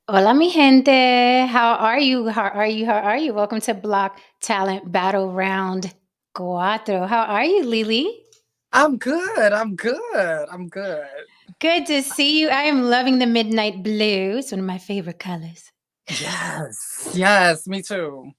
Hola, mi gente. How are you? How are you? How are you? Welcome to Block Talent Battle Round Cuatro. How are you, Lily? I'm good. I'm good. I'm good. Good to see you. I am loving the midnight blue. It's one of my favorite colors. Yes. Yes, me too.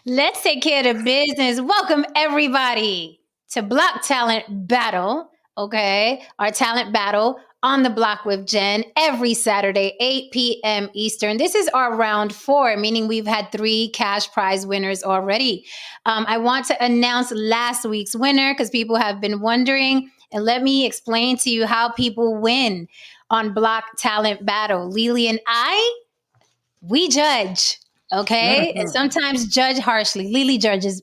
Let's take care of business. Welcome, everybody, to Block Talent Battle. Okay, our talent battle on the block with Jen every Saturday, 8 p.m. Eastern. This is our round four, meaning we've had three cash prize winners already. I want to announce last week's winner because people have been wondering. And let me explain to you how people win on Block Talent Battle. Lily and I, we judge, okay, and Mhm. sometimes judge harshly. Lily judges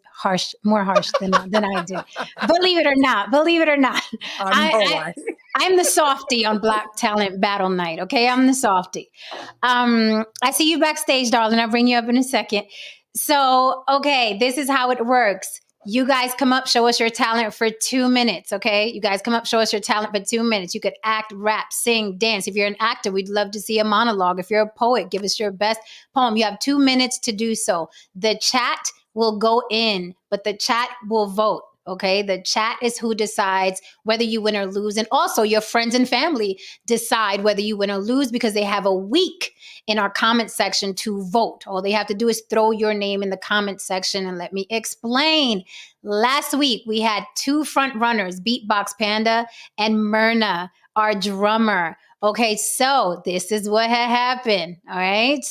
more harsh than I do. Believe it or not, believe it or not. I i, know, I right? I'm the softie on Black Talent Battle Night. Okay, I'm the softie. I see you backstage, darling. I'll bring you up in a second. So, okay, this is how it works. You guys come up, show us your talent for 2 minutes, okay? You guys come up, show us your talent for 2 minutes. You could act, rap, sing, dance. If you're an actor, we'd love to see a monologue. If you're a poet, give us your best poem. You have 2 minutes to do so. The chat will go in, but the chat will vote. Okay, the chat is who decides whether you win or lose. And also, your friends and family decide whether you win or lose because they have a week in our comment section to vote. All they have to do is throw your name in the comment section. And let me explain. Last week, we had two front runners, Beatbox Panda and Myrna, our drummer. Okay, so this is what had happened. All right.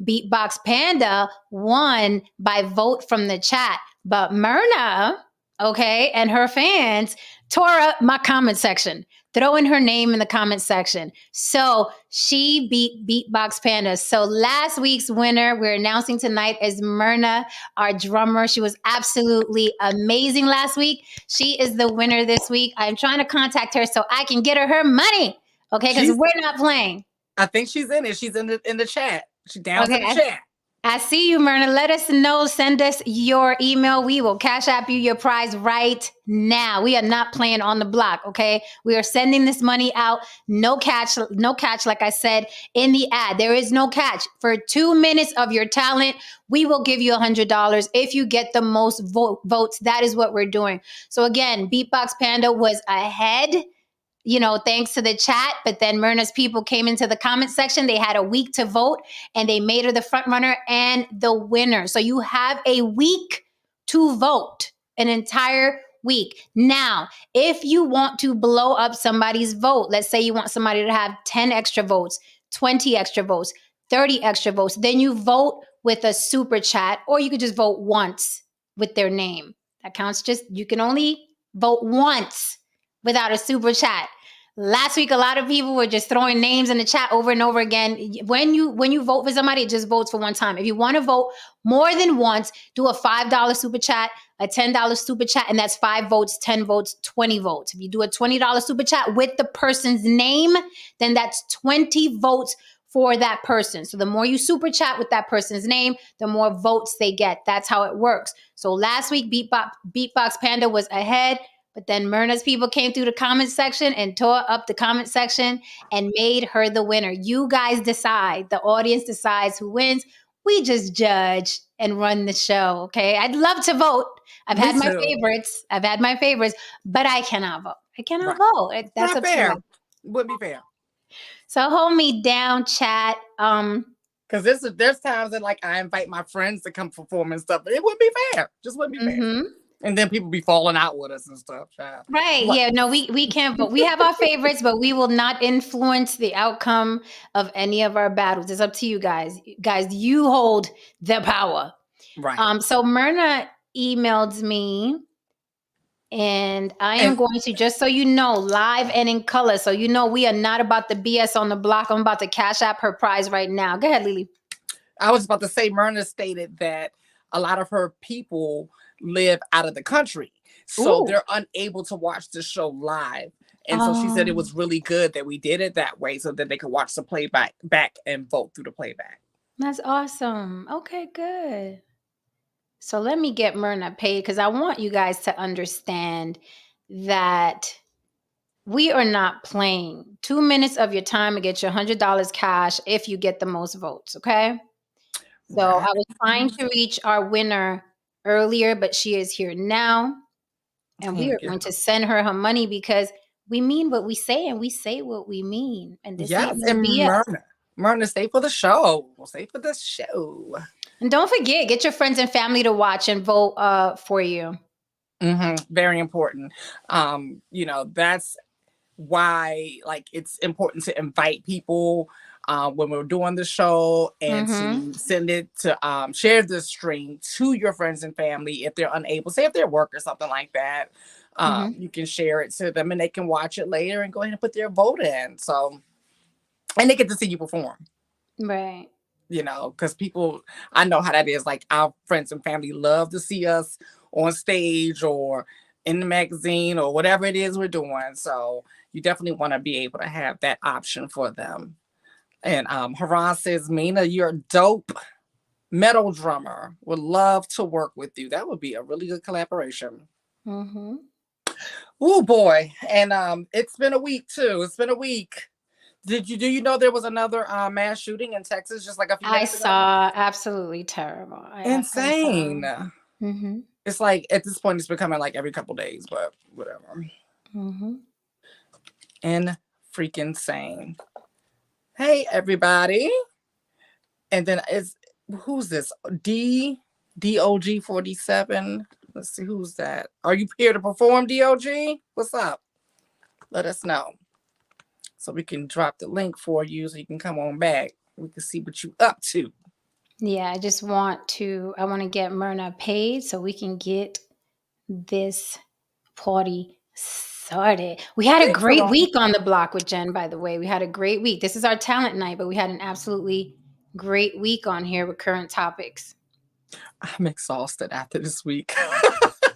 Beatbox Panda won by vote from the chat, but Myrna, okay, and her fans tore up my comment section, throwing her name in the comment section. So she beat Beatbox Panda. So last week's winner, we're announcing tonight, is Myrna, our drummer. She was absolutely amazing last week. She is the winner this week. I'm trying to contact her so I can get her money, okay, because She's we're not playing. I think she's in it. She's in the chat. She's down to Okay, the chat. I see you, Myrna. Let us know. Send us your email. We will cash app you your prize right now. We are not playing on the block, okay? We are sending this money out. No catch, no catch, like I said in the ad. There is no catch. For 2 minutes of your talent, we will give you $100 if you get the most votes. That is what we're doing. So again, Beatbox Panda was ahead, thanks to the chat. But then Myrna's people came into the comment section. They had a week to vote and they made her the front runner and the winner. So you have a week to vote, an entire week. Now, if you want to blow up somebody's vote, let's say you want somebody to have 10 extra votes, 20 extra votes, 30 extra votes, then you vote with a super chat, or you could just vote once with their name. That counts. Just you can only vote once without a super chat. Last week, a lot of people were just throwing names in the chat over and over again. When you vote for somebody, it just votes for one time. If you want to vote more than once, do a $5 super chat, a $10 super chat, and that's 5 votes, 10 votes, 20 votes. If you do a $20 super chat with the person's name, then that's 20 votes for that person. So the more you super chat with that person's name, the more votes they get. That's how it works. So last week, Beatbox Panda was ahead. But then Myrna's people came through the comment section and tore up the comment section and made her the winner. You guys decide. The audience decides who wins. We just judge and run the show. Okay. I'd love to vote. I've Me had my too. favorites. I've had my favorites, but I cannot vote. I cannot Right. vote. It's That's not up to you fair. guys. Wouldn't be fair. So hold me down, chat. Because there's times that like I invite my friends to come perform and stuff. It wouldn't be fair. Just wouldn't be fair. Mhm. And then people be falling out with us and stuff. Child. Right. What? Yeah. No, we can't vote. We have our favorites, but we will not influence the outcome of any of our battles. It's up to you guys. Guys, you hold the power. Right. So Myrna emailed me, and I am And going to, just so you know, live and in color. So you know we are not about the BS on the block. I'm about to cash app her prize right now. Go ahead, Lily. I was about to say, Myrna stated that a lot of her people live out of the country, so Ooh. they're unable to watch the show live. And so she said it Oh, was really good that we did it that way, so that they could watch the playback back and vote through the playback. that's awesome. Okay, good. So let me get Myrna paid because I want you guys to understand that we are not playing. 2 minutes of your time to get your $100 cash if you get the most votes, okay? So Right. I was trying to reach our winner earlier, but she is here now. And we Can't are get going to send her her money because we mean what we say and we say what we mean. And this Yes, ain't no and BS. Myrna, stay for the show. Stay for the show. And don't forget, get your friends and family to watch and vote for you. Very important. That's why like it's important to invite people when we're doing the show and Mm-hmm. to send it to share the stream to your friends and family if they're unable, say if they're at work or something like that. Mm-hmm. You can share it to them and they can watch it later and go ahead and put their vote in. So, and they get to see you perform. Right. Because people, I know how that is. Like our friends and family love to see us on stage or in the magazine or whatever it is we're doing. So you definitely want to be able to have that option for them. And Haran says, Mina, you're a dope metal drummer. Would love to work with you. That would be a really good collaboration. Mm-hmm. Oh boy. And it's been a week too. It's been a week. Do you know there was another mass shooting in Texas just like a few I days ago? saw absolutely terrible. I Insane. saw. Mm-hmm. It's like at this point it's becoming like every couple days, but whatever. Mm-hmm. And freaking sane. Hey everybody. And then who's this? DOG47. Let's see who's that. Are you here to perform, DOG? What's up? Let us know. So we can drop the link for you so you can come on back. We can see what you up to. Yeah, I want to get Myrna paid so we can get this party started. We had a Thanks, great Haran. week on the block with Jen, by the way. We had a great week. This is our talent night, but we had an absolutely great week on here with current topics. I'm exhausted after this week.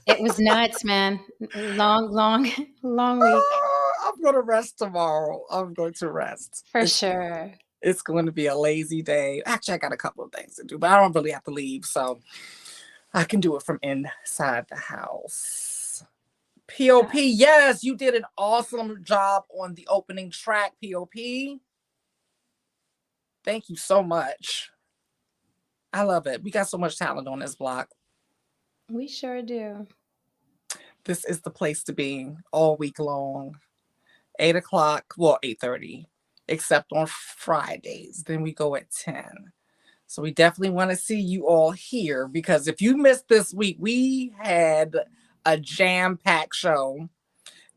It was nuts, man. Long week. I'm going to rest tomorrow. I'm going to rest. For sure. It's going to be a lazy day. Actually, I got a couple of things to do, but I don't really have to leave. So I can do it from inside the house. POP, yes, you did an awesome job on the opening track, POP. Thank you so much. I love it. We got so much talent on this block. We sure do. This is the place to be all week long. 8 o'clock, well, 8:30, except on Fridays. Then we go at 10. So we definitely want to see you all here because if you missed this week, we had a jam-packed show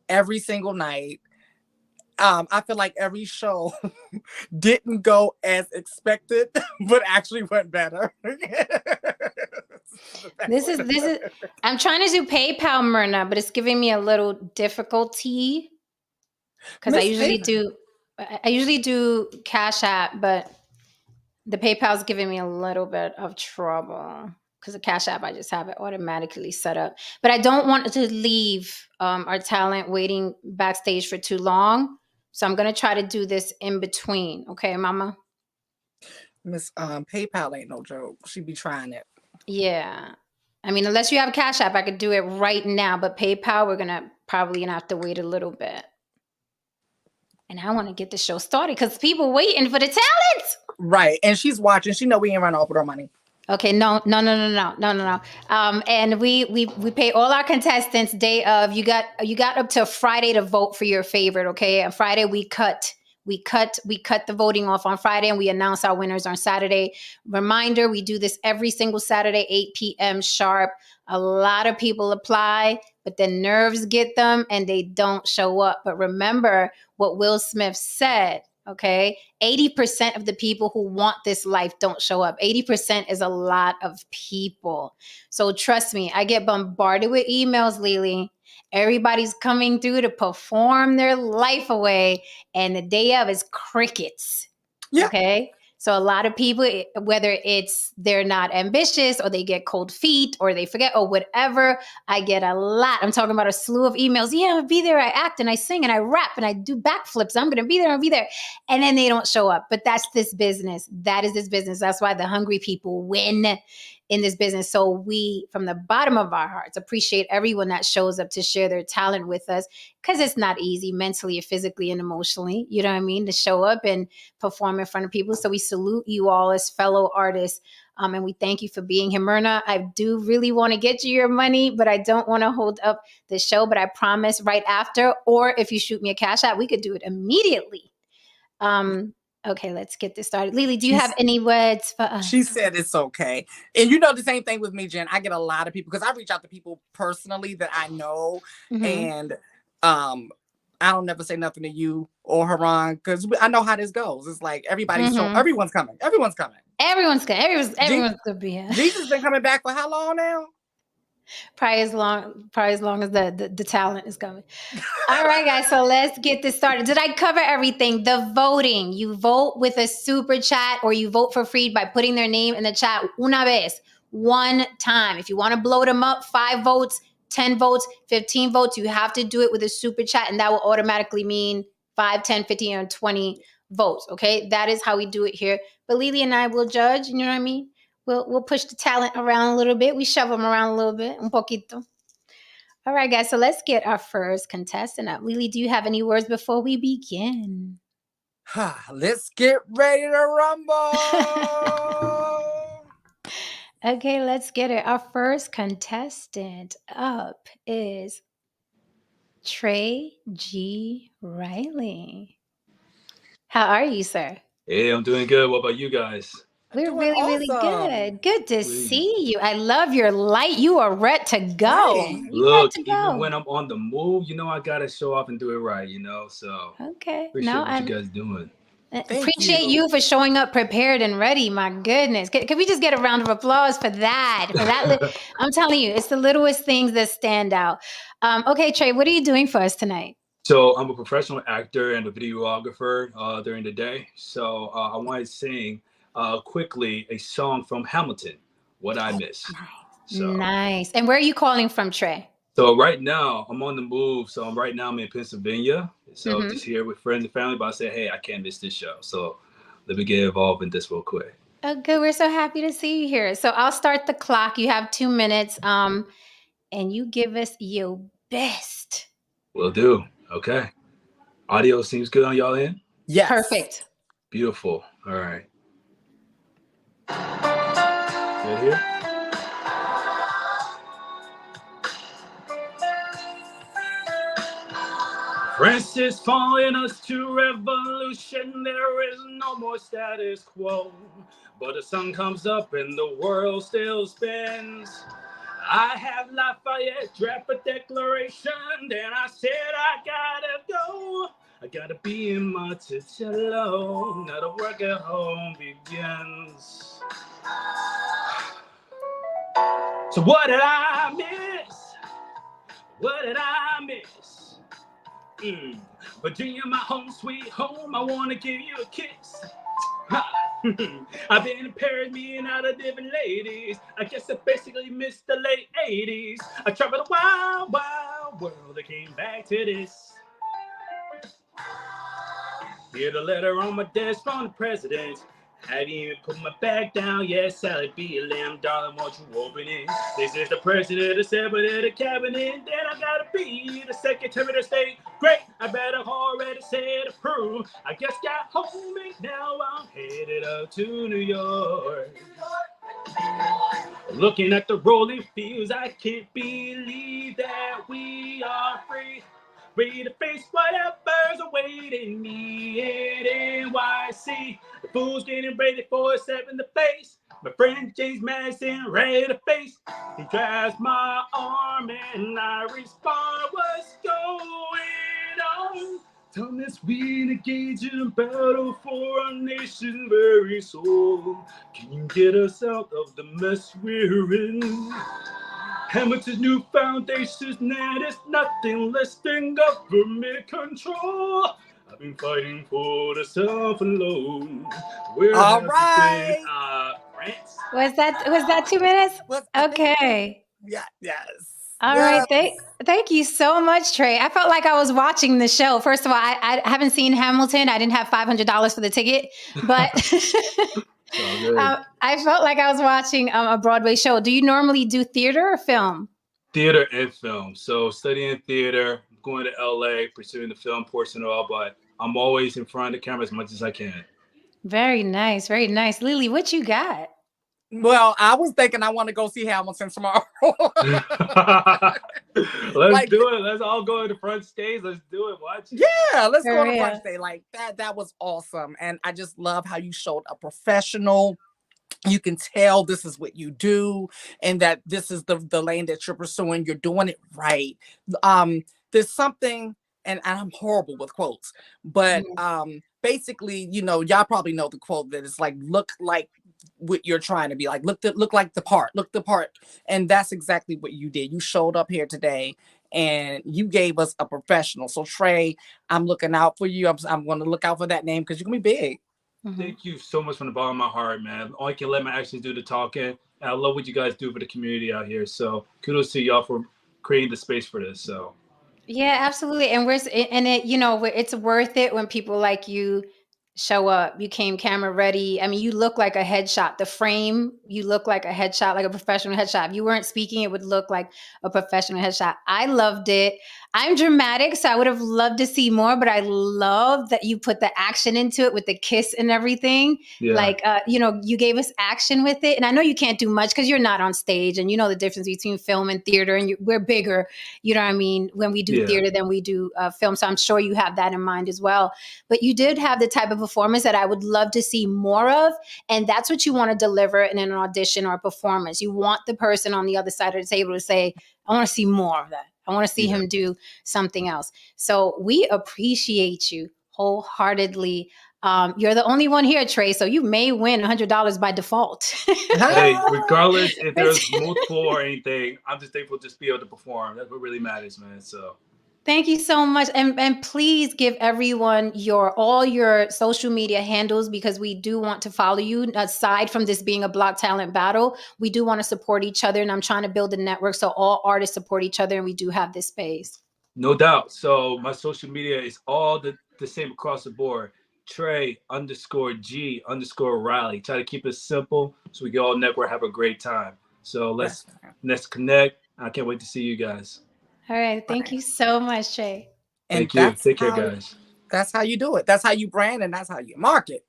every single night. I feel like every show didn't go as expected, but actually went better. This is I'm trying to do PayPal, Myrna, but it's giving me a little difficulty because I usually do Cash App, but the PayPal is giving me a little bit of trouble because the Cash App, I just have it automatically set up. But I don't want to leave our talent waiting backstage for too long. So I'm going to try to do this in between. Okay, Mama? Miss PayPal ain't no joke. She be trying it. Yeah. I mean, unless you have a Cash App, I could do it right now. But PayPal, we're probably gonna have to wait a little bit. And I want to get the show started because people waiting for the talent. Right. And she's watching. She know we ain't running off with our money. Okay, no. And we pay all our contestants day of. You got up to Friday to vote for your favorite. Okay, on Friday we cut the voting off on Friday, and we announce our winners on Saturday. Reminder: we do this every single Saturday, 8 p.m. sharp. A lot of people apply, but the nerves get them, and they don't show up. But remember what Will Smith said. Okay, 80% of the people who want this life don't show up. 80% is a lot of people. So trust me, I get bombarded with emails, Lily. Everybody's coming through to perform their life away, and the day of is crickets. Yeah. Okay, So a lot of people, whether it's they're not ambitious or they get cold feet or they forget or whatever, I get a lot. I'm talking about a slew of emails. Yeah, I'll be there. I act and I sing and I rap and I do backflips. I'm going to be there. I'll be there. And then they don't show up. But that's this business. That is this business. That's why the hungry people win in this business. So we, from the bottom of our hearts, appreciate everyone that shows up to share their talent with us, because it's not easy mentally or physically and emotionally, you know what I mean, to show up and perform in front of people. So we salute you all as fellow artists. And we thank you for being here. Myrna, I do really want to get you your money, but I don't want to hold up the show. But I promise right after, or if you shoot me a cash app, we could do it immediately. Okay, let's get this started. Lily, do you have any words for us? She said it's okay. And you know the same thing with me, Jen. I get a lot of people, because I reach out to people personally that I know. And I don't never say nothing to you or Haran, because I know how this goes. It's like everybody's everyone's coming. Everyone's coming. Everyone's good. Everyone's gonna be here. Jesus been coming back for how long now? Probably as long as the talent is coming. All right, guys. So let's get this started. Did I cover everything? The voting. You vote with a super chat, or you vote for free by putting their name in the chat una vez, one time. If you want to blow them up, 5 votes, 10 votes, 15 votes, you have to do it with a super chat, and that will automatically mean 5, 10, 15, or 20 votes. Okay, that is how we do it here. But Lily and I will judge. You know what I mean? We'll push the talent around a little bit. We shove them around a little bit, un poquito. All right, guys. So let's get our first contestant up. Lily, do you have any words before we begin? Let's get ready to rumble. Okay, let's get it. Our first contestant up is Trey G. Riley. How are you, sir? Hey, I'm doing good. What about you guys? We're really, really good. Good to see you. I love your light. You are ready to go. Hey. Look, even when I'm on the move, you know, I got to show off and do it right, you know? So okay. Appreciate what you guys doing. Appreciate you for showing up prepared and ready. My goodness. Can we just get a round of applause for that? I'm telling you, it's the littlest things that stand out. Okay, Trey, what are you doing for us tonight? So I'm a professional actor and a videographer during the day. So I want to sing quickly a song from Hamilton, What I Miss. Nice. And where are you calling from, Trey? So right now I'm on the move. So I'm in Pennsylvania. So just here with friends and family, but I said, hey, I can't miss this show. So let me get involved in this real quick. Oh, good. We're so happy to see you here. So I'll start the clock. You have 2 minutes. And you give us your best. Will do. Okay. Audio seems good on y'all end? Yes. Perfect. Beautiful. All right. Good here? Francis calling us to revolution. There is no more status quo. But the sun comes up and the world still spins. I have Lafayette draft a declaration. Then I said I gotta go. I gotta be in Monticello. Now the work at home begins. So what did I miss? What did I miss? Virginia, my home sweet home. I wanna give you a kiss. I've been in Paris, meeting out of different ladies. I guess I basically missed the late 80s. I traveled a wild, wild world. I came back to this. Here's a letter on my desk from the president. Haven't even put my bag down yet. Sally B. Lamb, darling, won't you open it? This is the president, the secretary of the cabinet. Then I gotta be the secretary of state. Great, I better already said approve. I guess got home and now I'm headed up to New York. Looking at the rolling fields, I can't believe that we are free. Free to face whatever's awaiting me in NYC. The fool's getting ready for a 7 to face. My friend James Madison ready to face. He grabs my arm and I respond, what's going on? Tell me we engage in a battle for our nation's very soul. Can you get us out of the mess we're in? Hamilton's new foundations, now there's nothing less than government control. I've been fighting for the self alone. Where All have right. you been? France. Was that 2 minutes? I think Okay. yeah, yes. All right. Yes. Thank you so much, Trey. I felt like I was watching the show. First of all, I haven't seen Hamilton. I didn't have $500 for the ticket, but It's all good. I felt like I was watching a Broadway show. Do you normally do theater or film? Theater and film. So studying theater, going to LA, pursuing the film portion of all, but I'm always in front of the camera as much as I can. Very nice. Very nice. Lily, what you got? Well, I was thinking I want to go see Hamilton tomorrow. Let's Like, do it. Let's all go to the front stage. Let's do it. Watch. yeah, let's For go on the real. front day. Like that was awesome. And I just love how you showed a professional. You can tell this is what you do and that this is the lane that you're pursuing. You're doing it right. There's something, and I'm horrible with quotes, but basically, y'all probably know the quote that it's like, look like what you're trying to be like, look like the part, look the part. And that's exactly what you did. You showed up here today and you gave us a professional. So Trey, I'm looking out for you. I'm going to look out for that name because you're going to be big. Thank you so much from the bottom of my heart, man. I can let my actions do the talking. And I love what you guys do for the community out here. So kudos to y'all for creating the space for this. So Yeah, absolutely. And it's worth it when people like you show up. You came camera ready. I mean, you look like a headshot. The frame, you look like a headshot, like a professional headshot. If you weren't speaking, it would look like a professional headshot. I loved it. I'm dramatic, so I would have loved to see more, but I love that you put the action into it with the kiss and everything. yeah. Like, you gave us action with it. And I know you can't do much because you're not on stage, and you know the difference between film and theater, and we're bigger, you know what I mean, when we do Yeah. theater than we do film. So I'm sure you have that in mind as well. But you did have the type of performance that I would love to see more of. And that's what you want to deliver in an audition or a performance. You want the person on the other side of the table to say, I want to see more of that. I want to see him do something else. So we appreciate you wholeheartedly. You're the only one here, Trey, so you may win $100 by default. Hey, regardless if there's multiple or anything, I'm just thankful to just be able to perform. That's what really matters, man. So Thank you so much. And please give everyone all your social media handles, because we do want to follow you. Aside from this being a Block Talent battle, we do want to support each other. And I'm trying to build a network so all artists support each other, and we do have this space. no doubt. So my social media is all the same across the board. Trey_G_Riley. Try to keep it simple so we can all network, have a great time. So let's connect. I can't wait to see you guys. All right. Thank you so much, Trey. Thank you. Take care, guys. That's how you do it. That's how you brand, and that's how you market.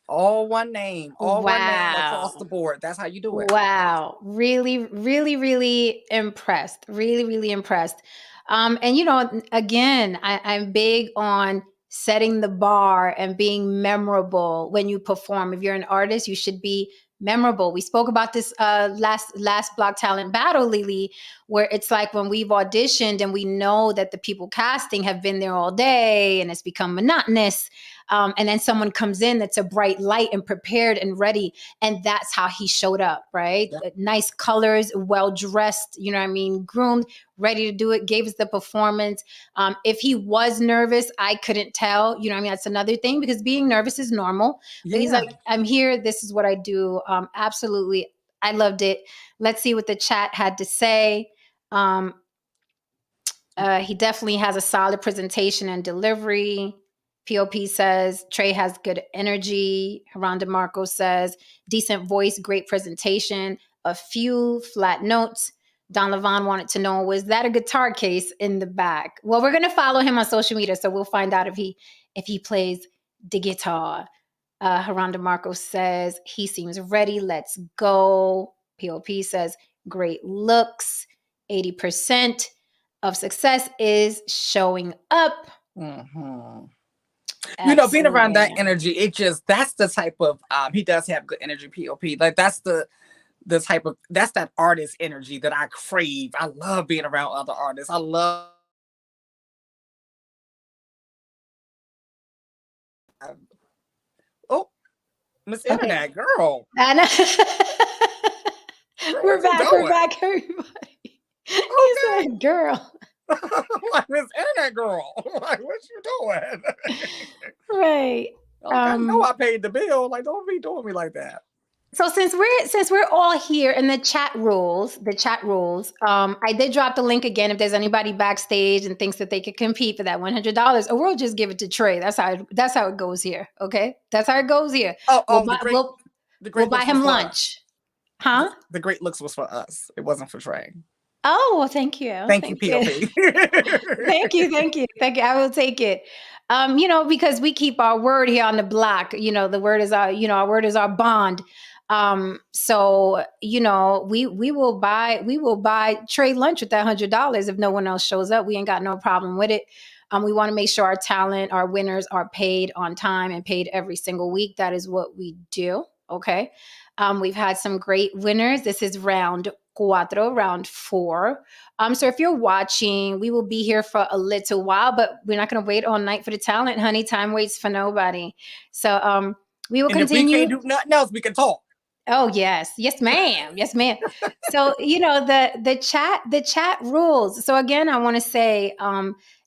All one name, one name across the board. That's how you do it. Wow. Really, really, really impressed. Really, really impressed. And again, I'm big on setting the bar and being memorable when you perform. If you're an artist, you should be memorable. We spoke about this last Block Talent battle, Lily, where it's like when we've auditioned and we know that the people casting have been there all day and it's become monotonous. And then someone comes in that's a bright light and prepared and ready. And that's how he showed up, right? Yeah. Nice colors, well-dressed, groomed, ready to do it, gave us the performance. If he was nervous, I couldn't tell, that's another thing, because being nervous is normal. But he's like, I'm here. This is what I do. Absolutely. I loved it. Let's see what the chat had to say. He definitely has a solid presentation and delivery. POP says Trey has good energy. Rhonda Marco says decent voice, great presentation, a few flat notes. Don Levon wanted to know, was that a guitar case in the back? Well, we're going to follow him on social media, so we'll find out if he plays the guitar. Rhonda Marco says he seems ready. Let's go. POP says great looks. 80% of success is showing up. Mm-hmm. Being around that energy, that's the type of he does have good energy. POP, like that's the type of, that's that artist energy that I crave. I love being around other artists. I love Miss Internet girl. I know. We're back, everybody. He said, girl. Like, Miss Internet Girl, like, what you doing? Right. Like, I know I paid the bill. Like, don't be doing me like that. So since we're all here in the chat rules, I did drop the link again if there's anybody backstage and thinks that they could compete for that $100, or we'll just give it to Trey. That's how it goes here. Okay, that's how it goes here. Oh, We'll the great buy looks him was for us. lunch, huh? The great looks was for us. It wasn't for Trey. Oh, well, thank you. Thank you, POP. Thank you. I will take it. Because we keep our word here on the block. The word is our word is our bond. So we will buy Trey lunch with that $100 if no one else shows up. We ain't got no problem with it. We want to make sure our talent, our winners are paid on time and paid every single week. That is what we do. Okay. We've had some great winners. This is round 4. So if you're watching, we will be here for a little while, but we're not going to wait all night for the talent, honey. Time waits for nobody. So we will continue. If we can't do nothing else, we can talk. Oh, yes, ma'am. So the chat rules. So again, I want to say,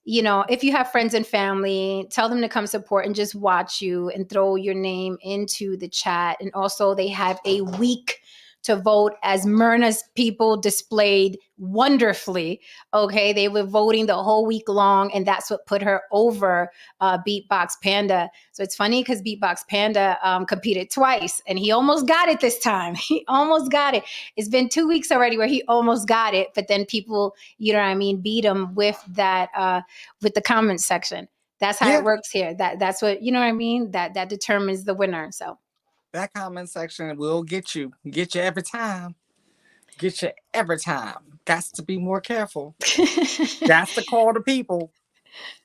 if you have friends and family, tell them to come support and just watch you and throw your name into the chat. And also they have a week to vote, as Myrna's people displayed wonderfully. Okay, they were voting the whole week long, and that's what put her over Beatbox Panda. So it's funny because Beatbox Panda competed twice, and he almost got it this time. He almost got it. It's been 2 weeks already where he almost got it, but then people, beat him with that with the comment section. That's how it works here. That's what that determines the winner. So. That comment section will get you every time. Got to be more careful. Got to call the people.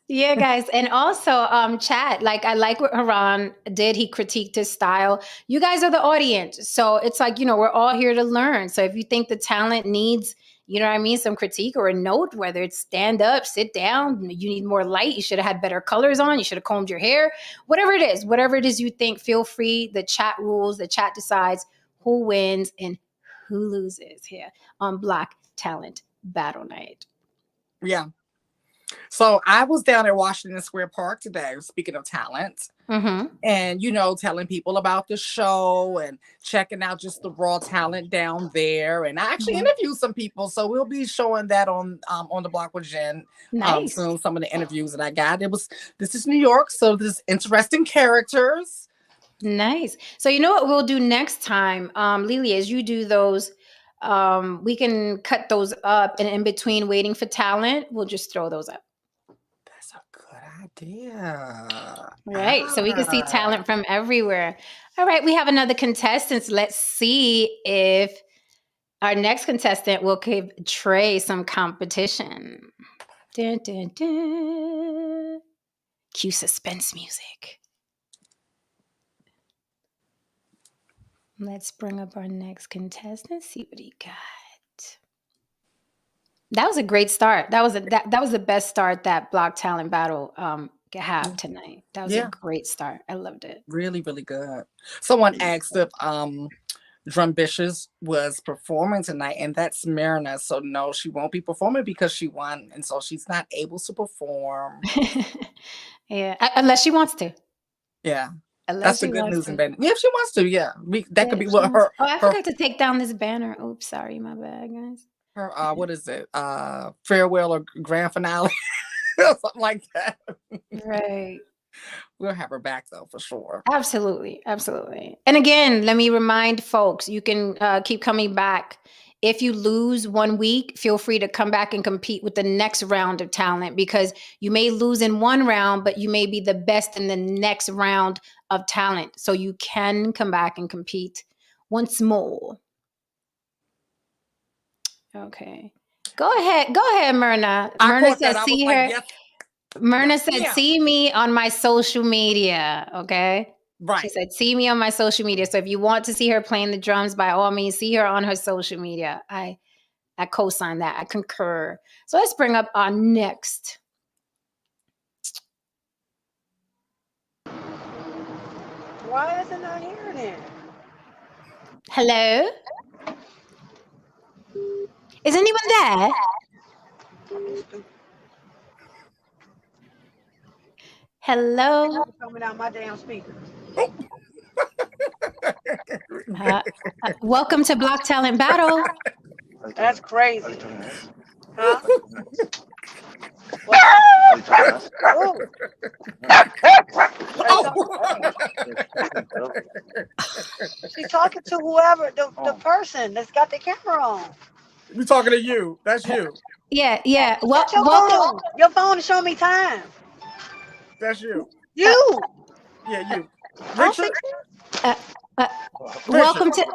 Yeah, guys. And also chat, I like what Haran did. He critiqued his style. You guys are the audience. So it's like, we're all here to learn. So if you think the talent needs, some critique or a note, whether it's stand up, sit down, you need more light, you should have had better colors on, you should have combed your hair, whatever it is you think, feel free. The chat rules, the chat decides who wins and who loses here on Black Talent Battle Night. Yeah. So I was down at Washington Square Park today, speaking of talent, and, telling people about the show and checking out just the raw talent down there. And I actually interviewed some people. So we'll be showing that on the block with Jen. Nice. Soon, some of the interviews that I got. This is New York. So there's interesting characters. Nice. So you know what we'll do next time, Lily, as you do those, we can cut those up, and in between waiting for talent, we'll just throw those up. That's a good idea. Right. So we can see talent from everywhere. All right. We have another contestant. Let's see if our next contestant will give Trey some competition. Dun, dun, dun. Cue suspense music. Let's bring up our next contestant. See what he got. That was a great start. That was the best start that Block Talent Battle could have tonight. That was a great start. I loved it. Really, really good. Someone asked if Drumbitious was performing tonight, and that's Myrna. So no, she won't be performing because she won, and so she's not able to perform. Yeah, unless she wants to. Yeah. That's the good news and bad. Yeah, if she wants to, that could be what her. Oh, I forgot to take down this banner. Oops, sorry, my bad, guys. Her what is it? Farewell or grand finale, something like that. Right. We'll have her back though for sure. Absolutely. And again, let me remind folks, you can keep coming back. If you lose 1 week, feel free to come back and compete with the next round of talent, because you may lose in one round, but you may be the best in the next round of talent. So you can come back and compete once more. Okay. Go ahead, Myrna. Myrna said, see her. Myrna said, see me on my social media. Okay. Right. She said, see me on my social media. So if you want to see her playing the drums, by all means, see her on her social media. I co-sign that. I concur. So let's bring up our next. Why isn't I hearing it? Hello? Is anyone there? Hello. Coming out my damn speaker. Welcome to Block Talent Battle. That's crazy. Huh? Ooh. She's talking to whoever, the person that's got the camera on. We talking to you. That's you. Yeah. Got your Welcome. phone. Your phone is showing me time. That's you. You. Yeah, you. I don't Richard. think Welcome to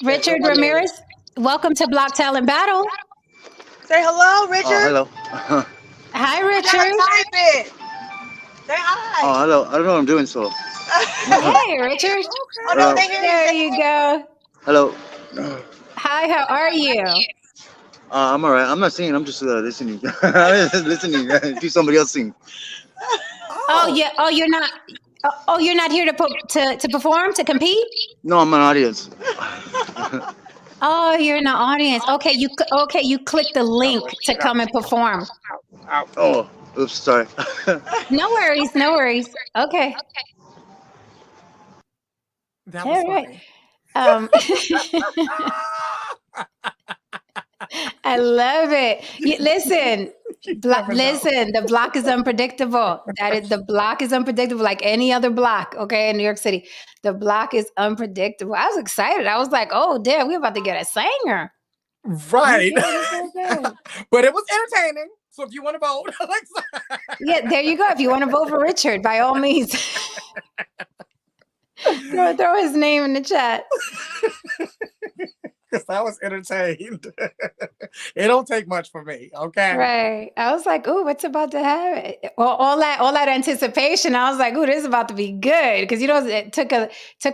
Richard Ramirez. Welcome to Block Talent Battle. Say hello, Richard. Hello. Hi, You gotta Richard. type it. Say hi. Hello. I don't know what I'm doing, so. Hey, Richard. Oh no, they hear There you. you go. Hello. Hi, how are you? I'm alright. I'm not singing. I'm just listening. Listening to somebody else sing. Oh, yeah. Oh, you're not. Oh, you're not here to perform, to compete? No, I'm an audience. Oh, you're in the audience. Okay, you click the link to come and perform. Oh, oops, sorry. No worries. Okay. That was All right. funny. I love it. Listen, never know. listen. The block is unpredictable. The block is unpredictable, like any other block. Okay, in New York City, the block is unpredictable. I was excited. I was like, "Oh, damn, we're about to get a singer." Right. Okay. But it was entertaining. So if you want to vote, Yeah, there you go. If you want to vote for Richard, by all means, throw his name in the chat. because I was entertained. It don't take much for me, okay? Right. I was like, "Ooh, what's about to happen?" All that anticipation. I was like, "Ooh, this is about to be good," because it took a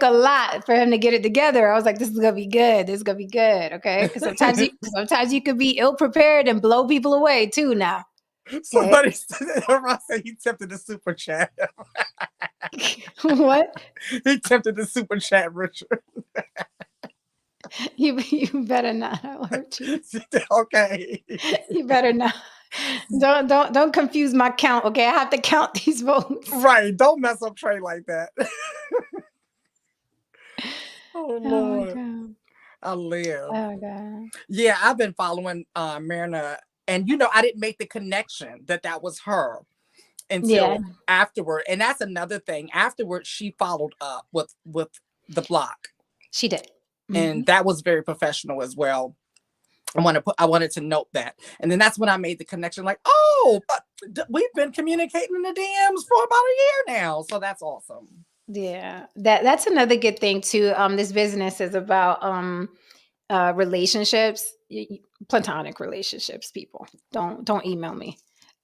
lot for him to get it together. I was like, "This is gonna be good. This is gonna be good." Okay, because sometimes you could be ill prepared and blow people away too. Now, Somebody said he tempted the super chat. what? He tempted the super chat, Richard. You better not. I'll hurt you. Okay. You better not. Don't confuse my count. Okay, I have to count these votes. Right. Don't mess up Trey like that. Oh Oh my Lord. god. I live. Oh god. Yeah, I've been following Myrna, and I didn't make the connection that was her until afterward. And that's another thing. Afterward, she followed up with the block. She did. And that was very professional as well. I wanted to note that. And then that's when I made the connection, like, oh, but we've been communicating in the DMs for about a year now. So that's awesome. Yeah. That's another good thing too. This business is about relationships, platonic relationships, people. Don't email me.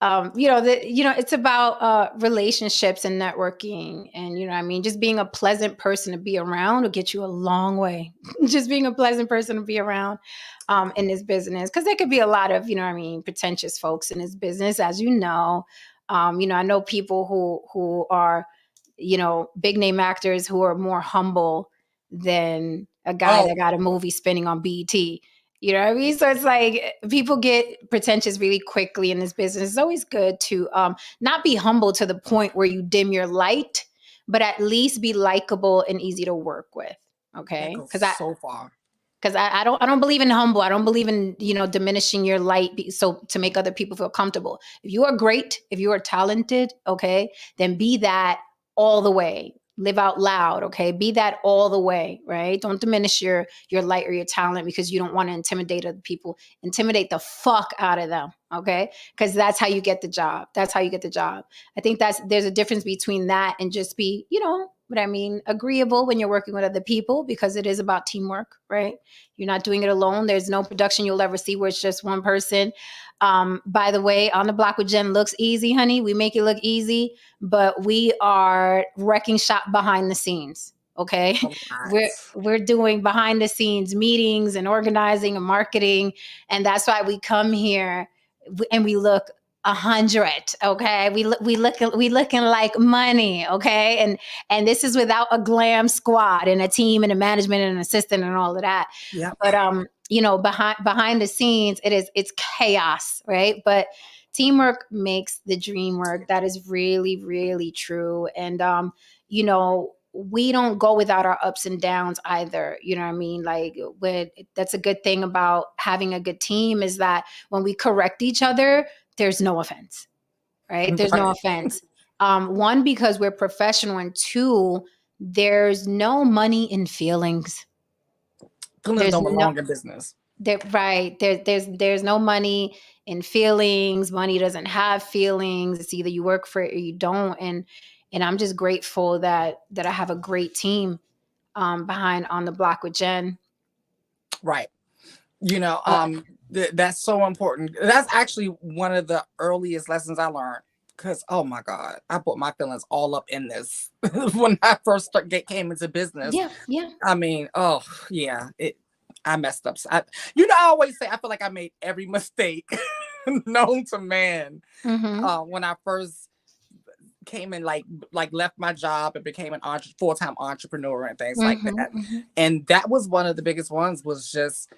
It's about relationships and networking, and just being a pleasant person to be around will get you a long way. Just being a pleasant person to be around in this business, because there could be a lot of pretentious folks in this business, as you know. I know people who are big name actors who are more humble than a guy that got a movie spinning on BET. You know what I mean? So it's like people get pretentious really quickly in this business. It's always good to not be humble to the point where you dim your light, but at least be likable and easy to work with. Okay, because so far. Because I don't believe in humble. I don't believe in diminishing your light so to make other people feel comfortable. If you are great, if you are talented, okay, then be that all the way. Live out loud, okay? Be that all the way, right? Don't diminish your light or your talent because you don't want to intimidate other people. Intimidate the fuck out of them, okay? Because that's how you get the job. That's how you get the job. I think there's a difference between that and just be, agreeable when you're working with other people, because it is about teamwork, right? You're not doing it alone. There's no production you'll ever see where it's just one person. By the way, On the Block with Jen looks easy, honey. We make it look easy, but we are wrecking shop behind the scenes. Okay. We're doing behind the scenes meetings and organizing and marketing. And that's why we come here and we look 100. Okay. We looking like money. Okay. And this is without a glam squad and a team and a management and an assistant and all of that. Yeah. But, behind the scenes, it's chaos, right? But teamwork makes the dream work. That is really, really true. And you know, we don't go without our ups and downs either. You know what I mean? Like, that's a good thing about having a good team, is that when we correct each other, there's no offense, right? There's no Right. offense. One, because we're professional, and two, there's no money in feelings. Feelings There's don't no belong in business. right. There's no money in feelings. Money doesn't have feelings. It's either you work for it or you don't. And I'm just grateful that I have a great team behind On the Block with Jen. Right. You know, Uh, that's so important. That's actually one of the earliest lessons I learned. Because, oh my God, I put my feelings all up in this when I first came into business. yeah, yeah. I mean, oh yeah, I messed up. I always say I feel like I made every mistake known to man Mm-hmm. when I first came in, like left my job and became an full-time entrepreneur and things like Mm-hmm. that. Mm-hmm. And that was one of the biggest ones, was just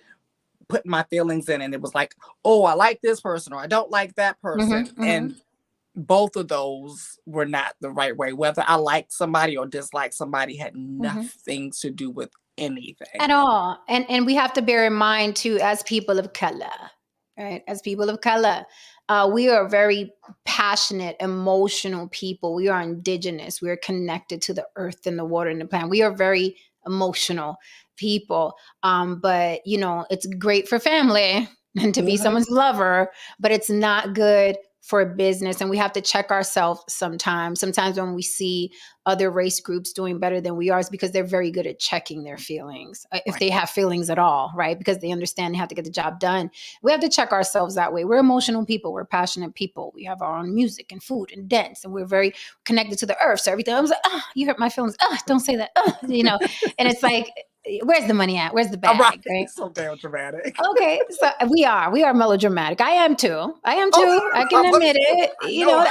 putting my feelings in, and it was like, oh, I like this person or I don't like that person. Mm-hmm. And both of those were not the right way. Whether I liked somebody or disliked somebody had nothing to do with anything. At all. And we have to bear in mind too, as people of color, right? As people of color, we are very passionate, emotional people. We are indigenous. We are connected to the earth and the water and the plant. We are very emotional people. But you know, it's great for family and to be someone's lover, but it's not good for business. And we have to check ourselves sometimes. Sometimes when we see other race groups doing better than we are, is because they're very good at checking their feelings, if they have feelings at all, right? Because they understand they have to get the job done. We have to check ourselves that way. We're emotional people. We're passionate people. We have our own music and food and dance, and we're very connected to the earth. So everything, I was like, oh, you hurt my feelings. Oh, don't say that. Oh, you know, and it's like, where's the money at? Where's the bag? Right. Right? So damn dramatic. Okay, so we are melodramatic. I am too. I can admit it. You know,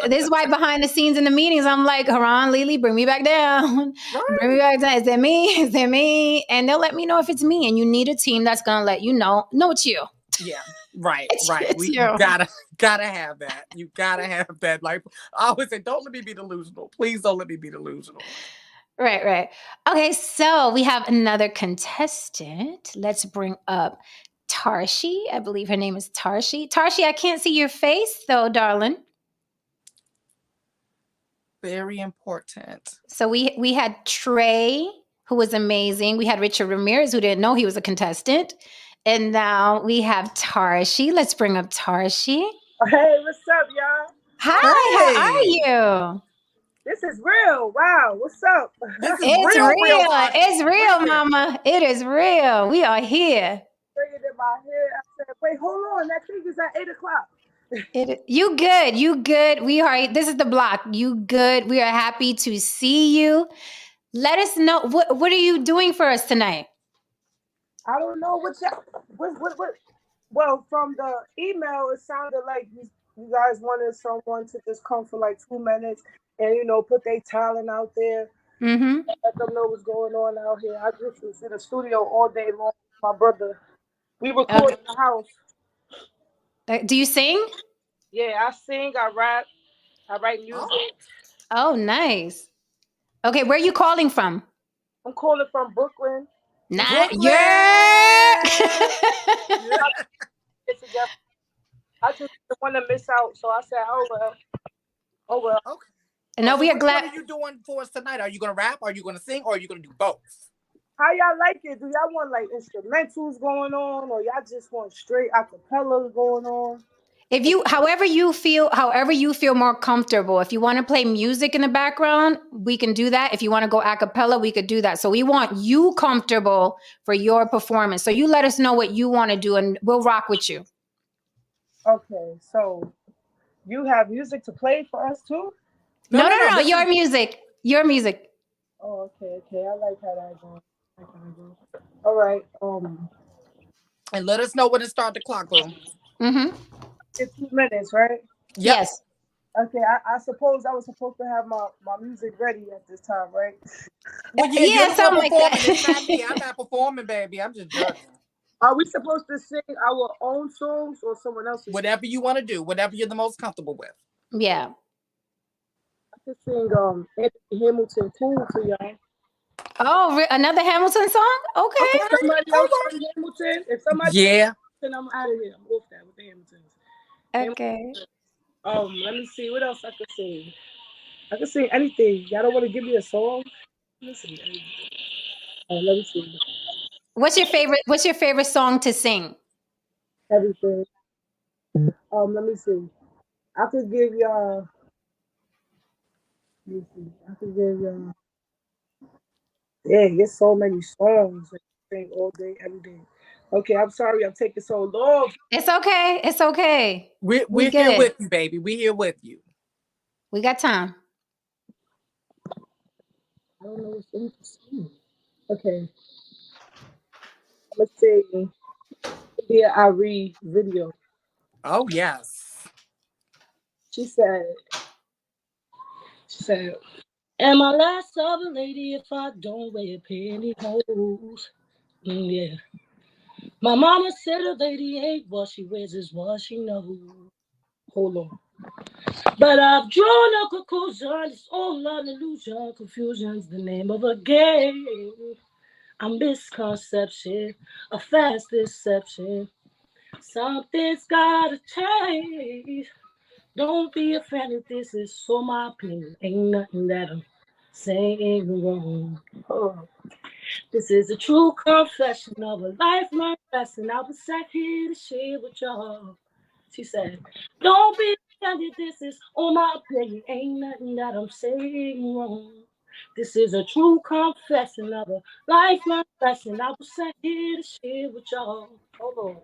this is why behind the scenes in the meetings, I'm like, Haran, Lily, bring me back down. Right. Bring me back down. Is that me? Is that me? And they'll let me know if it's me. And you need a team that's gonna let you know. No, it's you. Yeah. Right. It's We you. gotta have that. You gotta have that. Like I always say, don't let me be delusional. Please don't let me be delusional. Right. Okay, so we have another contestant. Let's bring up Tarshi. I believe her name is Tarshi. Tarshi, I can't see your face though, darling. Very important. So we had Trey, who was amazing. We had Richard Ramirez, who didn't know he was a contestant. And now we have Tarshi. Let's bring up Tarshi. Hey, what's up, y'all? Hi, how are you? This is real. Wow, what's up? This is It's real. It's real, mama. It is real. We are here. Bringing it in my head. I said, wait, hold on. That thing is at 8 o'clock. You good. You good. We are, this is the block. You good. We are happy to see you. Let us know, what are you doing for us tonight? I don't know what. Well, from the email, it sounded like you guys wanted someone to just come for like 2 minutes and, put their talent out there. Mm-hmm. Let them know what's going on out here. I just was in the studio all day long with my brother. We record in the house. Do you sing? Yeah, I sing, I rap, I write music. Oh, nice. Okay, where are you calling from? I'm calling from Brooklyn. Brooklyn. Yeah. I just didn't want to miss out, so I said, oh well. Okay. No, we are glad. What are you doing for us tonight? Are you gonna rap? Are you gonna sing? Or are you gonna do both? How y'all like it? Do y'all want like instrumentals going on, or y'all just want straight acapella going on? However you feel more comfortable. If you want to play music in the background, we can do that. If you want to go a cappella, we could do that. So we want you comfortable for your performance. So you let us know what you want to do and we'll rock with you. Okay, so you have music to play for us too? No. Your music. Oh, okay. I like how that goes. All right. And let us know when to start the clock, bro. Mm-hmm. 15 minutes, right? Yep. Yes. Okay, I suppose I was supposed to have my music ready at this time, right? Well, yeah, something like that. I'm not performing, baby. I'm just judging. Are we supposed to sing our own songs or someone else's? Whatever you want to do, whatever you're the most comfortable with. Yeah. I can sing Anthony Hamilton Cool for y'all. Oh, another Hamilton song? Okay. If somebody else sing Hamilton, if somebody Yeah. then I'm out of here. I'm off that with the Hamiltons. Okay. Let me see what else I could sing. I can sing anything. Y'all don't want to give me a song? Let me see. Let me see. What's your favorite song to sing? Everything. Let me see. I could give y'all. Let me see. I could give y'all. Dang, there's so many songs. I sing all day, every day. Okay, I'm sorry I'm taking so long. It's okay. It's okay. We're We here good. with you, baby. We're here with you. We got time. I don't know what's in to sing. Okay. Let's see. India Ari video. Oh yes. She said, am I last of a lady if I don't wear pantyhose? Yeah. My mama said a lady ain't what she wears is what she knows. Hold on. But I've drawn a conclusion. It's all an illusion. Confusion's the name of a game. A misconception, a fast deception. Something's gotta change. Don't be offended. This is so my opinion. Ain't nothing that I'm saying wrong. Oh. This is a true confession of a lifelong lesson. I was sat here to share with y'all. She said, don't be offended. This is all my opinion. Ain't nothing that I'm saying wrong. This is a true confession of a lifelong lesson. I was sat here to share with y'all. Hold on.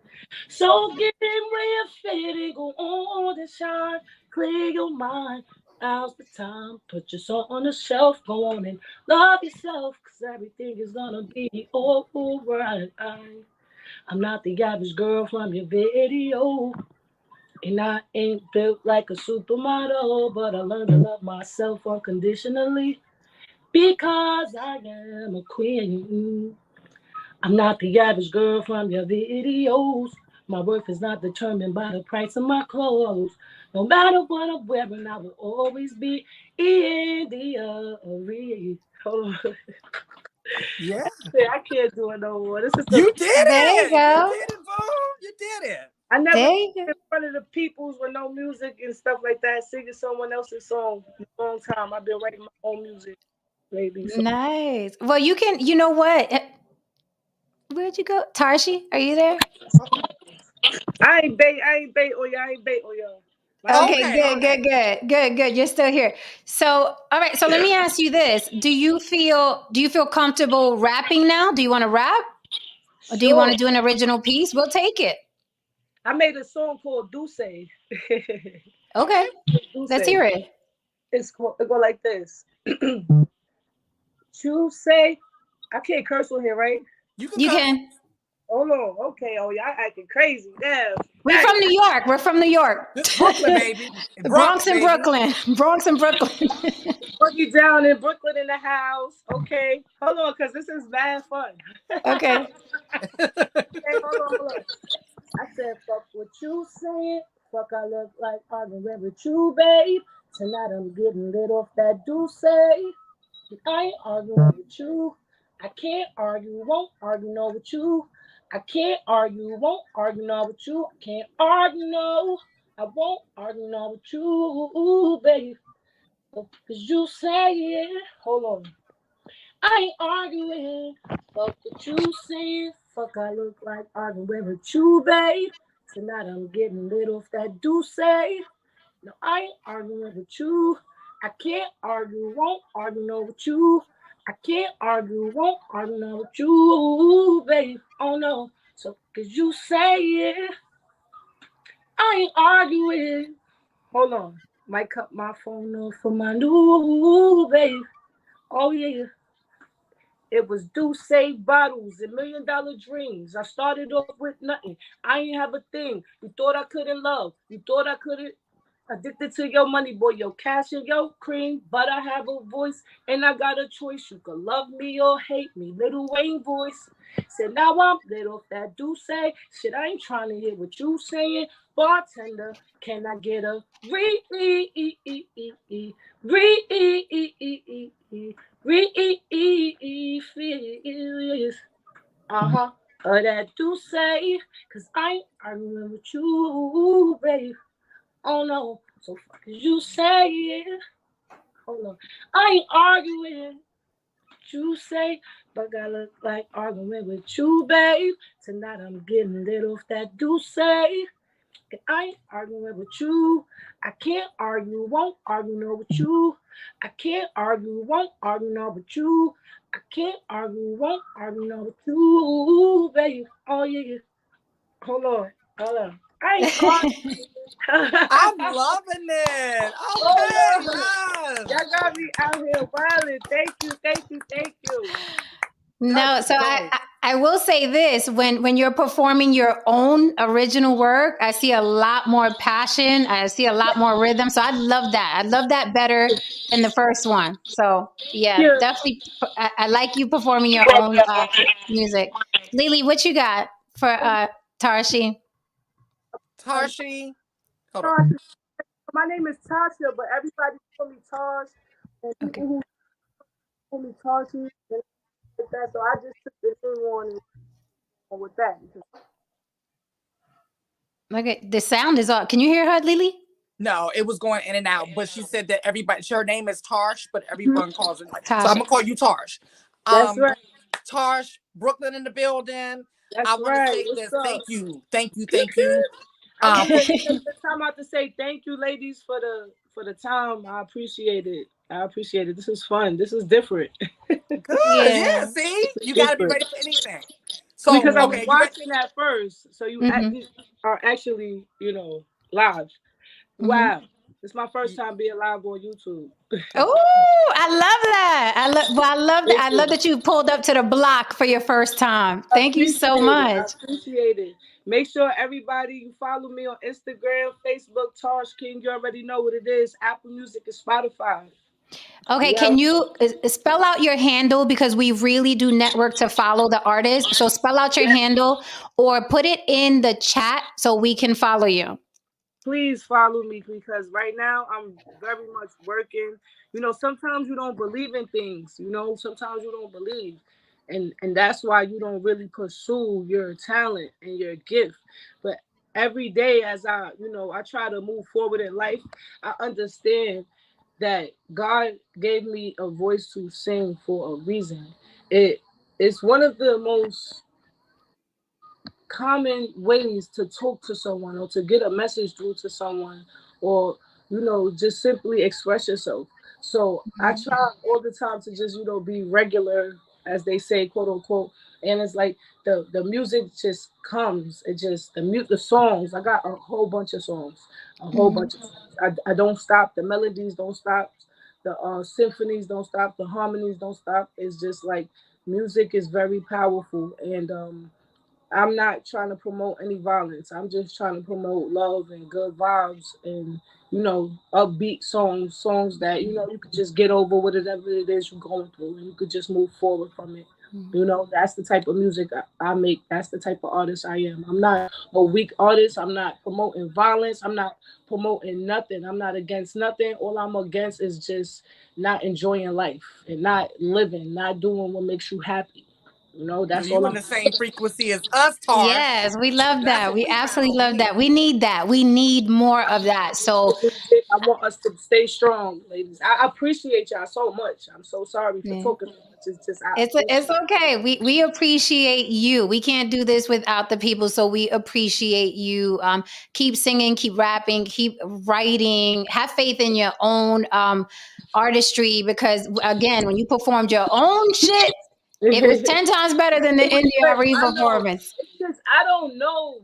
So get where you're fitting, go on and shine, clear your mind. Now's the time. Put your soul on the shelf, go on and love yourself, cause everything is gonna be alright. I'm not the average girl from your video, and I ain't built like a supermodel, but I learned to love myself unconditionally because I am a queen. I'm not the average girl from your videos. My worth is not determined by the price of my clothes. No matter what I'm wearing, I will always be in the arena. Yeah. I can't do it no more. This is You did There you it. go. You did it, boo. You did it. I never There you go. in front of the peoples with no music and stuff like that, singing someone else's song in a long time. I've been writing my own music lately. So Nice. Well, you know what? Where'd you go? Tarshi, are you there? I ain't bait on y'all. I ain't bait on y'all. Okay, Okay. good. You're still here. So, all right. So let me ask you this: Do you feel comfortable rapping now? Do you want to rap, or do you want Sure. to do an original piece? We'll take it. I made a song called Duce. Okay, let's hear it. It go like this. You say, I can't curse on here, right? You can You come. can. Hold on. Okay. Oh, y'all acting crazy. Yeah. We're from New York. We're from New York. This is Brooklyn, baby. The Bronx and baby. Brooklyn. Bronx and Brooklyn. Put you down in Brooklyn in the house. Okay. Hold on, because this is bad fun. Okay. Okay, hold on. I said, fuck what you saying. Fuck, I look like arguing with you, babe. Tonight I'm getting lit off that Duce. I ain't arguing with you. I can't argue, won't argue no with you. I can't argue, won't argue no with you. I can't argue no. I won't argue no with you, babe. Cause you say it. Hold on. I ain't arguing. Fuck what you saying. Fuck, I look like arguing with you, babe. Tonight I'm getting lit off that Duce. No, I ain't arguing with you. I can't argue, won't argue no with you. I can't argue, won't argue no with you, babe. Oh no. So, cause you say it. I ain't arguing. Hold on. Might cut my phone off for my new babe. Oh yeah. It was Duce bottles and $1 million dreams. I started off with nothing. I ain't have a thing. You thought I couldn't love. You thought I couldn't. Addicted to your money, boy, your cash and your cream. But I have a voice and I got a choice. You can love me or hate me. Little Wayne voice. Said now I'm little that do say. Shit, I ain't trying to hear what you saying. Bartender, can I get a refills? That do say, cause I ain't arguing with you, babe. Oh no, so fuck as you say it. Hold on, I ain't arguing. You say, but I look like arguing with you, babe. Tonight I'm getting lit off that do say. I ain't arguing with you. I can't argue, won't argue no with you. I can't argue, won't argue no with you. I can't argue, won't argue no with you, babe. Oh yeah. Hold on. I ain't arguing. I'm loving it. Oh, Okay, Lord. yes. Y'all got me out here wilding. Thank you. No, That's so dope. I will say this, when you're performing your own original work, I see a lot more passion. I see a lot more rhythm. So I love that. I love that better than the first one. So yeah, Yeah. definitely. I like you performing your own music. Lily, what you got for Tarshi? Tarshi, hold on. Tasha. My name is Tasha, but everybody call me Tosh. And people who call me Tashi and like that. So I just took the name on with that. Okay, the sound is off. Can you hear her, Lily? No, it was going in and out, but she said that everybody, her name is Tarsh, but everyone calls it like. So I'm Tasha. gonna call you Tarsh. That's right. Tarsh, Brooklyn in the building. That's I want to right. say What's this. up? Thank you. I can't take the time out to say thank you, ladies, for the time. I appreciate it. This is fun. This is different. Good. Yeah. Yeah. See, you gotta be ready for anything. So Because I was okay, you ready? watching that first. So you Mhm. are actually, live. Mhm. Wow. It's my first time being live on YouTube. Oh, I love that. I Thank love you. that you pulled up to the block for your first time. Thank you so I much. appreciate it. Make sure everybody you follow me on Instagram, Facebook, Tosh King. You already know what it is. Apple Music and Spotify. Okay, Yeah. can you spell out your handle, because we really do network to follow the artist. So spell out your handle or put it in the chat so we can follow you. Please follow me because right now I'm very much working. Sometimes you don't believe in things. Sometimes you don't believe, and that's why you don't really pursue your talent and your gift. But every day, as I try to move forward in life, I understand that God gave me a voice to sing for a reason. It's one of the most common ways to talk to someone or to get a message through to someone or just simply express yourself. So I try all the time to just be regular, as they say, quote unquote. And it's like the music just comes. It just the songs. I got a whole bunch of songs, I don't stop. The melodies don't stop. The symphonies don't stop. The harmonies don't stop. It's just like music is very powerful. And I'm not trying to promote any violence. I'm just trying to promote love and good vibes and upbeat songs that you could just get over whatever it is you're going through, and you could just move forward from it. That's the type of music I make. That's the type of artist I am. I'm not a weak artist. I'm not promoting violence. I'm not promoting nothing. I'm not against nothing. All I'm against is just not enjoying life and not living, not doing what makes you happy. That's You all in I'm. the same frequency as us, Tarsh. Yes, we love That's that. what We we absolutely found. love that. We need that. We need more of that. So I want us to stay strong, ladies. I appreciate y'all so much. I'm so sorry for yeah. talking so much. It's just I It's appreciate okay. We appreciate you. We can't do this without the people, so we appreciate you. Keep singing, keep rapping, keep writing. Have faith in your own artistry, because again, when you performed your own shit, it was it. 10 times better than the India Arie I know. performance. It's just I don't know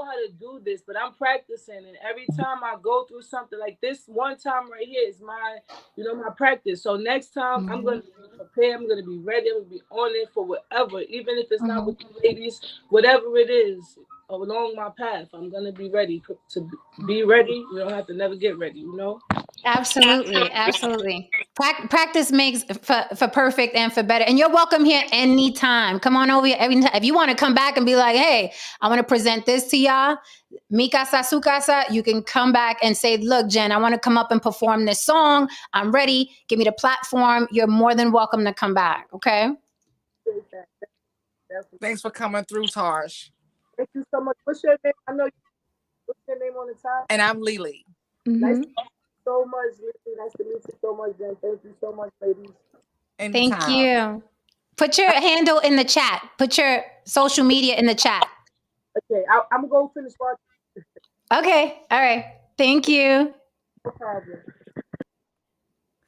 how to do this, but I'm practicing, and every time I go through something like this, one time right here is my practice. So next time I'm Mhm. gonna be prepared. I'm gonna be ready. I'm gonna be on it for whatever, even if it's not Mhm. with the ladies, whatever it is. along my path. I'm gonna be ready to be ready. You don't have to never get ready, you know. Absolutely, absolutely. Practice makes for perfect and for better. And you're welcome here anytime. Come on over here anytime. If you want to come back and be like, hey, I want to present this to y'all, mi casa, su casa, you can come back and say, look, Jen, I want to come up and perform this song. I'm ready. Give me the platform. You're more than welcome to come back. Okay. Thanks for coming through, Tarsh. Thank you so much. What's your name? I know what's your name on the top? And I'm Lily. Nice to meet you so much, Lily. Nice to meet you so much, Jen. Thank you so much, ladies. Anytime. Thank you. Put your handle in the chat. Put your social media in the chat. Okay, I'm gonna go finish watching. Okay. All right. Thank you. No problem.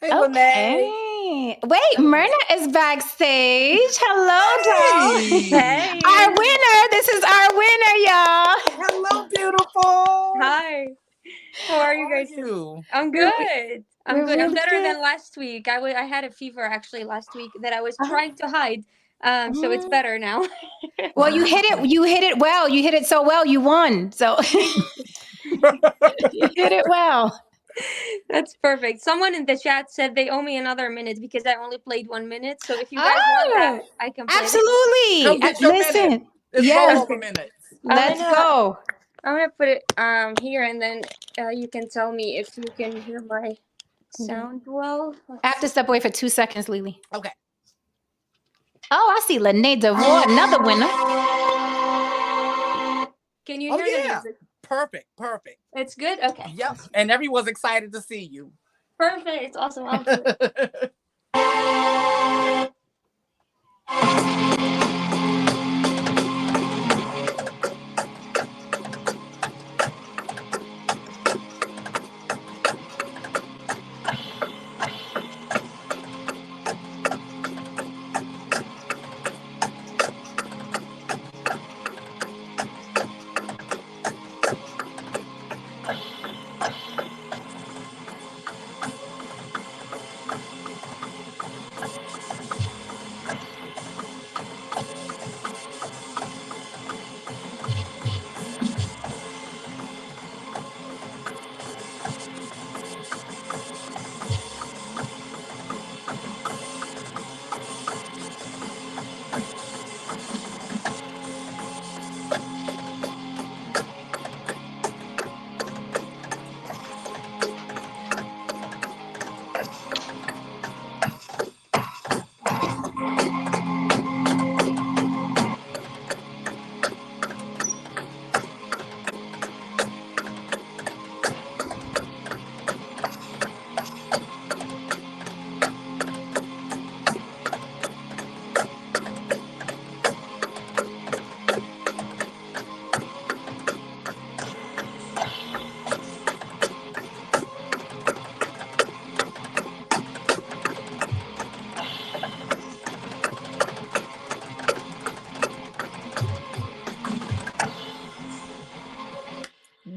Hey, Lene. Okay. Wait, Myrna is backstage. Hello, doll. Hey. Our winner. This is our winner, y'all. Hello, beautiful. Hi. How are you guys? You? I'm good. I'm We're good. I'm really better good. than last week. I had a fever actually last week that I was trying to hide. So it's Mhm. better now. Well, you hit it. You hit it well. You hit it so well. You won. So you hit it well. That's perfect. Someone in the chat said they owe me another minute because I only played 1 minute. So if you guys want that, I can play it. Absolutely. Come get your Listen. minute. It's Yes. rollover minutes. Let's go. I'm gonna put it here, and then you can tell me if you can hear my sound well. I have to step away for 2 seconds, Lily. Okay. Oh, I see Lene DeVore, another winner. Can you Oh, hear the yeah. music? Perfect. It's good? Okay. Yep. And everyone's excited to see you. Perfect. It's awesome. I'll do it.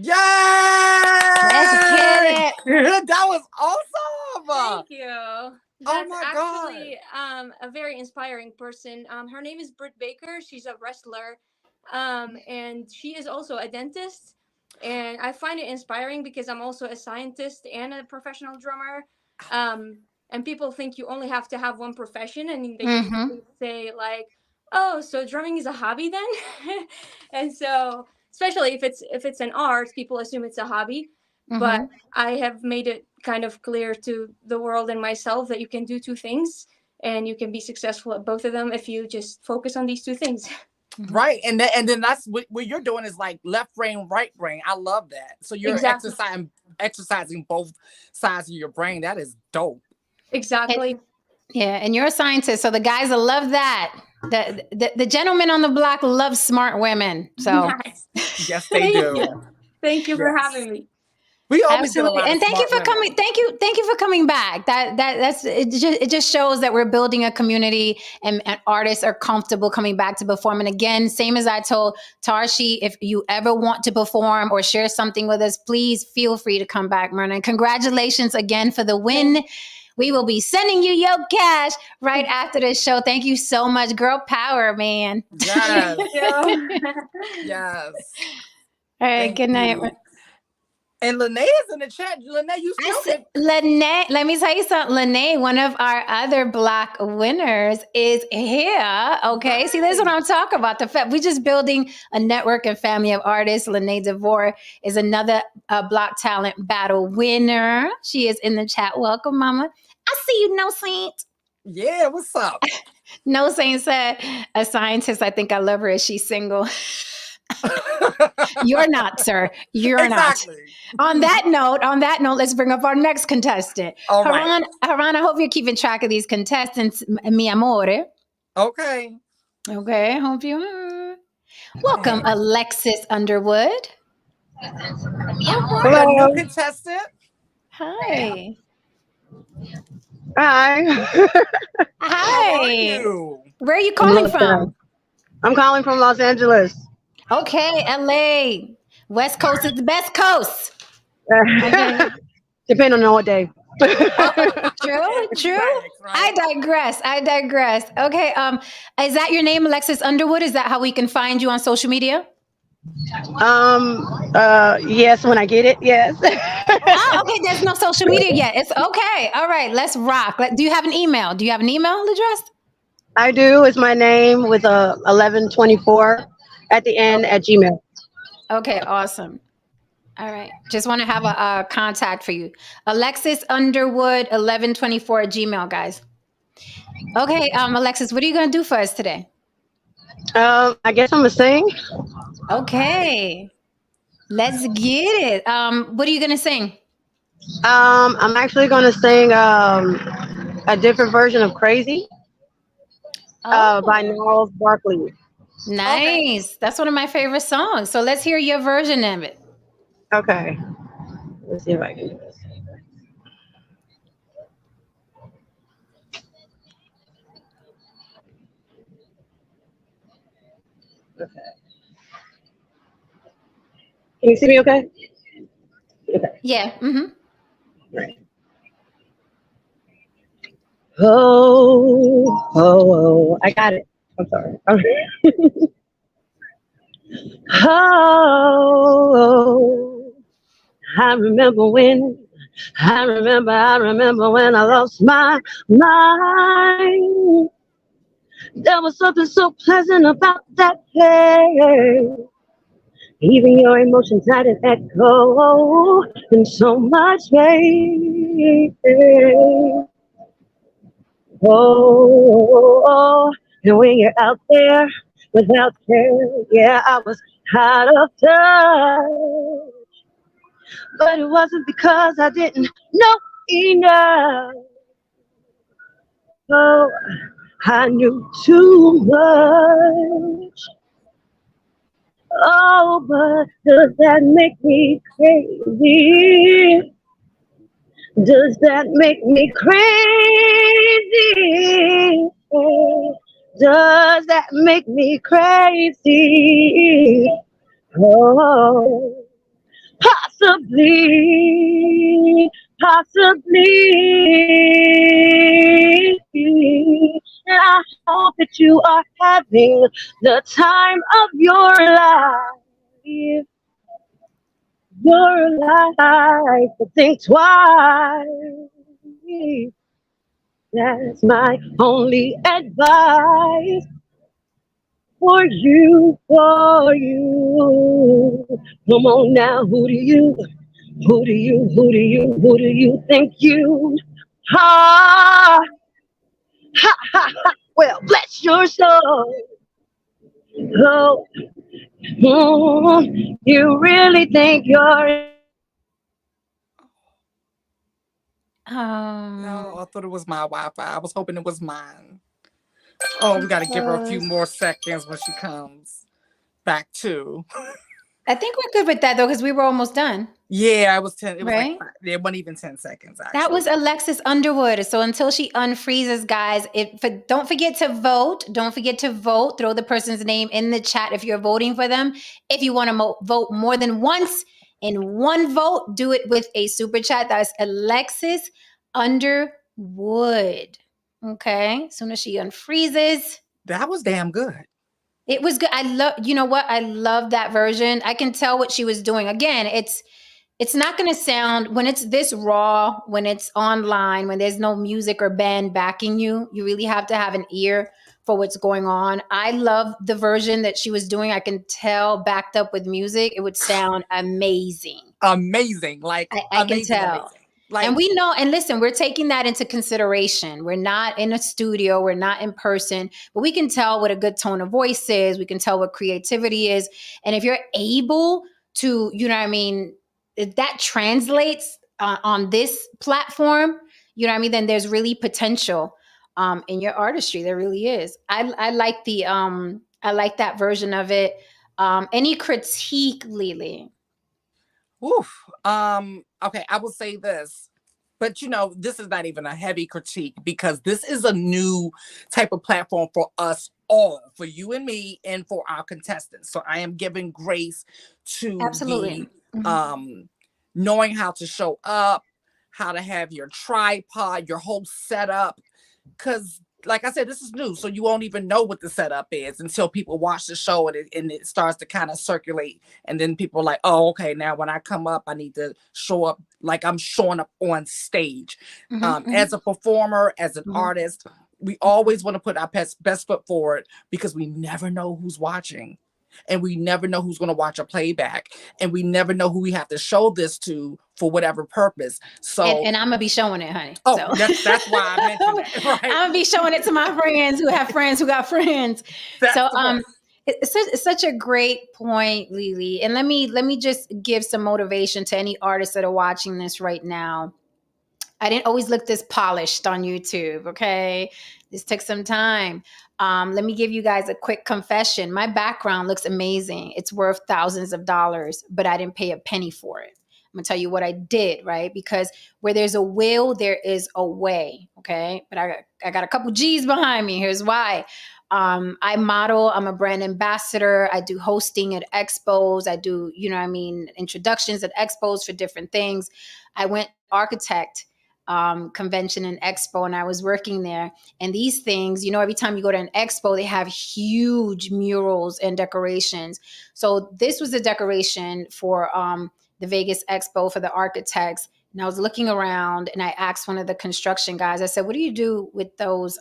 Yes! Let's get it. That was awesome. Thank you. That's my God. actually a very inspiring person. Her name is Britt Baker. She's a wrestler, and she is also a dentist. And I find it inspiring because I'm also a scientist and a professional drummer. And people think you only have to have one profession, and they usually say like, "Oh, so drumming is a hobby then?" And so, especially if it's an art, people assume it's a hobby. But I have made it kind of clear to the world and myself that you can do two things and you can be successful at both of them if you just focus on these two things. Right. And then that's what you're doing is like left brain, right brain. I love that. So you're Exactly. exercising both sides of your brain. That is dope. Exactly. Yeah, and you're a scientist, so the guys will love that. The gentlemen on the block love smart women. So Nice. Yes, they do. Thank you for Yes. having me. We always get a absolutely, lot of and thank you smart for women. coming. Thank you for coming back. That's it just shows that we're building a community and artists are comfortable coming back to perform. And again, same as I told Tarshi, if you ever want to perform or share something with us, please feel free to come back, Myrna. And congratulations again for the win. We will be sending you your cash right after the show. Thank you so much. Girl power, man. Yes. Yeah. Yes. All right, Thank good night. you. And Lene is in the chat. Lene, you I still said, Lene, let me tell you something. Lene, one of our other block winners, is here. Okay. See, this is what I'm talking about. We just building a network and family of artists. Lene DeVore is another block talent battle winner. She is in the chat. Welcome, mama. I see you, No Saint. Yeah, what's up? No Saint said, a scientist, I think I love her. Is she single? You're not, sir. You're exactly. not. On that note, let's bring up our next contestant. All right. Haran, I hope you're keeping track of these contestants, mi amore. Okay. Okay, I hope you are. Welcome, Alexis Underwood. A new contestant. Hi. Hi. How are Hi. you? Where are you calling from? I'm calling from Los Angeles. Okay, LA. West Coast is the best coast. Okay. Depending on what day. True. Facts, I right? digress. Okay. Is that your name, Alexis Underwood? Is that how we can find you on social media? Yes, when I get it, yes. Oh, okay. There's no social media yet. It's okay. All right. Let's rock. Do you have an email? Do you have an email address? I do. It's my name with a 1124 at the end at Gmail. Okay. Awesome. All right. Just want to have a contact for you. Alexis Underwood 1124 at Gmail, guys. Okay. Alexis, what are you going to do for us today? I guess I'm gonna sing. Okay. Let's get it. What are you going to sing? I'm actually gonna sing a different version of Crazy by Gnarls Barkley. Nice. That's one of my favorite songs. So let's hear your version of it. Okay. Let's see if I can do this. Okay. Can you see me okay? Okay. Yeah. Mm-hmm. Right. Oh, I got it. I'm sorry. Oh, I remember when I remember when I lost my mind. There was something so pleasant about that place. Even your emotions had an echo in so much space. Oh, and when you're out there without care, yeah, I was out of touch. But it wasn't because I didn't know enough. Oh, I knew too much. Oh, but does that make me crazy? Does that make me crazy? Does that make me crazy? Oh, possibly. And I hope that you are having the time of your life. Your life, but think twice. That's my only advice for you, Come on now, who do you think you are? Ha ha ha. Well, bless your soul. Oh, you really think you're No, I thought it was my Wi-Fi. I was hoping it was mine. Oh, we got to give her a few more seconds when she comes back to. I think we're good with that though, because we were almost done. Yeah, it was 10. It was Right? like it wasn't even 10 seconds. Actually, That was Alexis Underwood. So until she unfreezes, guys, don't forget to vote. Don't forget to vote. Throw the person's name in the chat if you're voting for them. If you want to vote more than once in one vote, do it with a super chat. That's Alexis Underwood. wood. Okay. As soon as she unfreezes, That was damn good. it was good. I love, you know what? I love that version. I can tell what she was doing. Again, it's not going to sound, when it's this raw, when it's online, when there's no music or band backing you, you really have to have an ear for what's going on. I love the version that she was doing. I can tell, backed up with music, it would sound amazing. Amazing. Like, I can amazing, tell. amazing. Like, And we know, and listen, we're taking that into consideration. We're not in a studio, we're not in person, but we can tell what a good tone of voice is. We can tell what creativity is. And if you're able to, you know what I mean, if that translates on this platform, you know what I mean, then there's really potential in your artistry. There really is. I like the I like that version of it. Any critique, Lily? oof. Okay, I will say this, but you know, this is not even a heavy critique because this is a new type of platform for us all, for you and me, and for our contestants. So I am giving grace to Absolutely. the knowing how to show up, how to have your tripod, your whole setup. Because, like I said, this is new, so you won't even know what the setup is until people watch the show and it starts to kind of circulate. And then people are like, oh, okay, now when I come up, I need to show up like I'm showing up on stage. As a performer, as an artist, we always want to put our best foot forward because we never know who's watching. And we never know who's going to watch a playback. And we never know who we have to show this to for whatever purpose. So, and I'm gonna be showing it, honey. oh, So. that's why I mentioned that. Right? I'm gonna be showing it to my friends who have friends who got friends. That's So the best. it's such a great point, Lily. And let me just give some motivation to any artists that are watching this right now. I didn't always look this polished on YouTube, okay? This took some time. Let me give you guys a quick confession. My background looks amazing. It's worth thousands of dollars, but I didn't pay a penny for it. I'm gonna tell you what I did, right? Because where there's a will, there is a way, okay? But I got a couple G's behind me. Here's why. I model, I'm a brand ambassador. I do hosting at expos. I do, you know what I mean, introductions at expos for different things. I went architect convention and expo, and I was working there. And these things, you know, every time you go to an expo, they have huge murals and decorations. So this was a decoration for the Vegas Expo for the architects. And I was looking around and I asked one of the construction guys, I said, what do you do with those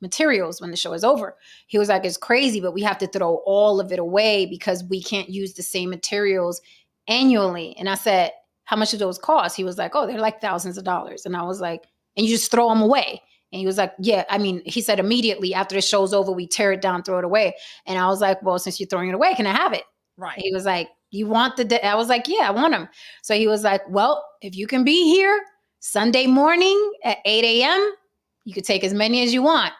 materials when the show is over? He was like, it's crazy, but we have to throw all of it away because we can't use the same materials annually. And I said, how much do those cost? He was like, oh, they're like thousands of dollars. And I was like, and you just throw them away? And he was like, yeah, I mean, he said immediately after the show's over, we tear it down, throw it away. And I was like, well, since you're throwing it away, can I have it? Right. And he was like, you want I was like, yeah, I want them. So he was like, well, if you can be here Sunday morning at 8 a.m., you could take as many as you want.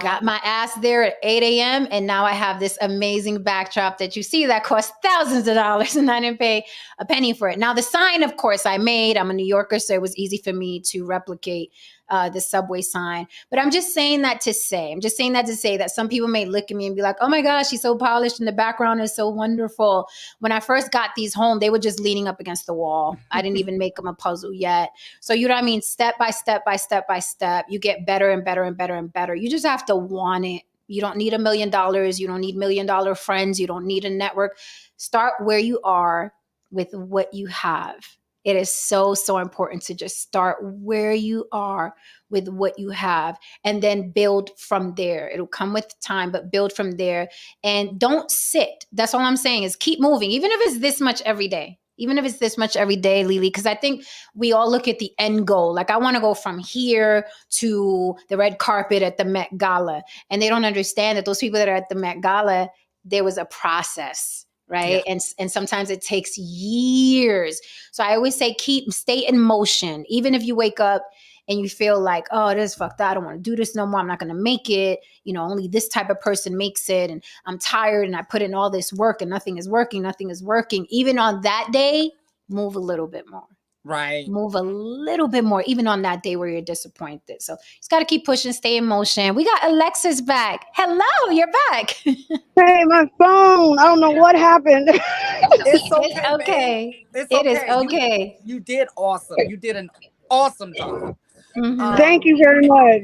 Got my ass there at 8 a.m. And now I have this amazing backdrop that you see that cost thousands of dollars and I didn't pay a penny for it. Now the sign, of course, I made. I'm a New Yorker, so it was easy for me to replicate the subway sign. But I'm just saying that to say that some people may look at me and be like, oh my gosh, she's so polished and the background is so wonderful. When I first got these home, they were just leaning up against the wall. I didn't even make them a puzzle yet. So you know what I mean? Step by step by step by step, you get better and better and better and better. You just have to want it. You don't need $1 million. You don't need $1 million friends. You don't need a network. Start where you are with what you have. It is so, so important to just start where you are with what you have and then build from there. It'll come with time, but build from there and don't sit. That's all I'm saying is keep moving, even if it's this much every day. Even if it's this much every day, Lily, because I think we all look at the end goal. Like I want to go from here to the red carpet at the Met Gala. And they don't understand that those people that are at the Met Gala, there was a process. Right. Yeah. And sometimes it takes years. So I always say, stay in motion. Even if you wake up and you feel like, oh, this is fucked up. I don't want to do this no more. I'm not going to make it. You know, only this type of person makes it. And I'm tired and I put in all this work and nothing is working. Nothing is working. Even on that day, move a little bit more. Right. Move a little bit more, even on that day where you're disappointed. So you just got to keep pushing, stay in motion. We got Alexis back. Hello, you're back. Hey, my phone. I don't know what happened. It's okay. It's okay. It's It is okay. okay. You did awesome. You did an awesome job. Mhm. Thank you very much.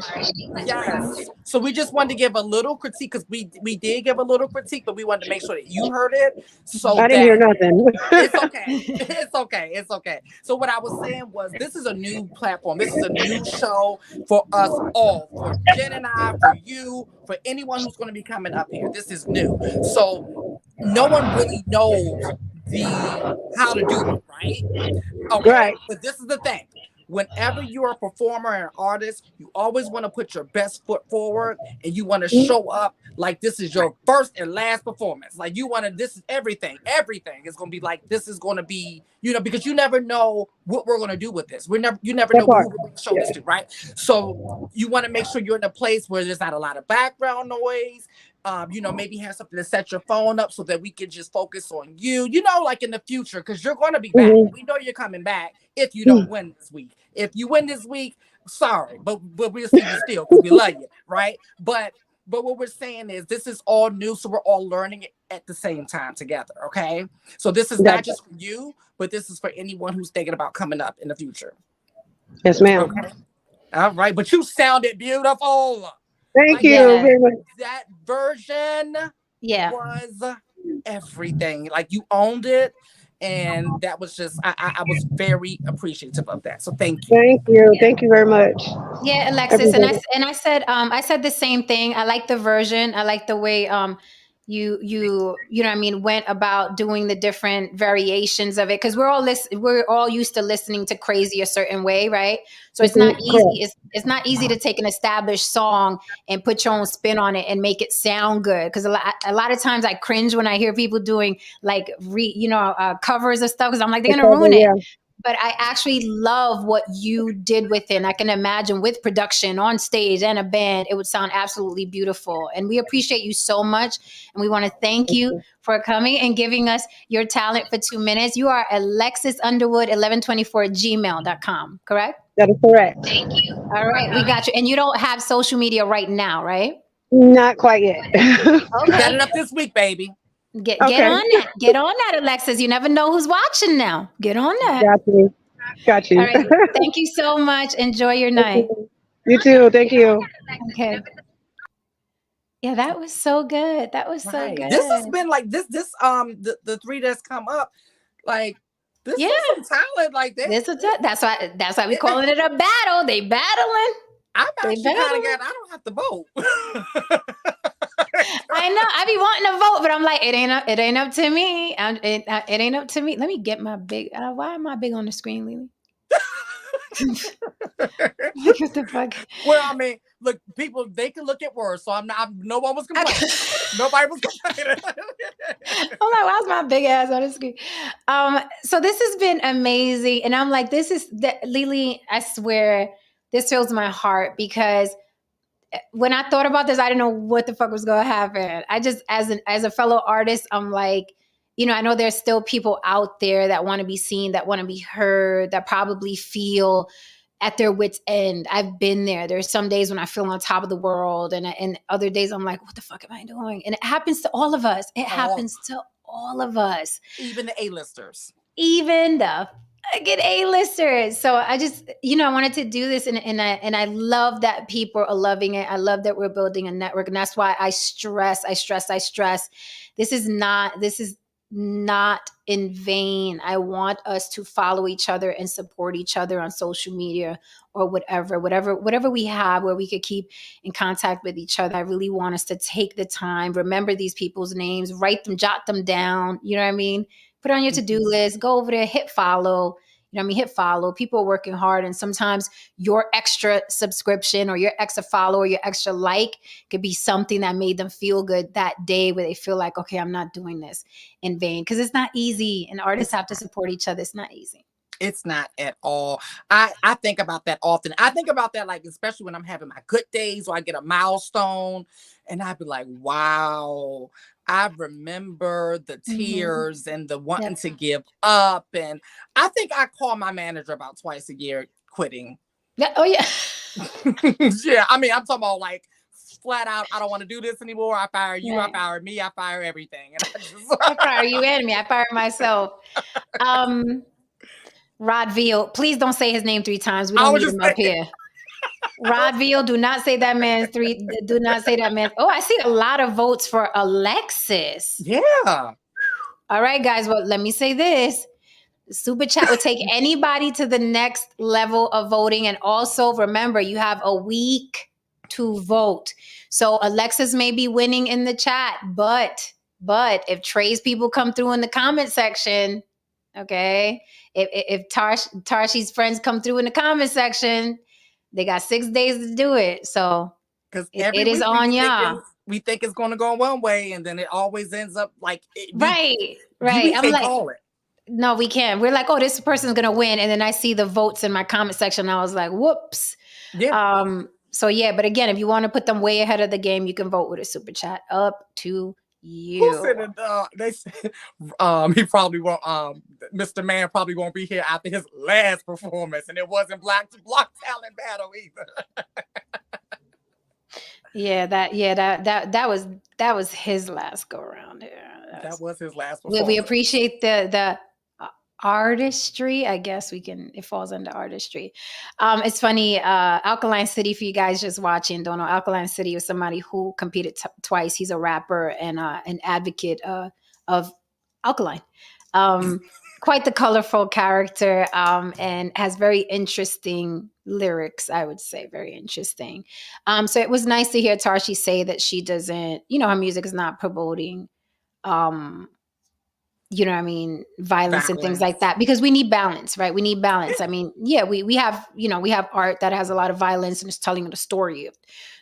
Yes. So we just wanted to give a little critique because we did give a little critique, but we wanted to make sure that you heard it so I didn't hear that nothing. it's okay. It's okay. It's okay. So what I was saying was this is a new platform. This is a new show for us all, for Jen and I, for you, for anyone who's going to be coming up here. This is new. So no one really knows how to do it, right? Okay. Right. But this is the thing. Whenever you're a performer and an artist, you always want to put your best foot forward and you want to show up like this is your first and last performance. Like you want to, this is everything. Everything is going to be like, this is going to be, because you never know what we're going to do with this. You never know who we're going to show this to, right? So you want to make sure you're in a place where there's not a lot of background noise. Maybe have something to set your phone up so that we can just focus on you, like in the future, because you're going to be back. We know you're coming back if you don't win this week. If you win this week, sorry, but we'll see you still because we love you, right? But what we're saying is this is all new, so we're all learning it at the same time together, okay? So this is not just for you, but this is for anyone who's thinking about coming up in the future. Yes, ma'am. Okay. All right, but you sounded beautiful. Thank you very much. That version was everything. Like you owned it. And that was just, I was very appreciative of that. So thank you. Thank you. Thank you very much. Yeah, Alexis. And I said the same thing. I like the version. I like the way you know what I mean, went about doing the different variations of it, because we're all used to listening to Crazy a certain way, right? So it's not easy. It's not easy to take an established song and put your own spin on it and make it sound good. Because a lot of times I cringe when I hear people doing like covers of stuff, because I'm like, they're gonna ruin it. But I actually love what you did with it. And I can imagine with production on stage and a band, it would sound absolutely beautiful. And we appreciate you so much. And we want to thank you for coming and giving us your talent for 2 minutes. You are Alexis Underwood, 1124@gmail.com, correct? That is correct. Thank you. All right, we got you. And you don't have social media right now, right? Not quite yet. Okay. Set it up this week, baby. Get on that. Get on that, Alexis. You never know who's watching now. Get on that. Got you. All right. Thank you so much. Enjoy your night. You too. Thank you. Okay. Yeah, that was so good. That was so good. This has been like the three that's come up, like this is some talent like that. That's why we calling it a battle. They battling. I'm actually kind of glad I don't have to vote. I know. I be wanting to vote, but I'm like, it ain't up to me. It ain't up to me. Let me get my big. Why am I big on the screen, Lily? What the fuck? Well, I mean, look, people, they can look at words, so no one was complaining. Nobody was complaining. I'm like, why's my big ass on the screen? So this has been amazing, and I'm like, Lily, I swear, this fills my heart, because when I thought about this, I didn't know what the fuck was going to happen. I just, as a fellow artist, I'm like, I know there's still people out there that want to be seen, that want to be heard, that probably feel at their wits' end. I've been there. There's some days when I feel on top of the world, and other days I'm like, what the fuck am I doing? And it happens to all of us. It happens to all of us. Even the A-listers. Even the get A-listers. So I just, I wanted to do this, and I love that people are loving it. I love that we're building a network, and that's why I stress. This is not in vain. I want us to follow each other and support each other on social media or whatever we have where we could keep in contact with each other. I really want us to take the time, remember these people's names, write them, jot them down. You know what I mean? Put it on your to-do list, go over there, hit follow. Hit follow. People are working hard, and sometimes your extra subscription or your extra follow or your extra like could be something that made them feel good that day, where they feel like, okay, I'm not doing this in vain, because it's not easy, and artists have to support each other. It's not easy. It's not at all. I think about that often. I think about that, like, especially when I'm having my good days or I get a milestone, and I'd be like, wow, I remember the tears and the wanting to give up. And I think I call my manager about twice a year quitting. Yeah. Oh, yeah. Yeah. I mean, I'm talking about like flat out, I don't want to do this anymore. I fire you. I fire me. I fire everything. And I fire you and me. I fire myself. Rod Veal, please don't say his name 3 times. We don't need him up here. Rod Veal, do not say that man's three. Do not say that man. Oh, I see a lot of votes for Alexis. Yeah. All right, guys. Well, let me say this. The super chat will take anybody to the next level of voting. And also remember, you have a week to vote. So Alexis may be winning in the chat, but if Trey's people come through in the comment section, okay, if Tarshi's friends come through in the comment section, they got 6 days to do it. So Because it is on y'all. We think it's going to go one way, and then it always ends up like Right. We I'm can't like, call it. no, we can't. We're like, oh, this person's gonna win, and then I see the votes in my comment section. And I was like, whoops. Yeah. So yeah, but again, if you want to put them way ahead of the game, you can vote with a super chat. Up to you. Who said it? They said he probably won't. Mr. Man probably won't be here after his last performance, and it wasn't Block Talent Battle either. That was his last go around here. That was his last performance. We appreciate the artistry. I guess it falls under artistry. It's funny, Alkaline City, for you guys just watching, don't know, Alkaline City was somebody who competed twice. He's a rapper and an advocate of Alkaline. Quite the colorful character, and has very interesting lyrics, I would say, very interesting. So it was nice to hear Tarshi say that she doesn't, her music is not promoting you know what I mean, violence and things like that, because we need balance, right? We need balance. I mean, yeah, we have, we have art that has a lot of violence and it's telling the story of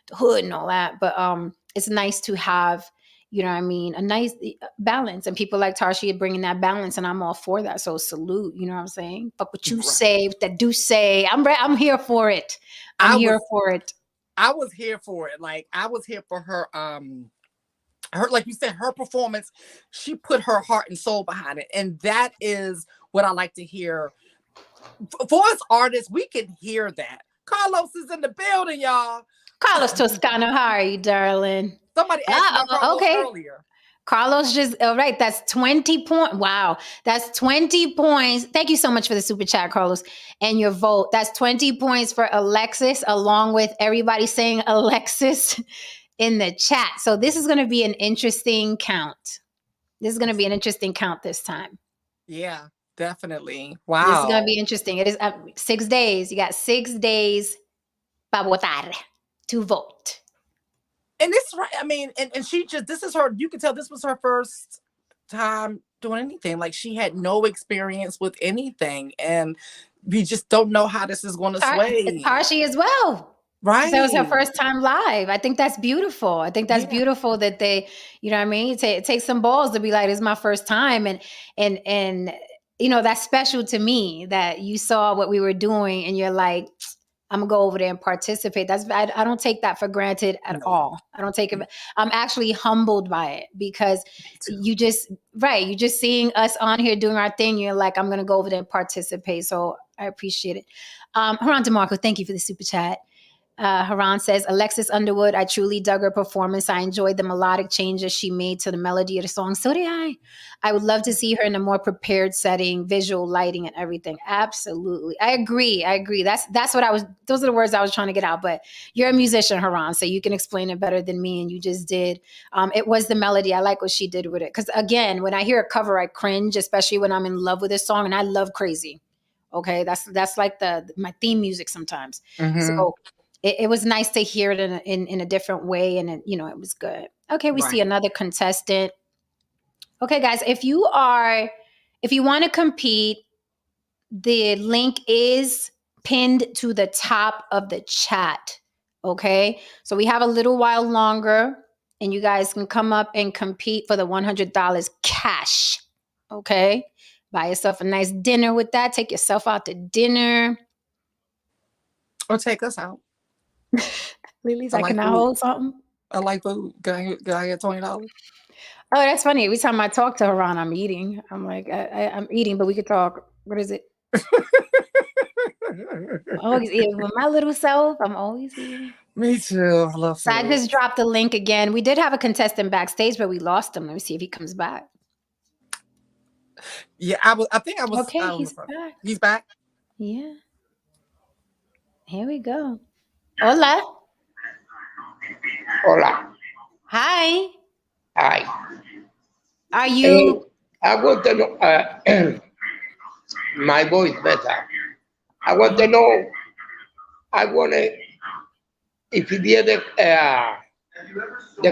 the hood and all that. But it's nice to have, a nice balance, and people like Tarshi are bringing that balance, and I'm all for that. So salute, you know what I'm saying? Fuck what you say, what that do say. I'm here for it. I'm here for it. I was here for it. Like, I was here for her. Her, like you said, her performance, she put her heart and soul behind it. And that is what I like to hear. For us artists, we can hear that. Carlos is in the building, y'all. Carlos Toscano, how are you, darling? Somebody asked about Carlos earlier. Carlos just, all right, that's 20 points. Wow, that's 20 points. Thank you so much for the super chat, Carlos, and your vote. That's 20 points for Alexis, along with everybody saying Alexis in the chat. So this is going to be an interesting count. This is going to be an interesting count this time. Yeah, definitely. Wow. This is going to be interesting. It is 6 days. You got 6 days para votar, to vote. And it's right. I mean, and she just, this is her, you can tell this was her first time doing anything. Like, she had no experience with anything. And we just don't know how this is going to sway. Tarshi as well. Right. That was her first time live. I think that's beautiful. I think that's beautiful that they, you know what I mean? It takes some balls to be like, it's my first time. And that's special to me that you saw what we were doing and you're like, I'm gonna go over there and participate. I don't take that for granted at all. I don't take it. I'm actually humbled by it because you're just seeing us on here doing our thing. You're like, I'm gonna go over there and participate. So I appreciate it. Haran DeMarco, thank you for the super chat. Haran says, Alexis Underwood, I truly dug her performance. I enjoyed the melodic changes she made to the melody of the song. So did I. I would love to see her in a more prepared setting, visual lighting and everything. Absolutely. I agree. That's what those are the words I was trying to get out. But you're a musician, Haran, so you can explain it better than me, and you just did. It was the melody. I like what she did with it. Because again, when I hear a cover, I cringe, especially when I'm in love with a song, and I love Crazy. Okay, that's like my theme music sometimes. Mm-hmm. So it was nice to hear it in a different way, and it was good. Okay, we see another contestant. Okay, guys, if you want to compete, the link is pinned to the top of the chat. Okay, so we have a little while longer, and you guys can come up and compete for the $100 cash. Okay, buy yourself a nice dinner with that. Take yourself out to dinner, or take us out. Lily's like, can I hold something? I like food. Can I get $20? Oh, that's funny. Every time I talk to Haran, I'm eating. I'm like, I'm eating, but we could talk. What is it? I'm always eating. With my little self, I'm always eating. Me too. I love food. So I just dropped the link again. We did have a contestant backstage, but we lost him. Let me see if he comes back. Yeah, I think I was. Okay, he's back. He's back? Yeah. Here we go. Hola. Hola. Hi. Hi. Are you? I want to know, my voice better. I want to know, I want to, if you did the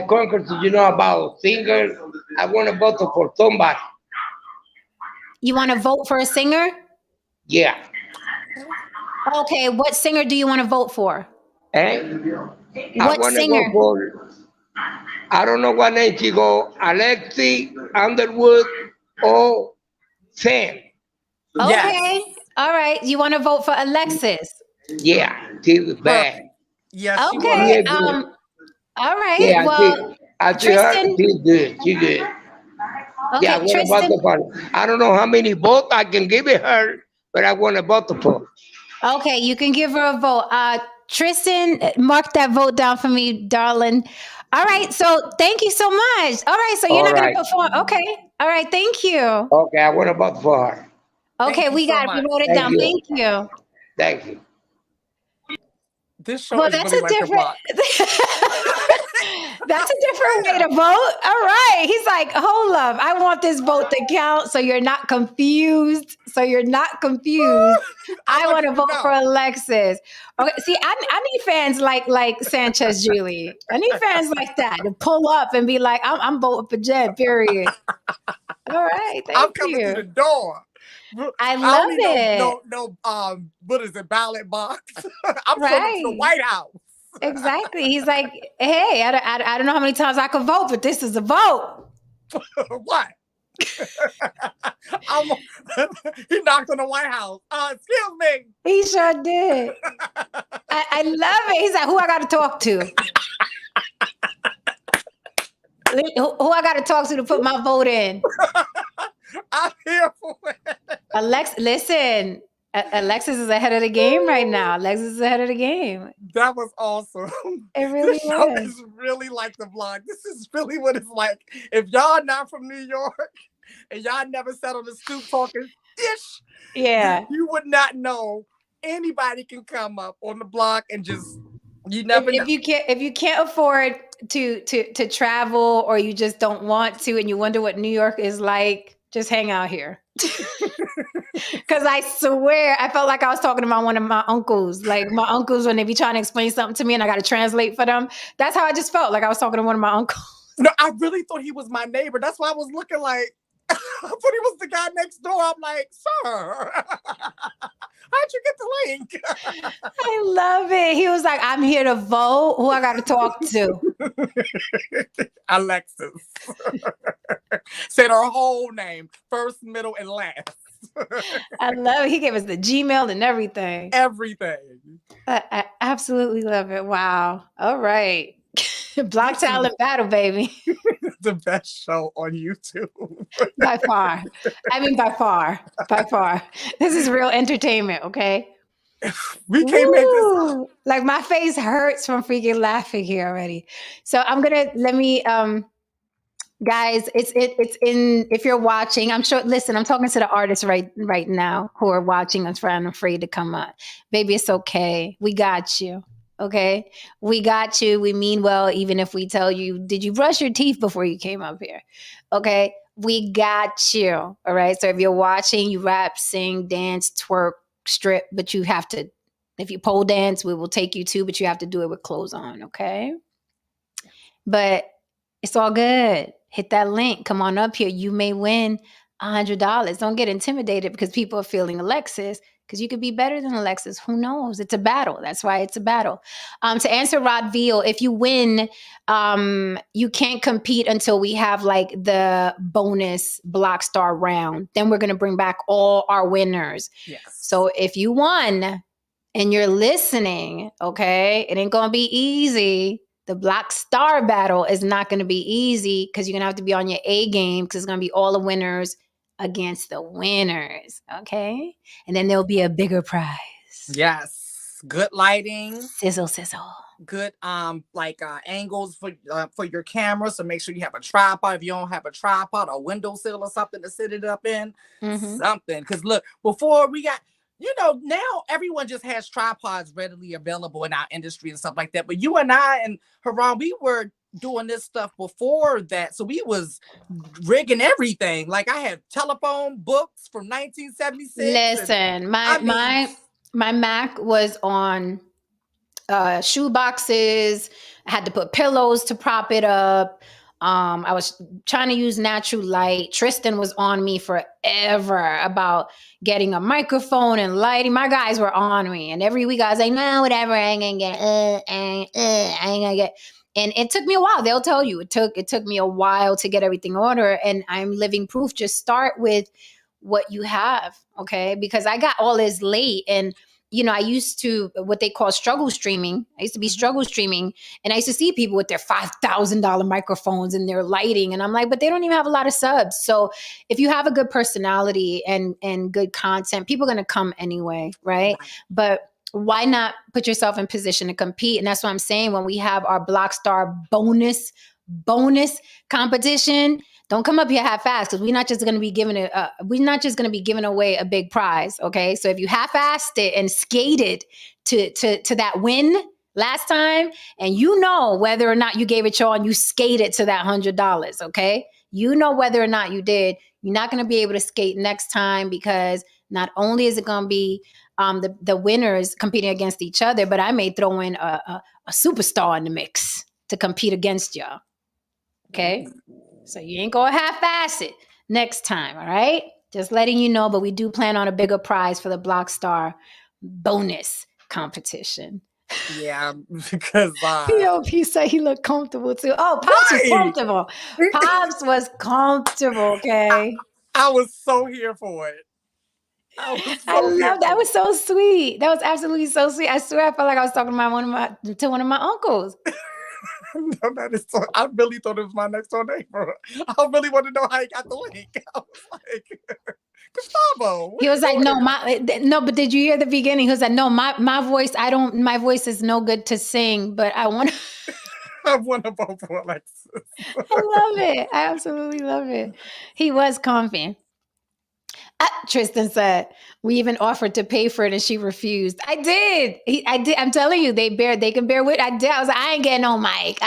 conference, you know, about singers, I want to vote for somebody. You want to vote for a singer? Yeah. Okay. What singer do you want to vote for? Eh? I What want to singer? go for, I don't know what name she go, Alexi Underwood or Sam. Yes. Okay. All right. You want to vote for Alexis? Yeah, she's bad. Yes, she Okay. Yeah, was. good. All right. Yeah, Well, I see her, Tristan. she's good, she's good. Yeah, I Okay, want to vote Tristan. for her. I don't know how many votes I can give it her, but I want to vote for her. Okay, you can give her a vote. Tristan, mark that vote down for me, darling. All right. So thank you so much. All right. So you're All not going right. to perform. Okay. All right. Thank you. Okay, I want to vote for her. Thank Okay, you we so got it. We much. wrote it Thank down. you. Thank you. Thank you. This show Well, is that's really a like the different. block. That's a different way to vote. All right. He's like, hold up. I want this vote to count so you're not confused. I want want to you to vote for know. Alexis. Okay. See, I need fans like Sanchez Julie. I need fans like that to pull up and be like, I'm voting for Jen, period. All right. I'm Thank coming through the you. door. I I don't love need it. what is it, ballot box? I'm showing up to the Right. White House. Exactly. He's like, hey, I don't know how many times I could vote, but this is a vote. What? He knocked on the White House. Excuse me. He sure did. I love it. He's like, who I got to talk to? Who I got to talk to put my vote in? I'm here for it. Listen, Alexis is ahead of the game right now. Alexis is ahead of the game. That was awesome. It really This show was. is really like the vlog. This is really what it's like. If y'all not from New York and y'all never sat on the stoop talking ish, Yeah. you would not know anybody can come up on the block and just you never know. If you can't afford to travel, or you just don't want to and you wonder what New York is like, just hang out here. Because I swear, I felt like I was talking about one of my uncles. Like my uncles, when they be trying to explain something to me and I got to translate for them. That's how I just felt, like I was talking to one of my uncles. No, I really thought he was my neighbor. That's why I was looking like I thought he was the guy next door. I'm like, sir, how'd you get the link? I love it. He was like, I'm here to vote. Who I got to talk to? Alexis. Said her whole name, first, middle, and last. I love it. He gave us the Gmail and everything. Everything. I absolutely love it. Wow. All right. Block Talent Battle, baby. The best show on YouTube. By far. I mean, by far. By far. This is real entertainment, okay? We can't make this up. Woo! Like my face hurts from freaking laughing here already. So guys, it's in, if you're watching, I'm sure, listen, I'm talking to the artists right now who are watching us and afraid to come up. Baby, it's okay. We got you. Okay. We got you. We mean well, even if we tell you, did you brush your teeth before you came up here? Okay. We got you. All right. So if you're watching, you rap, sing, dance, twerk, strip, but you have to, if you pole dance, we will take you too, but you have to do it with clothes on. Okay. But it's all good. Hit that link. Come on up here. You may win $100. Don't get intimidated because people are feeling Alexis, because you could be better than Alexis. Who knows? It's a battle. That's why it's a battle. To answer Rod Veal, if you win, you can't compete until we have like the bonus Block Star round. Then we're going to bring back all our winners. Yes. So if you won and you're listening, okay, it ain't going to be easy. The Block Star battle is not going to be easy because you're going to have to be on your A game, because it's going to be all the winners against the winners. Okay. And then there'll be a bigger prize. Yes. Good lighting. Sizzle, sizzle. Good angles for your camera. So make sure you have a tripod. If you don't have a tripod, a windowsill or something to sit it up in. Mhm. Something. Because look, before we got you know, now everyone just has tripods readily available in our industry and stuff like that. But you and I and Haran, we were doing this stuff before that. So we was rigging everything. Like I had telephone books from 1976. Listen, my Mac was on shoe boxes. I had to put pillows to prop it up. I was trying to use natural light. Tristan was on me forever about getting a microphone and lighting. My guys were on me, and every week I was like, "No, whatever, I ain't gonna get, I ain't gonna get." And it took me a while. They'll tell you it took me a while to get everything ordered, and I'm living proof. Just start with what you have, okay? Because I got all this late, and you know, I used to what they call struggle streaming. I used to be struggle streaming, and I used to see people with their $5,000 microphones and their lighting, and I'm like, but they don't even have a lot of subs. So if you have a good personality and good content, people are going to come anyway, right? But why not put yourself in position to compete? And that's what I'm saying. When we have our Blockstar bonus competition, don't come up here half-assed, because we're not just going to be giving away a big prize. Okay, so if you half-assed it and skated to that win last time, and you know whether or not you gave it your all and you skated to that $100, okay, you know whether or not you did. You're not going to be able to skate next time, because not only is it going to be the winners competing against each other, but I may throw in a superstar in the mix to compete against y'all. Okay. So you ain't gonna half-ass it next time, all right? Just letting you know, but we do plan on a bigger prize for the Blockstar bonus competition. Yeah, because P.O.P. said he looked comfortable too. Oh, Pops was comfortable. Pops was comfortable, okay? I was so here for it. I love that. That was so sweet. That was absolutely so sweet. I swear I felt like I was talking to one of my uncles. No, that is so, I really thought it was my next door neighbor. I really want to know how he got the link. I was like, Gustavo. He was like, no, but did you hear the beginning? He was like, no, my voice is no good to sing, but I want to. I want to vote for Alexis. I love it. I absolutely love it. He was comfy. Tristan said, we even offered to pay for it and she refused. I did. I did. I'm telling you, they can bear with. I did. I was like, I ain't getting no mic.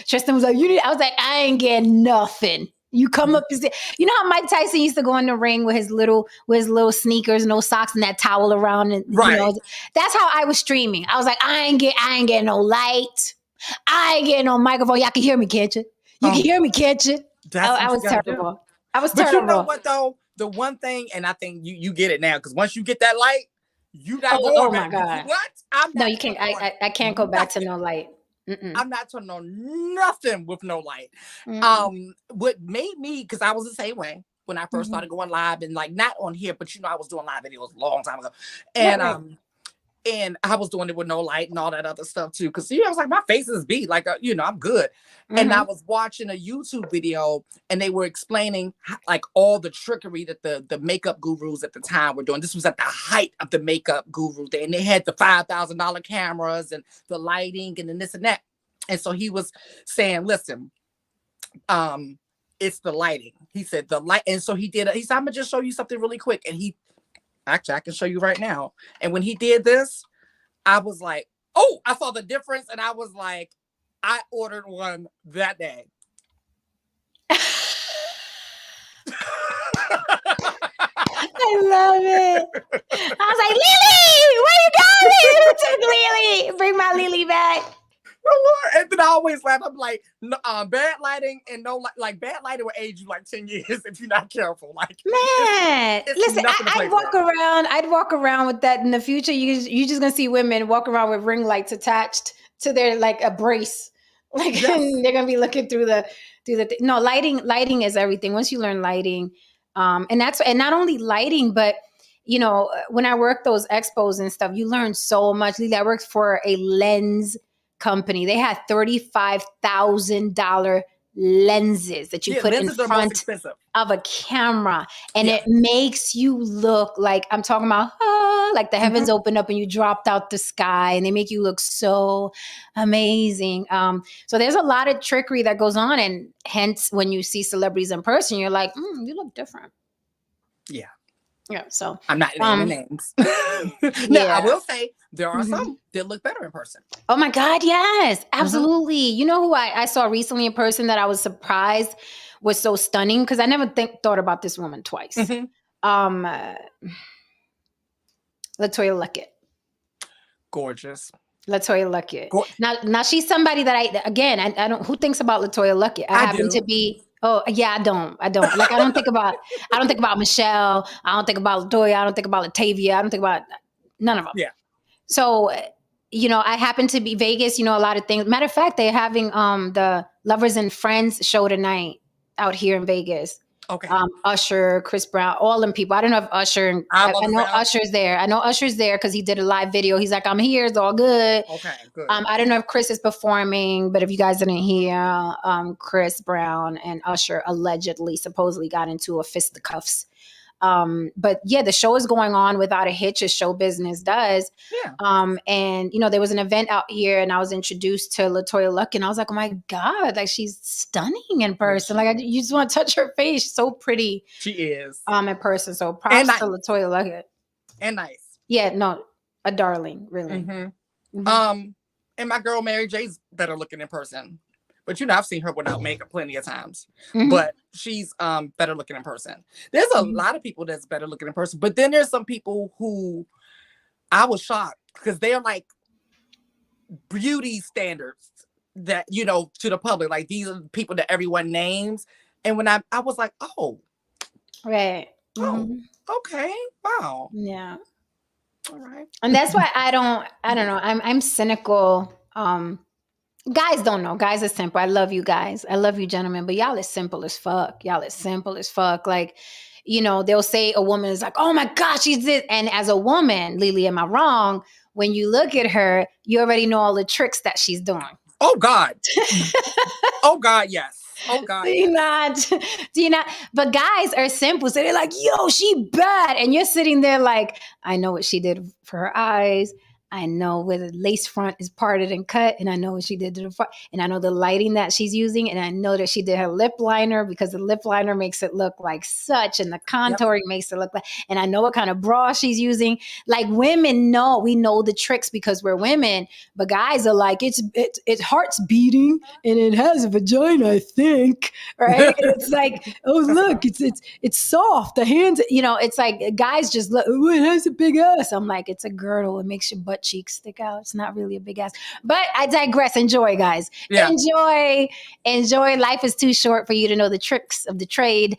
Tristan was like, I was like, I ain't getting nothing. You come up and say, you know how Mike Tyson used to go in the ring with his little sneakers, no socks, and that towel around, and right. You know, that's how I was streaming. I was like, I ain't getting no light. I ain't getting no microphone. Y'all can hear me, can't you? You can hear me, can't you? I was terrible. I was terrible. But you know what though? The one thing, and I think you get it now, because once you get that light, you not going oh back. My God. What? No, you can't. I can't go back to no light. Mm-mm. I'm not turning on nothing with no light. What made me, because I was the same way when I first started going live, and like not on here, but you know I was doing live videos a long time ago, and and I was doing it with no light and all that other stuff too. Cause I was like, my face is beat. Like, I'm good. And I was watching a YouTube video and they were explaining like all the trickery that the makeup gurus at the time were doing. This was at the height of the makeup guru day. And they had the $5,000 cameras and the lighting and then this and that. And so he was saying, listen, it's the lighting. He said the light. And so he said, I'm gonna just show you something really quick. And actually, I can show you right now. And when he did this, I was like, oh, I saw the difference. And I was like, I ordered one that day. I love it. I was like, Lily, where you going? Who took Lily? Bring my Lily back. And then I always laugh. I'm like, bad lighting and no like bad lighting will age you like 10 years if you're not careful. Like, man, listen, I'd walk around with that in the future. You're just gonna see women walk around with ring lights attached to their like a brace, like and they're gonna be looking through the. No, lighting is everything. Once you learn lighting, and not only lighting, but when I work those expos and stuff, you learn so much. Lily, I worked for a lens company. They had $35,000 lenses that you put in front of a camera, and it makes you look like, I'm talking about like the heavens open up and you dropped out the sky, and they make you look so amazing. So there's a lot of trickery that goes on, and hence when you see celebrities in person, you're like, you look different. Yeah. Yeah. So I'm not naming um names. Now, I yeah. will say there are Mhm. some that look better in person. Oh my God, yes, Mm-hmm. absolutely. You know who I saw recently in person that I was surprised was so stunning because I never thought about this woman twice. Mm-hmm. Latoya Luckett. Gorgeous. Latoya Luckett. Go- Now she's somebody that I don't. Who thinks about Latoya Luckett? I I happen to do. be. Oh yeah, I don't. Like I don't think about Michelle. I don't think about Latoya. I don't think about Latavia. I don't think about none of them. Yeah. So, I happen to be Vegas. A lot of things. Matter of fact, they're having the Lovers and Friends show tonight out here in Vegas. Okay. Usher, Chris Brown, all them people. I don't know if Usher. I know Usher's there. I know Usher's there because he did a live video. He's like, "I'm here. It's all good." Okay. Good. I don't know if Chris is performing, but if you guys didn't hear, Chris Brown and Usher supposedly got into a fisticuffs. But yeah, the show is going on without a hitch, as show business does. Yeah. And there was an event out here, and I was introduced to Latoya Luckett, and I was like, oh my God, like she's stunning in person. Like you just want to touch her face. She's so pretty. She is. In person. So props to Latoya Luckett. And nice. Yeah, no, a darling, really. Mm-hmm. And my girl Mary J's better looking in person. But I've seen her without makeup plenty of times. Mm-hmm. But she's better looking in person. There's a lot of people that's better looking in person. But then there's some people who I was shocked because they're like beauty standards that, to the public. Like these are people that everyone names. And when I was like, oh. Right. Oh, okay. Wow. Yeah. All right. And that's why I don't know. I'm cynical. Guys don't know. Guys are simple. I love you guys. I love you, gentlemen. But y'all is simple as fuck. Like, they'll say a woman is like, oh my gosh, she's this. And as a woman, Lily, am I wrong? When you look at her, you already know all the tricks that she's doing. Oh God. Oh God, yes. Oh God. Do you not? But guys are simple. So they're like, yo, she bad. And you're sitting there like, I know what she did for her eyes. I know where the lace front is parted and cut, and I know what she did to the front, and I know the lighting that she's using, and I know that she did her lip liner because the lip liner makes it look like such, and the contouring makes it look like, and I know what kind of bra she's using. Like women know, we know the tricks because we're women, but guys are like, it's heart's beating, and it has a vagina, I think, right? It's like, oh look, it's soft. The hands, it's like guys just look, oh, it has a big ass. I'm like, it's a girdle. It makes your butt cheeks stick out. It's not really a big ass. But I digress. Enjoy, guys. Yeah. Enjoy. Life is too short for you to know the tricks of the trade.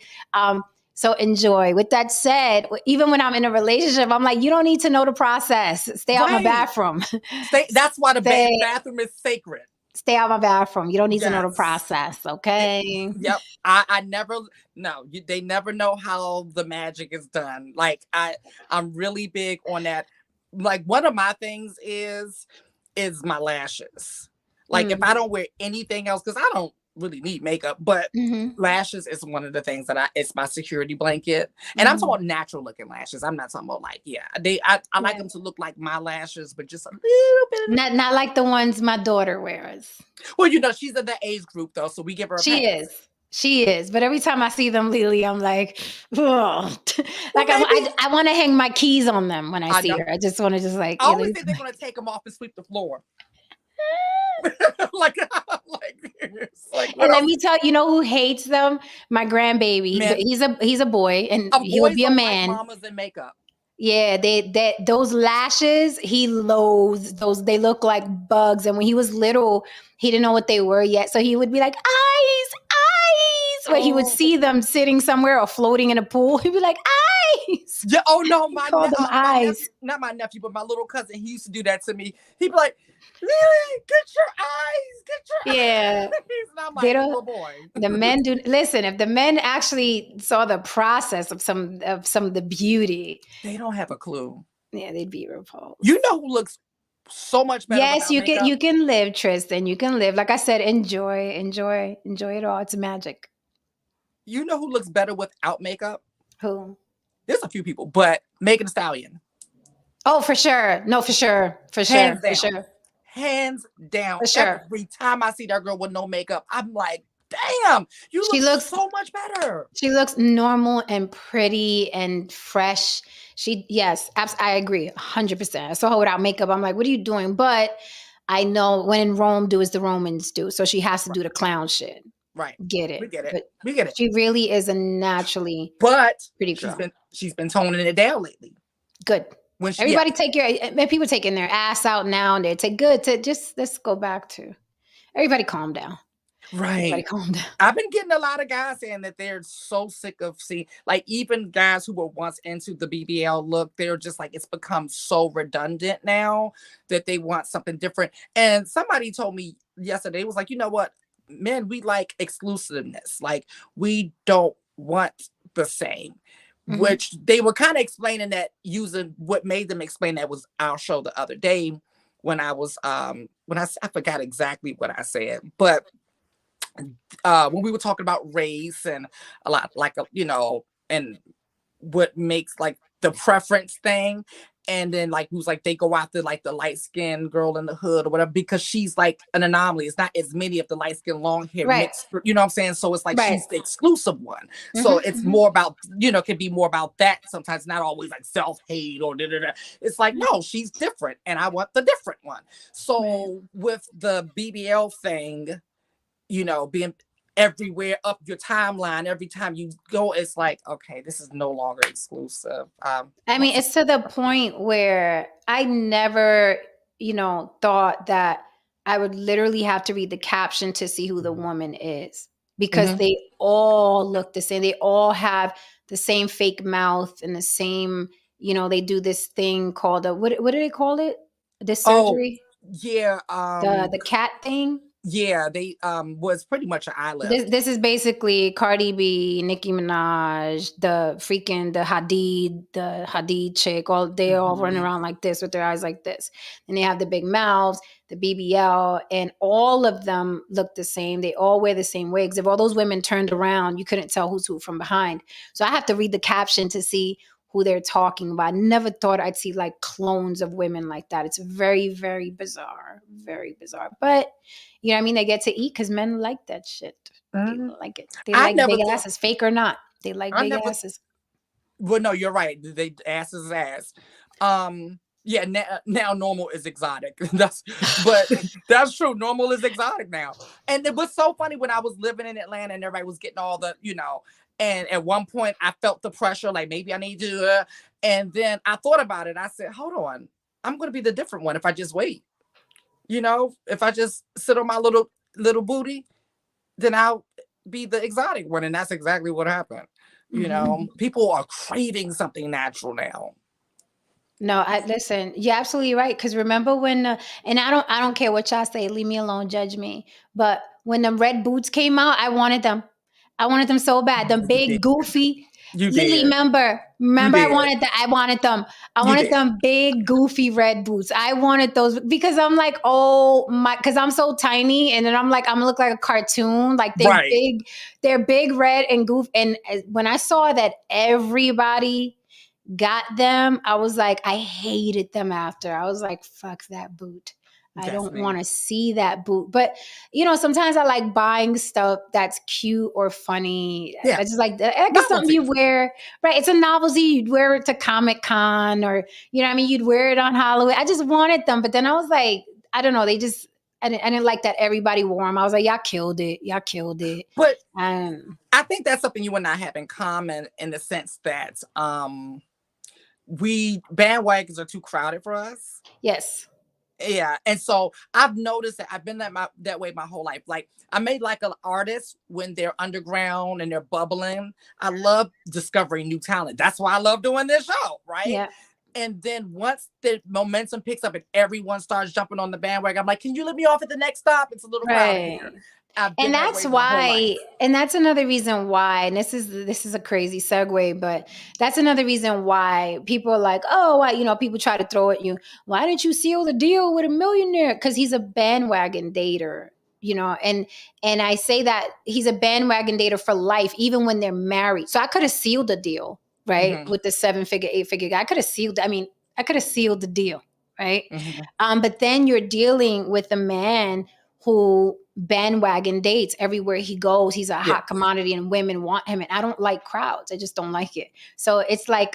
So enjoy. With that said, even when I'm in a relationship, I'm like, you don't need to know the process. Stay out my bathroom. That's why the bathroom is sacred. Stay out my bathroom. You don't need to know the process, okay? Yep. They never know how the magic is done. Like I'm really big on that. Like one of my things is my lashes. Like if I don't wear anything else, because I don't really need makeup, but lashes is one of the things that it's my security blanket. And I'm talking about natural looking lashes. I'm not talking about like, I like them to look like my lashes, but just a little bit. Not like the ones my daughter wears. Well, she's in the age group though, so we give her a pass. She is. But every time I see them, Lily, I'm like, oh. Like I want to hang my keys on them when I see her. I just want to I always think they're going to take them off and sweep the floor. like and let me tell you, who hates them? My grandbaby. He's a boy, and he will be a man. Like mamas in makeup. Yeah, those lashes, he loathes those. They look like bugs. And when he was little, he didn't know what they were yet. So he would be like, eyes, where he would see them sitting somewhere or floating in a pool. He'd be like, eyes. Yeah. Oh no, eyes. Not my nephew, but my little cousin. He used to do that to me. He'd be like, Lily, get your eyes. Yeah. And I'm like, oh boy. The men do. Listen, if the men actually saw the process of some of the beauty, they don't have a clue. Yeah, they'd be repulsed. You know who looks so much better? Yes, you can live, Tristan. You can live. Like I said, enjoy it all. It's magic. You know who looks better without makeup? Who? There's a few people, but Megan Thee Stallion. Oh, for sure. No, for sure. Hands down. For sure. Every time I see that girl with no makeup, I'm like, damn, you She look looks so much better. She looks normal and pretty and fresh. Yes, I agree, 100%. I saw her without makeup. I'm like, what are you doing? But I know when in Rome, do as the Romans do. So she has to do the clown shit. Right. Get We it? get it. But We get it. she really is a naturally But pretty girl. she's been toning it down lately. Good. When she, Everybody people taking their ass out now and they take good to just let's go back to everybody calm down. Everybody right. calm down. I've been getting a lot of guys saying that they're so sick of seeing, like, even guys who were once into the BBL look, they're just like, it's become so redundant now that they want something different. And somebody told me yesterday, it was like, you know what, men, we like exclusiveness. Like, we don't want the same. Which they were kind of explaining that using what made them explain that was our show the other day when I was I forgot exactly what I said, but when we were talking about race and a lot like and what makes like the preference thing, and then like who's like they go after like the light-skinned girl in the hood or whatever because she's like an anomaly. It's not as many of the light-skinned long hair mixed, you know what I'm saying? So it's like she's the exclusive one. So it's more about, can be more about that sometimes, not always like self-hate or da-da-da. It's like, no, she's different and I want the different one. So with the BBL thing, being everywhere up your timeline every time you go, it's like, okay, this is no longer exclusive. I mean, it's to the point where I never, thought that I would literally have to read the caption to see who the woman is because they all look the same. They all have the same fake mouth and the same, they do this thing called what do they call it? This surgery? Yeah. The cat thing? Yeah, they was pretty much an eye lift. This is basically Cardi B, Nicki Minaj, the Hadid chick. They all run around like this with their eyes like this. And they have the big mouths, the BBL, and all of them look the same. They all wear the same wigs. If all those women turned around, you couldn't tell who's who from behind. So I have to read the caption to see who they're talking about. I never thought I'd see like clones of women like that. It's very, very bizarre. Very bizarre. But you know what I mean? They get to eat because men like that shit. They like it. They like big asses, fake or not. They like big asses. Well, no, you're right. They ass is ass. Yeah, now normal is exotic. That's true. Normal is exotic now. And it was so funny when I was living in Atlanta and everybody was getting all the, and at one point I felt the pressure, like maybe I need to, and then I thought about it. I said, hold on, I'm going to be the different one if I just wait. If I just sit on my little booty, then I'll be the exotic one. And that's exactly what happened. People are craving something natural now. No, listen, you're absolutely right. Because remember when, and I don't care what y'all say, leave me alone, judge me. But when them red boots came out, I wanted them. I wanted them so bad. Them big, goofy. Lily, remember I wanted them. I wanted them big, goofy red boots. I wanted those because I'm like, oh my, because I'm so tiny. And then I'm like, I'm gonna look like a cartoon. Like they're big, red and goof. And when I saw that everybody got them, I was like, I hated them after. I was like, fuck that boot. I don't want to see that boot. But, sometimes I like buying stuff that's cute or funny. Yeah. I just like it's something you wear. Right. It's a novelty. You'd wear it to Comic-Con or, you'd wear it on Halloween. I just wanted them. But then I was like, I don't know. I didn't like that everybody wore them. I was like, y'all killed it. But I think that's something you and I have in common in the sense that bandwagons are too crowded for us. Yes. Yeah. And so I've noticed that I've been that way my whole life. Like I made like an artist when they're underground and they're bubbling. I love discovering new talent. That's why I love doing this show. Right. Yeah. And then once the momentum picks up and everyone starts jumping on the bandwagon, I'm like, can you let me off at the next stop? It's a little crowded here. And that's why, and that's another reason why, and this is a crazy segue, but that's another reason why people are like, oh, why, people try to throw at you. Why didn't you seal the deal with a millionaire? Because he's a bandwagon dater, and I say that he's a bandwagon dater for life, even when they're married. So I could have sealed the deal, right? With the 7-figure, 8-figure guy. I could have sealed the deal, right? But then you're dealing with a man who bandwagon dates everywhere he goes. He's a hot Yes. commodity and women want him. And I don't like crowds. I just don't like it. So it's like,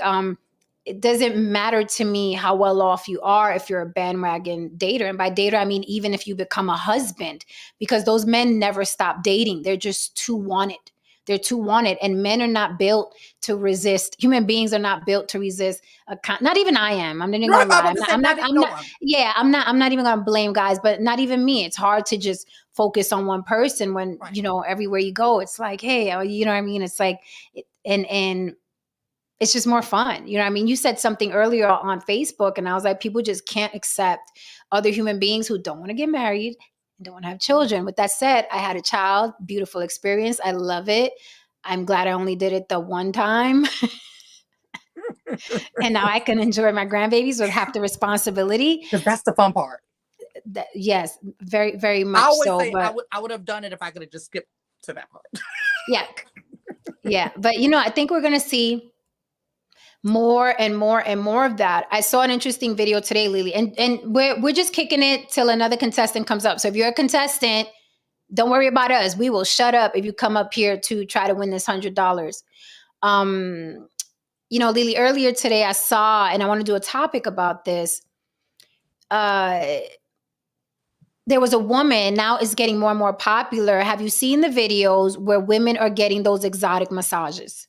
it doesn't matter to me how well off you are if you're a bandwagon dater. And by dater, I mean, even if you become a husband, because those men never stop dating. They're just too wanted. They're too wanted. And men are not built to resist. Human beings are not built to resist. Not even I am. I'm not even Right, gonna lie. I'm about to say, not even I'm no not, one. yeah, I'm not even gonna blame guys, but not even me. It's hard to just focus on one person when, Right. you know, everywhere you go, it's like, hey, you know what I mean? It's like, and it's just more fun. You know what I mean? You said something earlier on Facebook, and I was like, people just can't accept other human beings who don't want to get married and don't want to have children. With that said, I had a child, beautiful experience. I love it. I'm glad I only did it the one time. And now I can enjoy my grandbabies with half the responsibility. Because that's the fun part. Yes, very, very I much always so. say But I would have done it if I could have just skipped to that part. yeah, yeah. But you know, I think we're gonna see more and more and more of that. I saw an interesting video today, Lily, and we're just kicking it till another contestant comes up. So if you're a contestant, don't worry about us. We will shut up if you come up here to try to win this $100. You know, Lily, earlier today I saw, and I want to do a topic about this. There was a woman, now it's getting more and more popular. Have you seen the videos where women are getting those exotic massages?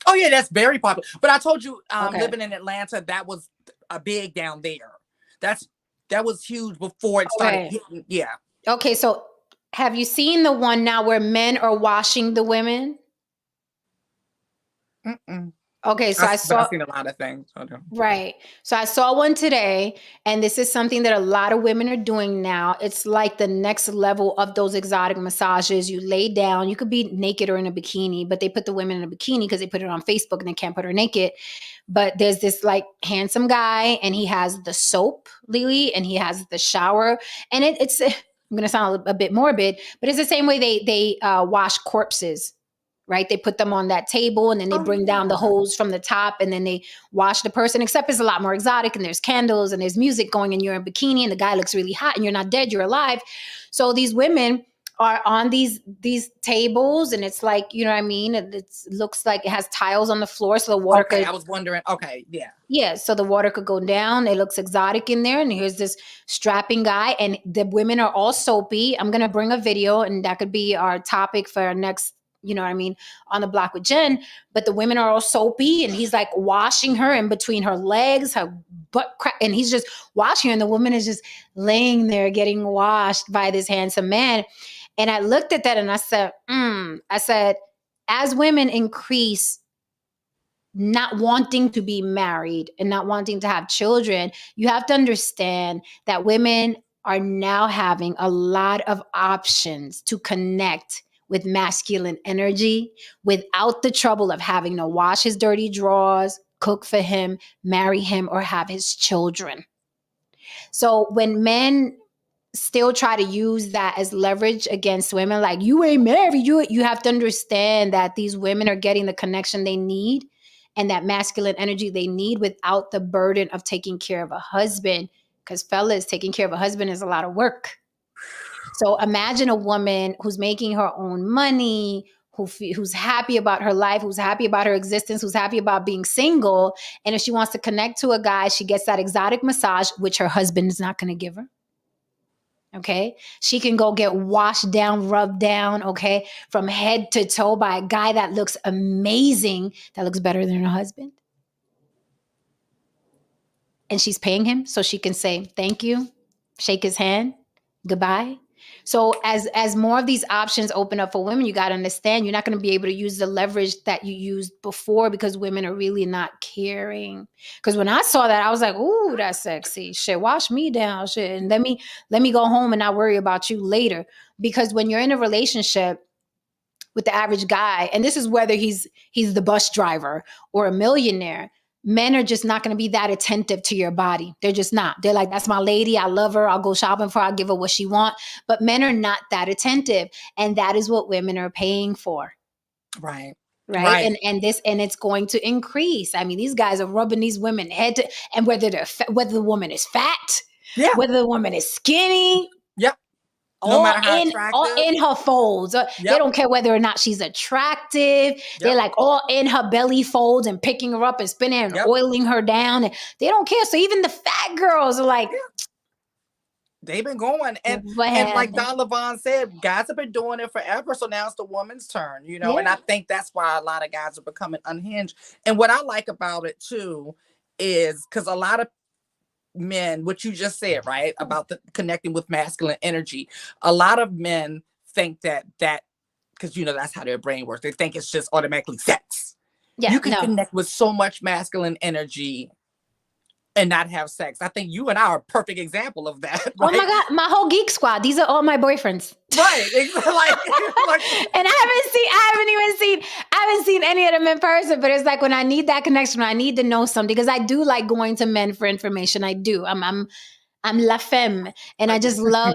Oh yeah, that's very popular. But I told you, Okay. living in Atlanta, that was a big down there. That was huge before it started Okay. hitting. Yeah. Okay, so have you seen the one now where men are washing the women? Mm-mm. Okay, so But I've seen a lot of things. right. So I saw one today, and this is something that a lot of women are doing now. It's like the next level of those exotic massages. You lay down, you could be naked or in a bikini, but they put the women in a bikini because they put it on Facebook and they can't put her naked. But there's this like handsome guy, and he has the soap, Lily, and he has the shower, and it's I'm gonna sound a bit morbid, but it's the same way they wash corpses. Right? They put them on that table, and then they bring down the hose from the top, and then they wash the person, except it's a lot more exotic, and there's candles and there's music going, and you're in a bikini and the guy looks really hot and you're not dead, you're alive. So these women are on these tables, and it's like, you know what I mean? It looks like it has tiles on the floor. So the water Okay, could, I was wondering. Okay, yeah. yeah, so the water could go down. It looks exotic in there. And here's this strapping guy, and the women are all soapy. I'm going to bring a video, and that could be our topic for our next, you know what I mean, on the block with Jen. But the women are all soapy, and he's like washing her in between her legs, her butt crack, and he's just washing her, and the woman is just laying there getting washed by this handsome man. And I looked at that and I said, as women increase not wanting to be married and not wanting to have children, you have to understand that women are now having a lot of options to connect with masculine energy without the trouble of having to wash his dirty drawers, cook for him, marry him, or have his children. So when men still try to use that as leverage against women, like, you ain't married, you have to understand that these women are getting the connection they need and that masculine energy they need without the burden of taking care of a husband. Because fellas, taking care of a husband is a lot of work. So imagine a woman who's making her own money, who's happy about her life, who's happy about her existence, who's happy about being single. And if she wants to connect to a guy, she gets that exotic massage, which her husband is not going to give her. Okay. She can go get washed down, rubbed down, okay, from head to toe by a guy that looks amazing, that looks better than her husband. And she's paying him so she can say, thank you, shake his hand, goodbye. So as more of these options open up for women, you got to understand you're not going to be able to use the leverage that you used before because women are really not caring. Because when I saw that, I was like, ooh, that's sexy. Shit, wash me down. Shit. And let me go home and not worry about you later. Because when you're in a relationship with the average guy, and this is whether he's the bus driver or a millionaire, men are just not going to be that attentive to your body. They're just not. They're like, that's my lady. I love her. I'll go shopping for her. I'll give her what she wants. But men are not that attentive. And that is what women are paying for. Right. Right. And it's going to increase. I mean, these guys are rubbing these women head to, and whether the woman is fat, yeah, whether the woman is skinny. Yep. No matter how attractive. all in her folds. They Yep. don't care whether or not she's attractive. They're Yep. like all in her belly folds and picking her up and spinning and Yep. oiling her down. And they don't care. So even the fat girls are like, They've been going. And what like happened? Don Levon said, guys have been doing it forever. So now it's the woman's turn, you know. And I Yeah. think that's why a lot of guys are becoming unhinged. And what I like about it too is because a lot of men, what you just said, right, about the connecting with masculine energy, a lot of men think that because you know that's how their brain works. They think it's just automatically sex. Yeah, You can no. connect with so much masculine energy and not have sex. I think you and I are a perfect example of that. Oh my Right? God, my whole geek squad. These are all my boyfriends. Right. Exactly. Like, And I haven't seen any of them in person, but it's like when I need that connection, when I need to know something, because I do like going to men for information. I do. I'm la femme, and I just love.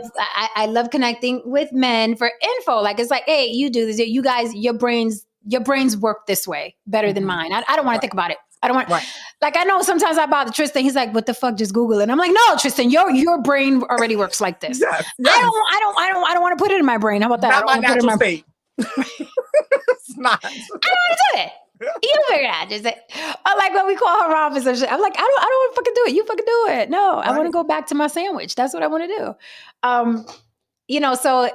I love connecting with men for info. Like it's like, hey, you do this. You guys, your brains work this way better than Mhm. mine. I don't want to think about it. I don't want. Right. Like I know sometimes I bother Tristan. He's like, "What the fuck? Just Google it." And I'm like, "No, Tristan, your brain already works like this. Yes. I don't want to put it in my brain. How about that? Not my I don't want to put it in natural my state. It's not. I don't want to do it. You figure it out. Just say, or like when we call her off and some shit. I'm like, I don't want to fucking do it. You fucking do it. No, I want to Right. go back to my sandwich. That's what I want to do. You know, so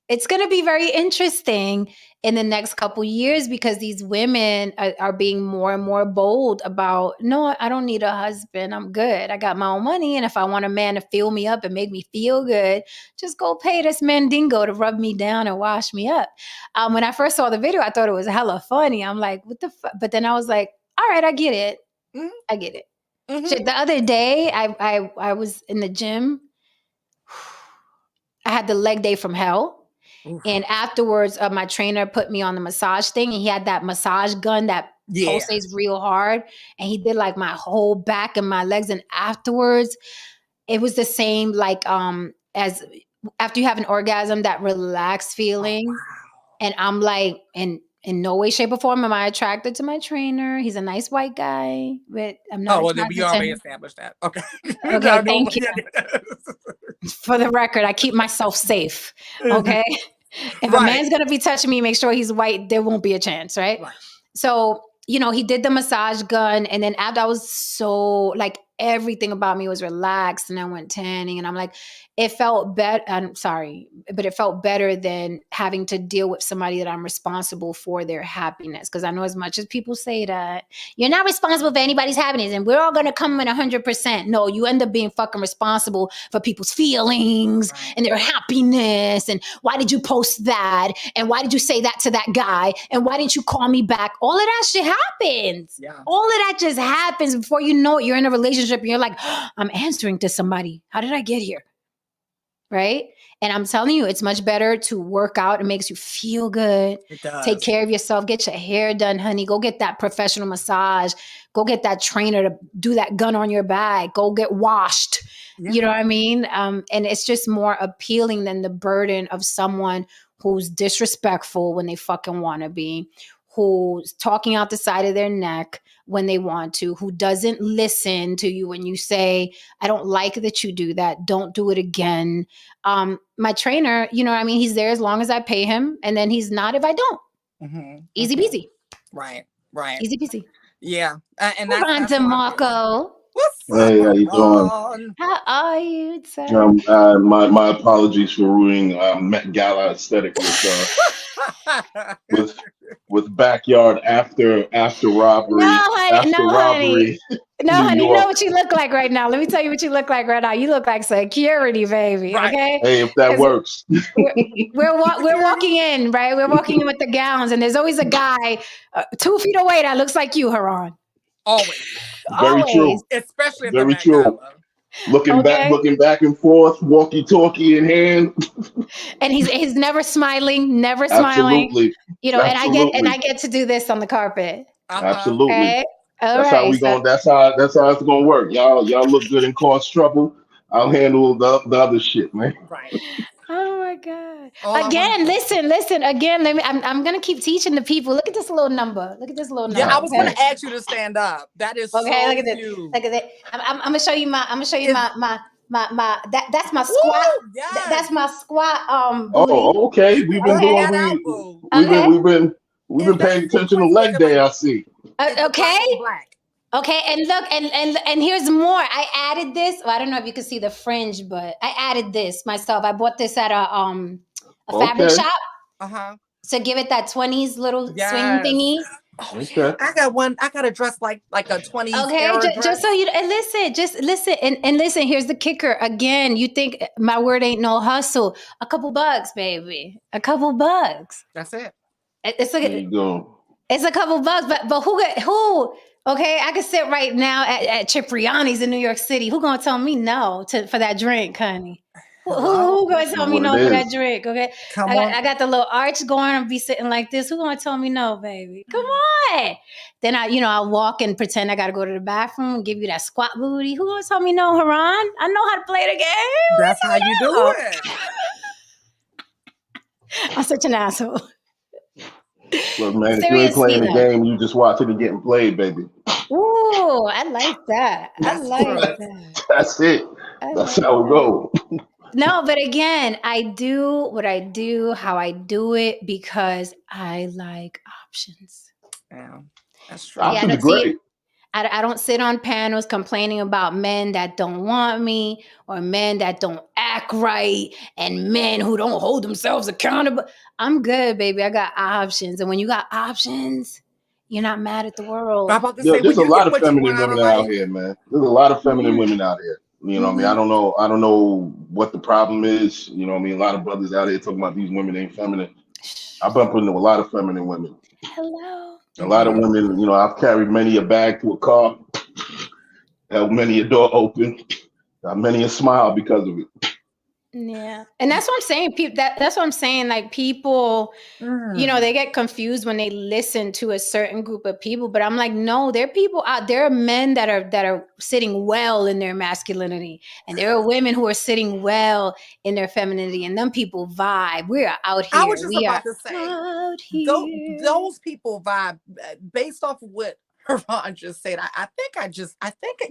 it's going to be very interesting in the next couple years because these women are being more and more bold about, no, I don't need a husband. I'm good. I got my own money. And if I want a man to fill me up and make me feel good, just go pay this Mandingo to rub me down and wash me up. When I first saw the video, I thought it was hella funny. I'm like, what the fuck? But then I was like, all right, I get it. Mhm. I get it. Mhm. Shit, the other day, I was in the gym. I had the leg day from hell. Oof. And afterwards, my trainer put me on the massage thing, and he had that massage gun that Yeah. pulsates real hard. And he did like my whole back and my legs. And afterwards, it was the same like as after you have an orgasm, that relaxed feeling. Oh, wow. And I'm like, in no way, shape, or form am I attracted to my trainer. He's a nice white guy, but I'm not Oh, well, then attracted we to already him. established that. Okay. Okay, thank you. For the record, I keep myself safe. Okay. If a Right. man's gonna be touching me, make sure he's white. There won't be a chance, right? Right. So, you know, he did the massage gun, and then after I was so like everything about me was relaxed, and I went tanning, and I'm like, it felt better. I'm sorry, but it felt better than having to deal with somebody that I'm responsible for their happiness. Because I know as much as people say that you're not responsible for anybody's happiness, and we're all gonna come in 100%. No, you end up being fucking responsible for people's feelings Right. and their happiness. And why did you post that? And why did you say that to that guy? And why didn't you call me back? All of that shit happens. Yeah. All of that just happens before you know it. You're in a relationship and you're like, I'm answering to somebody. How did I get here? Right? And I'm telling you, it's much better to work out. It makes you feel good. It does. Take care of yourself. Get your hair done, honey. Go get that professional massage. Go get that trainer to do that gun on your back. Go get washed. Yeah. You know what I mean? And it's just more appealing than the burden of someone who's disrespectful when they fucking want to be, who's talking out the side of their neck when they want to, who doesn't listen to you when you say, I don't like that you do that. Don't do it again. My trainer, you know what I mean? He's there as long as I pay him, and then he's not if I don't. Mhm. Easy Mhm. peasy. Right. Right. Easy peasy. Yeah. And Hold on, that's what I feel. DeMarco. What's Hey, how you doing? on? How are you, sir? My apologies for ruining Met Gala aesthetic with backyard after robbery No, honey. after No, honey. robbery. No, New honey. You York. know what you look like right now. Let me tell you what you look like right now. You look like security, baby. Right. Okay. Hey, if that 'Cause works. we're walking in, right? We're walking in with the gowns, and there's always a guy 2 feet away that looks like you, Haran. Always. Very Always. true. Especially at the Very Met true. Gala. Looking back and forth, walkie-talkie in hand. And he's never smiling, never smiling. Absolutely. You know, and Absolutely. I get to do this on the carpet. Absolutely. Okay. All That's right. how we going. That's how it's gonna work. Y'all look good and cause trouble. I'll handle the other shit, man. Right. Oh my God. All I Again, listen. Again, I'm gonna keep teaching the people. Look at this little number. Look at this little number. Yeah, I was okay? going to ask you to stand up. That is Okay, so look at this. cute. Look at it. I'm gonna show you my That's my squat. Woo! Yes. That's my squat booty. Oh, okay. We've been Pull doing that out, boo. we've been paying attention to leg day. I see. Okay. Black. Okay, and look, and here's more. I added this. Well, I don't know if you can see the fringe, but I added this myself. I bought this at a fabric Okay. shop Uh-huh. to give it that 20s little swing Yes. thingy. Okay. I got one. I got a dress like a 20s Okay, era just dress. so you and listen, just listen and listen. Here's the kicker. Again, you think my word ain't no hustle? A couple bucks, baby. A couple bucks. That's it. It's There you go. It's a couple bucks, but who? Okay, I could sit right now at Cipriani's in New York City. Who gonna tell me no for that drink, honey? Who gonna tell me What no it for that is. drink? Okay, Come I on. got the little arch going. I'll be sitting like this. Who gonna tell me no, baby? Come on. Then I'll walk and pretend I gotta go to the bathroom and give you that squat booty. Who gonna tell me no, Haran? I know how to play the game. That's how you do it. I'm such an asshole. Look, man, if you ain't playing the Seriously, game, you just watching it getting played, baby. Ooh, I like that. I That's like true. that. That's it. I That's like how it that. go. No, but again, I do what I do, how I do it, because I like options. Yeah, that's true. Yeah, Options are that's see, great. I don't sit on panels complaining about men that don't want me or men that don't act right and men who don't hold themselves accountable. I'm good, baby. I got options. And when you got options, you're not mad at the world. I'm about to There- say There's when a you lot get of what you feminine want out of women out life. here, man. There's a lot of feminine Mhm. women out here. You know what I mean? Mhm. I don't know what the problem is. You know what I mean? A lot of brothers out here talking about these women ain't feminine. I bump into a lot of feminine women. Hello. A lot of women, you know, I've carried many a bag to a car, held many a door open, got many a smile because of it. Yeah. And that's what I'm saying. That's what I'm saying. Like people, they get confused when they listen to a certain group of people. But I'm like, no, there are people out there, are men that are sitting well in their masculinity. And there are women who are sitting well in their femininity. And them people vibe. We are out here. I was just We are about to say, out those, here. those people vibe based off of what Haran just said. I think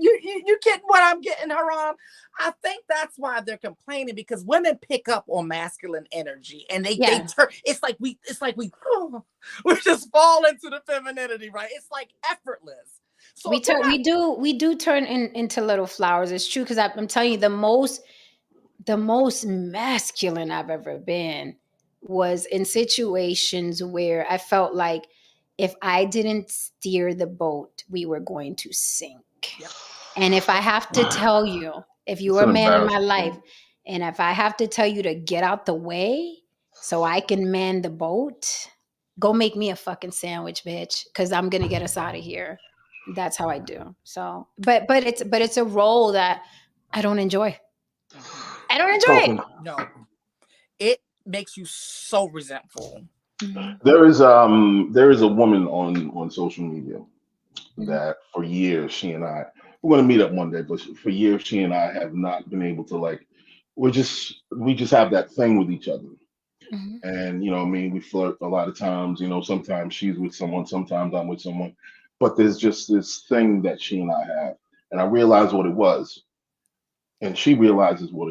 you get what I'm getting, Haran. I think that's why they're complaining, because women pick up on masculine energy and they Yes. turn. It's like we just fall into the femininity, right? It's like effortless. So We if you're turn we do turn into little flowers. It's true, because I'm telling you, the most masculine I've ever been was in situations where I felt like if I didn't steer the boat, we were going to sink. Yep. And if I have to tell you, if you It's were a an man in my embarrassment. life, and if I have to tell you to get out the way so I can man the boat, go make me a fucking sandwich, bitch, because I'm gonna get us out of here. That's how I do. So, but it's a role that I don't enjoy. I don't enjoy it. no, it makes you so resentful. Mhm. There is a woman on social media Mhm. that for years she and I, we're gonna meet up one day, but for years she and I have not been able to, like, we just have that thing with each other. Mhm. And you know what I mean, we flirt a lot of times, you know, sometimes she's with someone, sometimes I'm with someone, but there's just this thing that she and I have, and I realized what it was, and she realizes what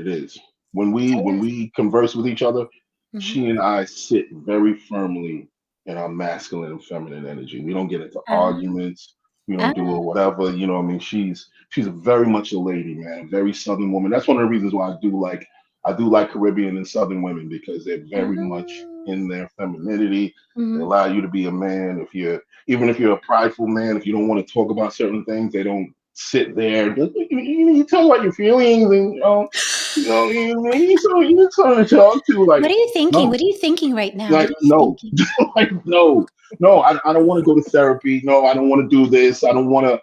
it is. When we converse with each other, Mhm. she and I sit very firmly in our masculine and feminine energy. We don't get into Ah. arguments. We don't do whatever. You know what I mean? She's very much a lady, man. Very Southern woman. That's one of the reasons why I do like Caribbean and Southern women, because they're very much in their femininity. They Mhm. allow you to be a man. Even if you're a prideful man, if you don't want to talk about certain things, they don't sit there. You talk about your feelings, and you something to talk to. Like, What are you thinking? no. What are you thinking right now? Like, What are you no. thinking? Like, no, I don't want to go to therapy. No, I don't want to do this. I don't want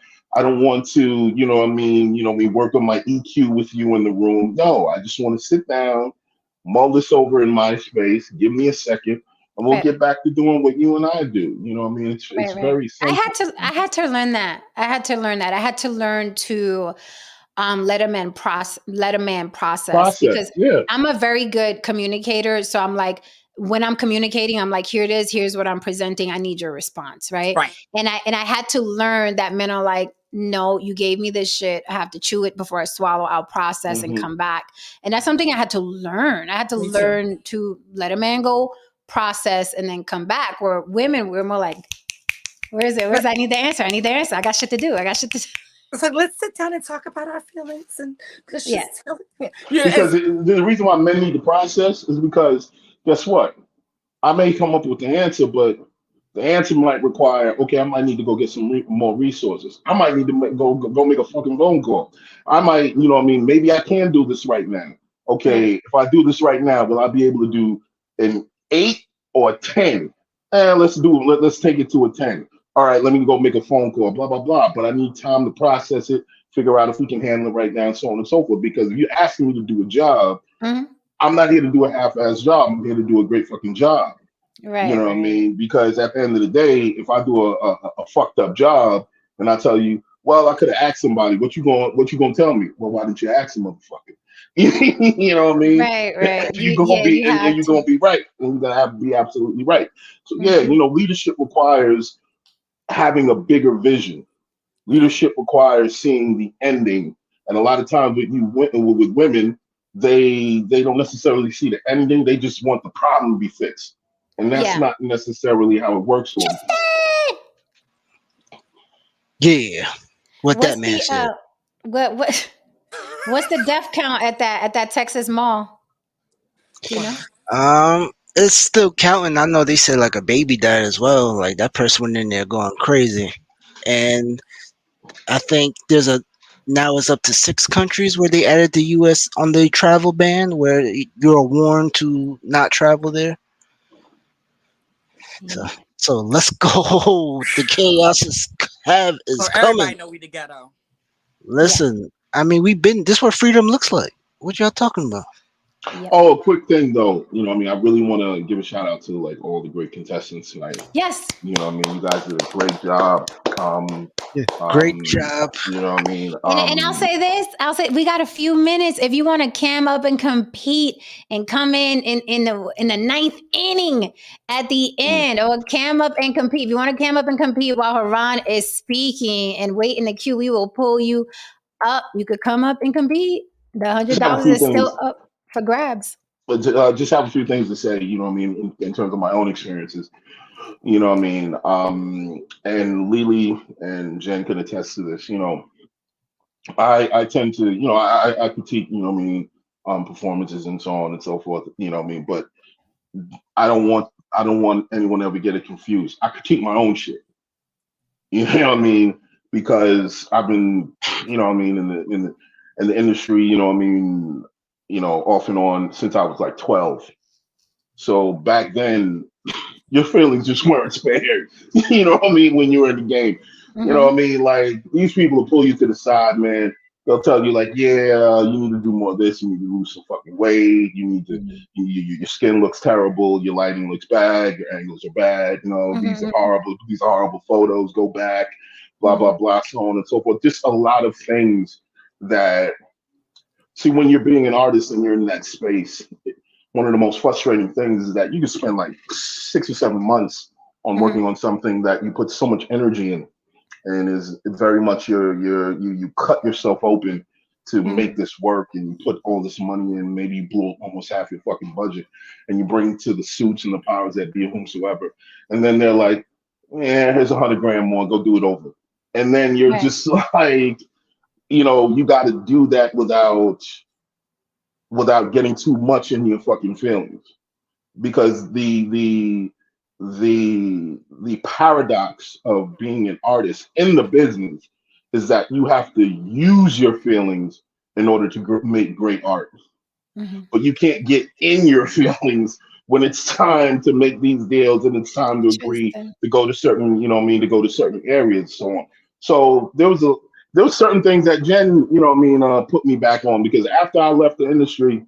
to, you know what I mean? You know, we work on my EQ with you in the room. No, I just want to sit down, mull this over in my space. Give me a second, and we'll Right. get back to doing what you and I do. You know what I mean? It's Right. very simple. I had to learn that. I had to learn to let a man process, because Yeah. I'm a very good communicator. So I'm like, when I'm communicating, I'm like, here it is, here's what I'm presenting. I need your response. Right. Right. And I had to learn that men are like, no, you gave me this shit. I have to chew it before I swallow. I'll process and come back. And that's something I had to learn. I had to Me too. learn to let a man go, process, and then come back. Where women, we're more like, where is it? Where's I need the answer? I need the answer. I got shit to do. I got shit to do. It's like, let's sit down and talk about our feelings and let's Yeah. just tell it. Yeah, Because the reason why men need the process is because guess what? I may come up with the answer, but the answer might require, okay, I might need to go get some more resources. I might need to go make a fucking phone call. I might, you know what I mean? Maybe I can do this right now. Okay, if I do this right now, will I be able to do an 8 or a 10? Let's take it to a 10. All right, let me go make a phone call, blah, blah, blah. But I need time to process it, figure out if we can handle it right now, and so on and so forth. Because if you're asking me to do a job, I'm not here to do a half-ass job. I'm here to do a great fucking job. Right. You know what I mean? Because at the end of the day, if I do a fucked up job and I tell you, well, I could have asked somebody, what you gonna tell me? Well, why didn't you ask the motherfucker? You know what I mean? Right. And you're gonna be right. And you're gonna have to be absolutely right. So yeah, you know, leadership requires having a bigger vision. Leadership requires seeing the ending. And a lot of times with women, they don't necessarily see the ending. They just want the problem to be fixed. And that's not necessarily how it works for them. Yeah. What What's that man the said. what's the death count at that Texas mall? Do you know? It's still counting. I know they said like a baby died as well. Like that person went in there going crazy. And I think now it's up to 6 countries where they added the US on the travel ban where you're warned to not travel there. So let's go. The chaos is coming. Everybody know we the ghetto. Listen, I mean, this is what freedom looks like. What y'all talking about? Oh, a quick thing though, you know what I mean? I really want to give a shout out to like all the great contestants tonight. Yes. You know what I mean? You guys did a great job. Great job. You know what I mean? And I'll say this. We got a few minutes. If you want to cam up and compete and come in the ninth inning at the end, or cam up and compete. If you want to cam up and compete while Haran is speaking and wait in the queue, we will pull you up. You could come up and compete. The $100 is still up for grabs. But just have a few things to say, you know what I mean, in terms of my own experiences. You know what I mean? And Lily and Jen can attest to this. You know, I tend to, you know, I critique, you know what I mean, performances and so on and so forth. You know what I mean? But I don't want anyone to ever get it confused. I critique my own shit. You know what I mean? Because I've been, you know what I mean, in the industry, you know what I mean, you know, off and on since I was like 12. So back then, your feelings just weren't spared. You know what I mean? When you were in the game, you know what I mean? Like these people will pull you to the side, man. They'll tell you like, yeah, you need to do more of this. You need to lose some fucking weight. You need to, your skin looks terrible. Your lighting looks bad. Your angles are bad. You know, these are horrible. These are horrible photos. Go back, blah, blah, blah, so on and so forth. Just a lot of things that, see, when you're being an artist and you're in that space, one of the most frustrating things is that you can spend like 6 or 7 months on working on something that you put so much energy in, and is very much you cut yourself open to make this work, and you put all this money in. Maybe you blew almost half your fucking budget, and you bring to the suits and the powers that be, whomsoever, and then they're like, "Yeah, here's $100 grand more. Go do it over." And then you're just like, you know, you got to do that without getting too much in your fucking feelings, because the paradox of being an artist in the business is that you have to use your feelings in order to make great art. But you can't get in your feelings when it's time to make these deals and it's time to agree to go to certain, you know what I mean, to go to certain areas, so on. So there was certain things that Jen, you know what I mean, put me back on, because after I left the industry,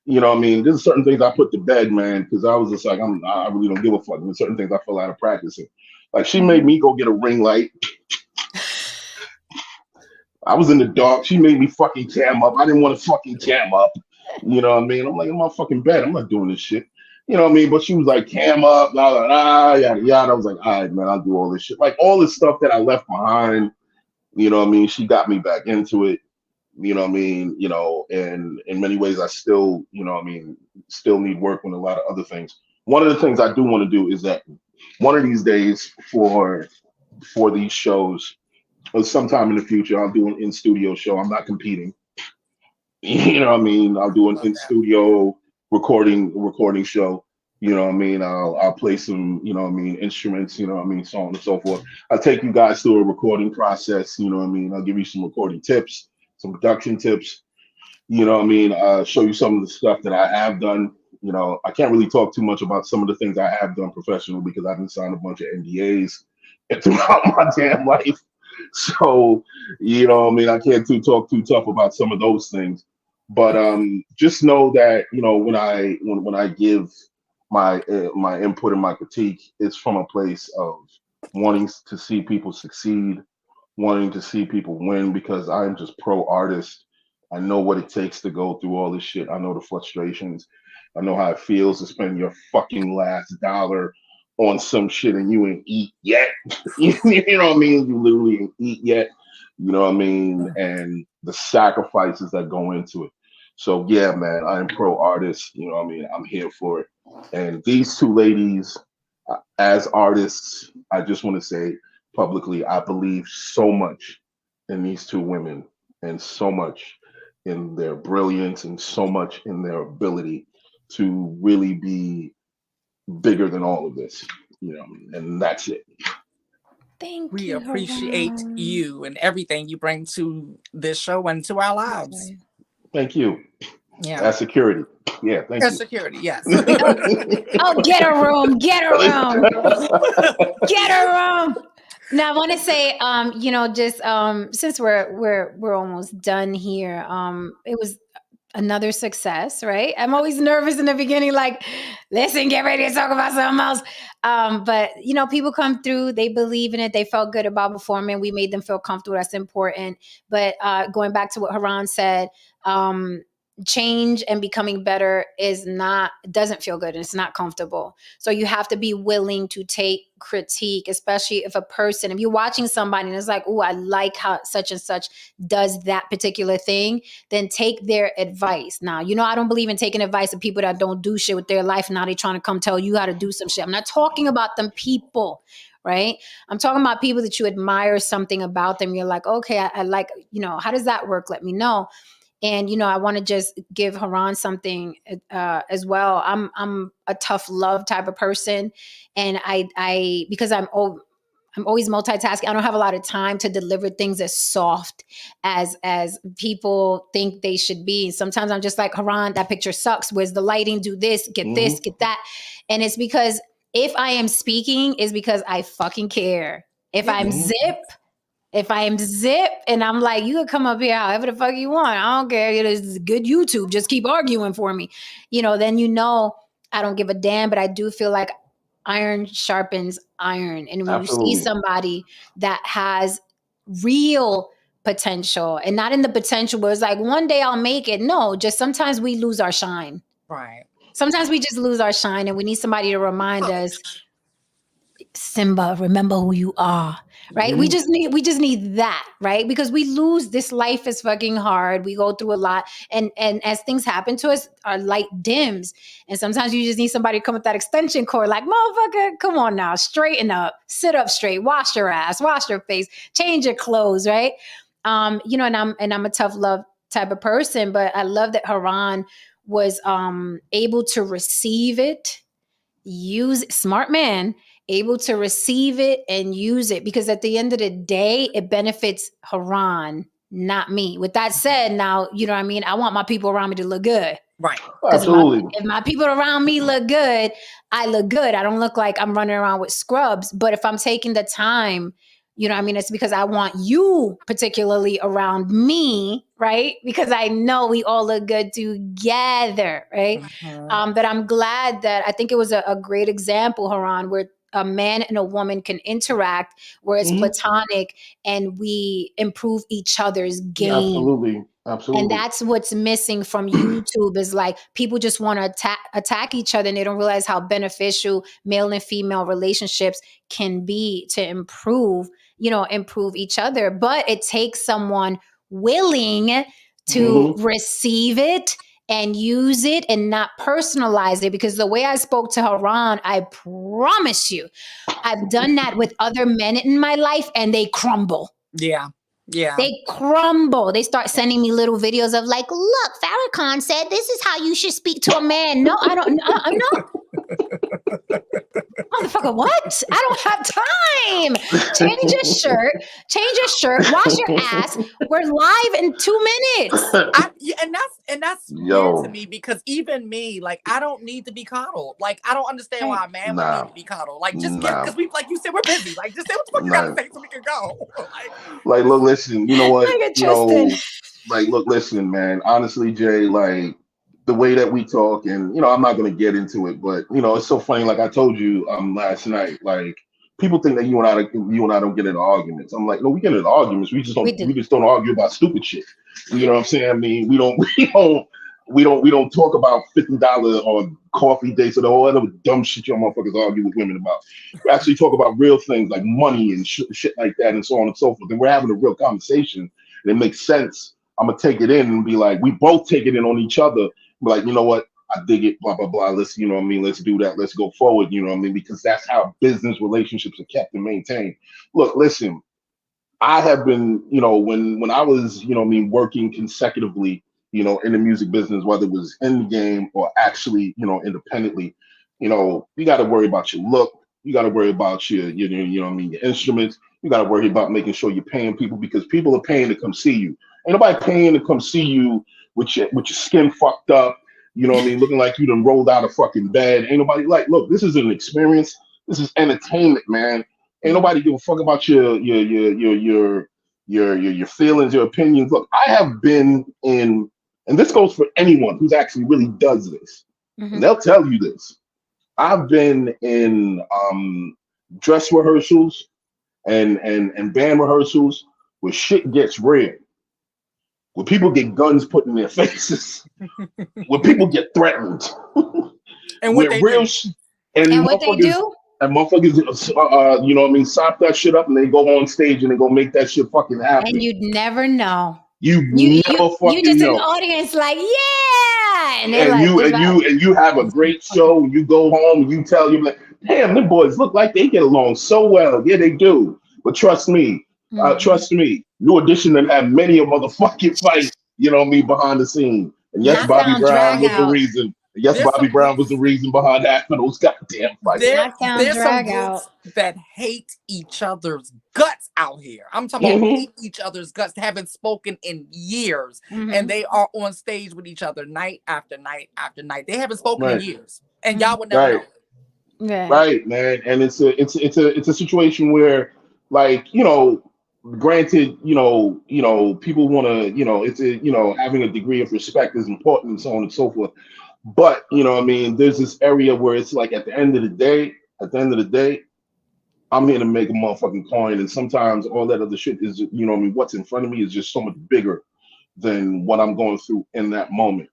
you know what I mean, there's certain things I put to bed, man, because I was just like, I really don't give a fuck. There's certain things I fell out of practicing. Like she made me go get a ring light. I was in the dark. She made me fucking cam up. I didn't want to fucking cam up. You know what I mean? I'm like, in my fucking bed. I'm not doing this shit. You know what I mean? But she was like, cam up, blah, blah, blah, yada, yada. I was like, all right, man, I'll do all this shit. Like all this stuff that I left behind, You know what I mean? She got me back into it. You know what I mean? You know, and in many ways, I still, you know what I mean, still need work on a lot of other things. One of the things I do want to do is that one of these days for these shows, or sometime in the future, I'll do an in studio show. I'm not competing. You know what I mean? I'll do an in studio recording show. You know what I mean? I'll play some, you know what I mean, instruments, you know what I mean, so on and so forth. I'll take you guys through a recording process, you know what I mean? I'll give you some recording tips, some production tips, you know what I mean? Show you some of the stuff that I have done. You know, I can't really talk too much about some of the things I have done professionally because I've been signed a bunch of NDAs throughout my damn life. So, you know what I mean? I can't talk too tough about some of those things. But just know that, you know, when I give my input and my critique, it's from a place of wanting to see people succeed, wanting to see people win, because I'm just pro artist. I know what it takes to go through all this shit. I know the frustrations. I know how it feels to spend your fucking last dollar on some shit and you ain't eat yet. You know what I mean? You literally ain't eat yet. You know what I mean? And the sacrifices that go into it. So yeah, man, I'm pro artist. You know what I mean? I'm here for it. And these two ladies, as artists, I just want to say publicly, I believe so much in these two women and so much in their brilliance and so much in their ability to really be bigger than all of this, you know, and that's it. Thank We you. appreciate Haran. you and everything you bring to this show and to our lives. Thank you. Yeah. As security. Yeah, thank As you. security, yes. Oh, get a room, get a room, get a room. Now I want to say, you know, just since we're almost done here, it was another success, right? I'm always nervous in the beginning, like, listen, get ready to talk about something else. But you know, people come through, they believe in it, they felt good about performing, we made them feel comfortable. That's important. But going back to what Haran said, change and becoming better doesn't feel good and it's not comfortable. So you have to be willing to take critique, especially if you're watching somebody and it's like, oh, I like how such and such does that particular thing, then take their advice. Now, you know, I don't believe in taking advice of people that don't do shit with their life. Now they're trying to come tell you how to do some shit. I'm not talking about them people, right? I'm talking about people that you admire something about them. You're like, okay, I like, you know, how does that work? Let me know. And, you know, I want to just give Haran something as well. I'm a tough love type of person. And I because I'm always multitasking. I don't have a lot of time to deliver things as soft as people think they should be. Sometimes I'm just like, Haran, that picture sucks. Where's the lighting? Do this, get that. And it's because if I am speaking, it's because I fucking care. If I'm zip and I'm like, you can come up here however the fuck you want. I don't care. It is good YouTube. Just keep arguing for me. You know, then you know I don't give a damn, but I do feel like iron sharpens iron. And when Absolutely. you see somebody that has real potential and not in the potential where it's like, one day I'll make it. No, just sometimes we lose our shine. Right. Sometimes we just lose our shine and we need somebody to remind us, Simba, remember who you are, right? Mhm. We just need that, right? Because we lose. This life is fucking hard. We go through a lot, and as things happen to us, our light dims, and sometimes you just need somebody to come with that extension cord, like, motherfucker, come on now, straighten up, sit up straight, wash your ass, wash your face, change your clothes, right? You know, and I'm a tough love type of person, but I love that Haran was able to receive it, smart man, able to receive it and use it, because at the end of the day, it benefits Haran, not me. With that said, now, you know what I mean? I want my people around me to look good. Right. Absolutely. If my people around me look good, I look good. I don't look like I'm running around with scrubs. But if I'm taking the time, you know what I mean? It's because I want you particularly around me, right? Because I know we all look good together, right? Mhm. But I'm glad that I think it was a great example, Haran, where a man and a woman can interact where it's Mhm. platonic and we improve each other's game. Absolutely. And Absolutely. that's what's missing from YouTube is like people just want to attack each other and they don't realize how beneficial male and female relationships can be to improve each other. But it takes someone willing to Mhm. receive it and use it and not personalize it. Because the way I spoke to Haran, I promise you, I've done that with other men in my life and they crumble. Yeah. Yeah. They crumble. They start sending me little videos of like, look, Farrakhan said this is how you should speak to a man. No, I don't. I'm not. Motherfucker, what? I don't have time. Change your shirt, wash your ass. We're live in 2 minutes. And that's weird Yo. to me because even me, like, I don't need to be coddled. Like, I don't understand why a man would Nah. need to be coddled. Like, just get Nah. because we, like you said, we're busy. Like, just say what the fuck you Nah. gotta say so we can go. Like, look, listen, you know what? Look at You know, Tristan. like, look, listen, man. Honestly, Jay, like the way that we talk, and I'm not gonna get into it, but it's so funny. Like I told you last night, like people think that you and I don't get into arguments. I'm like, no, we get into arguments. We just don't argue about stupid shit. You know what I'm saying? I mean, we don't talk about $50 on coffee dates or all that other dumb shit y'all motherfuckers argue with women about. We actually talk about real things like money and shit like that and so on and so forth. And we're having a real conversation and it makes sense. I'm gonna take it in and be like, we both take it in on each other. Be like, you know what? I dig it, blah, blah, blah. Let's, let's do that. Let's go forward, because that's how business relationships are kept and maintained. Look, listen, I have been, when I was, working consecutively, in the music business, whether it was in the game or actually, independently, you got to worry about your look. You got to worry about your instruments. You got to worry about making sure you're paying people because people are paying to come see you. Ain't nobody paying to come see you with your skin fucked up, looking like you done rolled out of fucking bed. Ain't nobody like, look, this is an experience. This is entertainment, man. Ain't nobody give a fuck about your feelings, your opinions. Look, I have been in, and this goes for anyone who's actually really does this. And they'll tell you this. I've been in dress rehearsals and band rehearsals where shit gets real. Where people get guns put in their faces, where people get threatened, and what they do. And what they do? And motherfuckers, sop that shit up and they go on stage and they go make that shit fucking happen. And you'd never know. You never fucking you just know. in the audience like, yeah, and you have a great show. And you go home and you tell you like, damn, them boys look like they get along so well. Yeah, they do. But trust me. New Edition and had many a motherfucking fight, behind the scene. And yes, Bobby Brown was the reason. Yes, Bobby Brown was the reason behind that for those goddamn fights. There's some groups that hate each other's guts out here. I'm talking about hate each other's guts, haven't spoken in years. And they are on stage with each other night after night after night. They haven't spoken in years. And y'all would never know it. Yeah. Right, man. And it's a situation where, like, granted, people want to, having a degree of respect is important and so on and so forth. But, there's this area where it's like at the end of the day, I'm here to make a motherfucking coin. And sometimes all that other shit is, what's in front of me is just so much bigger than what I'm going through in that moment.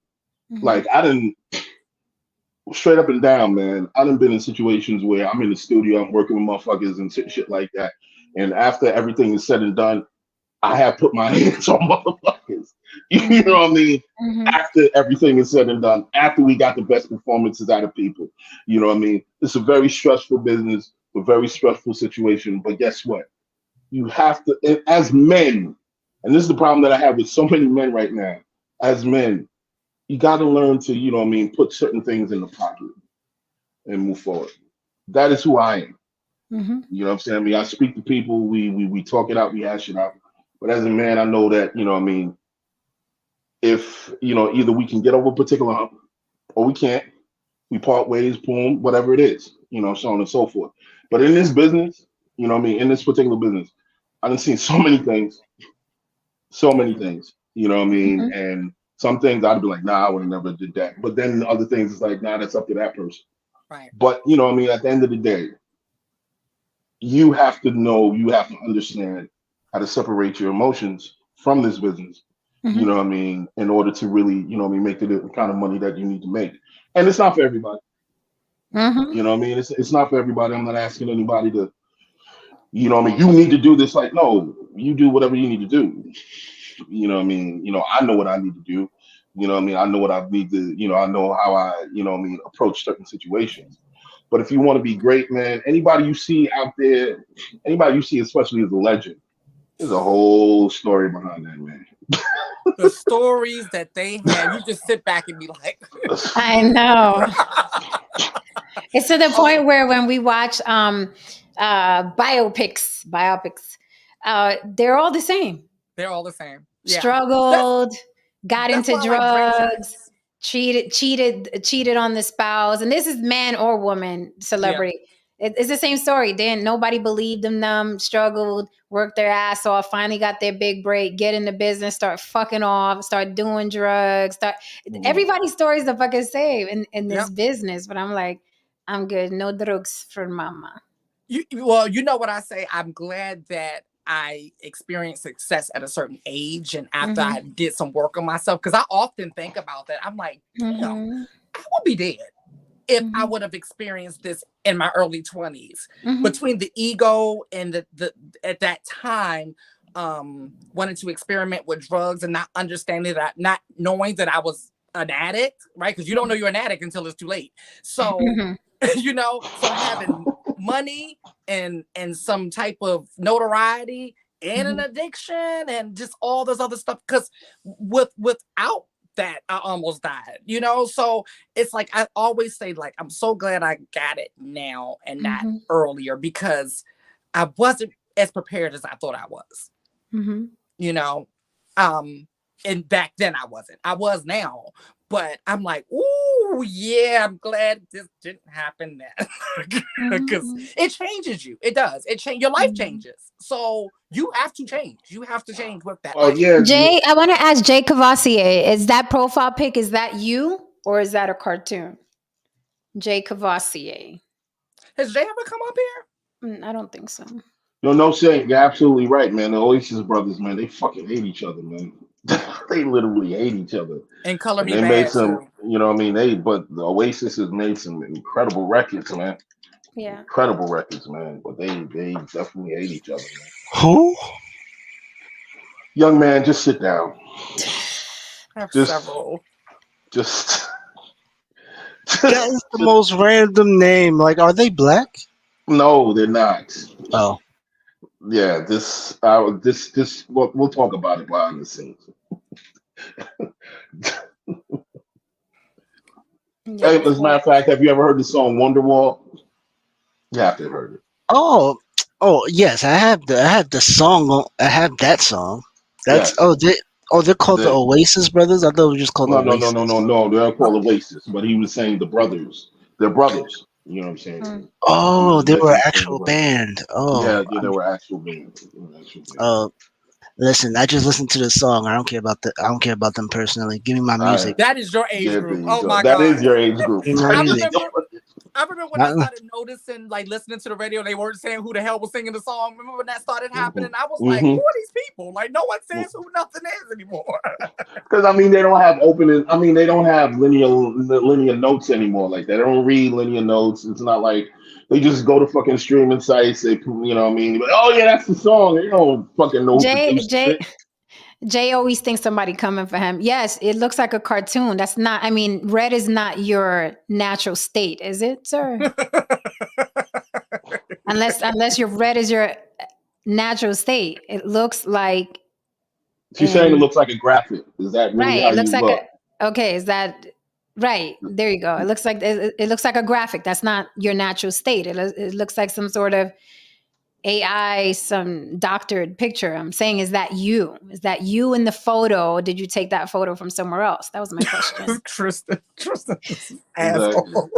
Like, I didn't, straight up and down, man, I done been in situations where I'm in the studio, I'm working with motherfuckers and shit like that. And after everything is said and done, I have put my hands on motherfuckers. You know what I mean? After everything is said and done, after we got the best performances out of people. You know what I mean? It's a very stressful business, a very stressful situation. But guess what? You have to, as men, and this is the problem that I have with so many men right now, as men, you got to learn to, put certain things in the pocket and move forward. That is who I am. You know what I'm saying? I mean, I speak to people, we talk it out, we hash it out. But as a man, I know that, if, either we can get over a particular hump or we can't, we part ways, boom, whatever it is, so on and so forth. But in this business, in this particular business, I done seen so many things, and some things I'd be like, nah, I would have never did that. But then other things, it's like, nah, that's up to that person. Right. But, at the end of the day, you have to know, you have to understand how to separate your emotions from this business. You Mhm. know what I mean? In order to really, you know what I mean, make the kind of money that you need to make. And it's not for everybody. Mhm. You know what I mean? It's not for everybody. I'm not asking anybody to, you know what I mean, you need to do this. Like, no, you do whatever you need to do. You know what I mean? You know, I know what I need to do. You know what I mean? I know what I need to, you know, I know how I, you know what I mean, approach certain situations. But if you want to be great, man, anybody you see out there, anybody you see, especially as a legend, there's a whole story behind that, man. The stories that they have, you just sit back and be like, I know. It's to the oh, point where when we watch biopics, they're all the same. they're all the same. Yeah. Struggled, got That's into why I like Drake drugs, Chance. cheated on the spouse, and this is man or woman Yeah. celebrity. It's the same story. Then nobody believed in them, struggled, worked their ass off, finally got their big break, get in the business, start fucking off, start doing drugs, everybody's story is the fucking same in this Yep. business. But I'm like, I'm good. No drugs for mama. Well, you know what I say? I'm glad that I experienced success at a certain age and after I did some work on myself. Because I often think about that. I'm like, damn, Mhm. I would be dead if I Mhm. would have experienced this in my early 20s. Mhm. Between the ego and the at that time, wanting to experiment with drugs and not understanding that, not knowing that I was an addict, right? Because you don't know you're an addict until it's too late. So, Mhm. you know, so having money and some type of notoriety and an Mhm. addiction and just all this other stuff. Because without that, I almost died, you know? So it's like I always say, like, I'm so glad I got it now and not Mhm. earlier because I wasn't as prepared as I thought I was, Mhm. you know? And back then I wasn't. I was now, but I'm like, ooh, yeah, I'm glad this didn't happen then. Because Mhm. it changes you. It does. Your life Mhm. changes. So you have to change. You have to change with that Well, life. yeah, Jay, I want to ask Jay Cavassier, is that profile pic, is that you or is that a cartoon? Jay Cavassier. Has Jay ever come up here? I don't think so. no saying. You're absolutely right, man. The Oasis brothers, man, they fucking hate each other, man. They literally hate each other. And Color And Me they made Bad some, too. you know what I mean? But the Oasis has made some incredible records, man. Yeah. Incredible records, man. But they definitely hate each other, man. Who? Young man, just sit down. I have Just, several. just, That is the most random name. Like, are they black? no, they're not. Oh. Yeah, this, we'll talk about it behind the scenes. Hey, as a matter of fact, have you ever heard the song Wonderwall? You have to have heard it. Oh, yes, I have the song. I have that song. That's Yes. they're called the The- Oasis Brothers. I thought it was just called no, Oasis. they're called Oasis, but he was saying the brothers. They're brothers. You know what I'm saying? He Oh, was they were literally an saying the actual brothers. band. Oh, Yeah, they were actual band. They were actual band. listen, I just listened to the song. I don't care about them personally. Give me my music. That is your age There group. you Oh go. my That God. is your age group. Give me my music. I remember when I started noticing, like listening to the radio, they weren't saying who the hell was singing the song. Remember when that started happening? I was like, who are these people? Like, no one says who nothing is anymore. Because I mean, they don't have opening. I mean, they don't have linear notes anymore. Like they don't read linear notes. It's not like they just go to fucking streaming sites. They, you know what I mean? But, oh yeah, that's the song. They don't fucking know who produced it. Jay always thinks somebody coming for him. Yes, it looks like a cartoon. That's not, I mean, red is not your natural state, is it, sir? unless your red is your natural state. It looks like She's saying it looks like a graphic. Is that really right. how It looks you like look? okay, is that right? There you go. It looks like it looks like a graphic. That's not your natural state. It looks like some sort of AI, some doctored picture. I'm saying, is that you? Is that you in the photo? Or did you take that photo from somewhere else? That was my question. Tristan, asshole.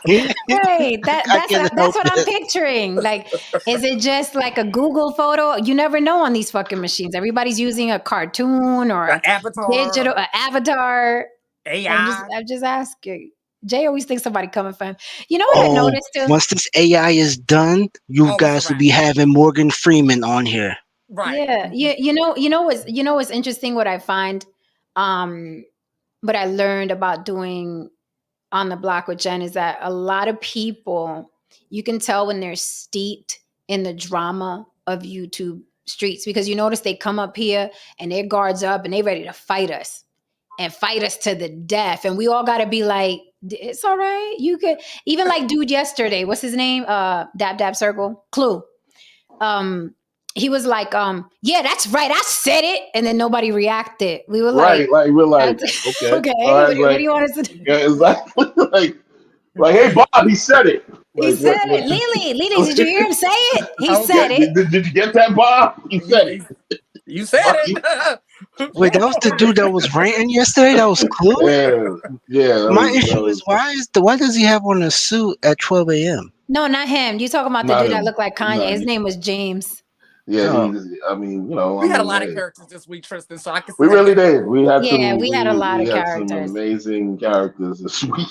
Hey, that's what I'm picturing. Like, is it just like a Google photo? You never know on these fucking machines. Everybody's using a cartoon or An avatar. digital avatar. AI. I'm just asking. Jay always thinks somebody coming for him. You know what I Oh, noticed too? once this AI is done, you Oh, it's a guys will wrap. be having Morgan Freeman on here. Right. Yeah, you know what's interesting. What I find, what I learned about doing on the block with Jen is that a lot of people, you can tell when they're steeped in the drama of YouTube streets, because you notice they come up here and their guards up and they ready to fight us to the death, and we all got to be like, it's all right, you could. Even like dude yesterday, what's his name? Dab Circle Clue. He was like, yeah, that's right, I said it, and then nobody reacted. We were Right, like, we're like, that's- okay, okay, all right, what do you want us to do? yeah, exactly. like, hey, Bob, he said it. He Like, said it. Lily, did you hear him say it? He said Yeah, it. did you get that, Bob? He said it. You said it. Wait, that was the dude that was ranting yesterday? That was Clue? Yeah. My issue is why does he have on a suit at 12 a.m.? No, not him. You talking about the Not dude that him. looked like Kanye? Not His him. name was James. Yeah, Oh. I mean, you know, We had a mean, lot of hey, characters this week, Tristan. So I can. we really did. We had Yeah, some. we had a lot of we had characters. some amazing characters this week.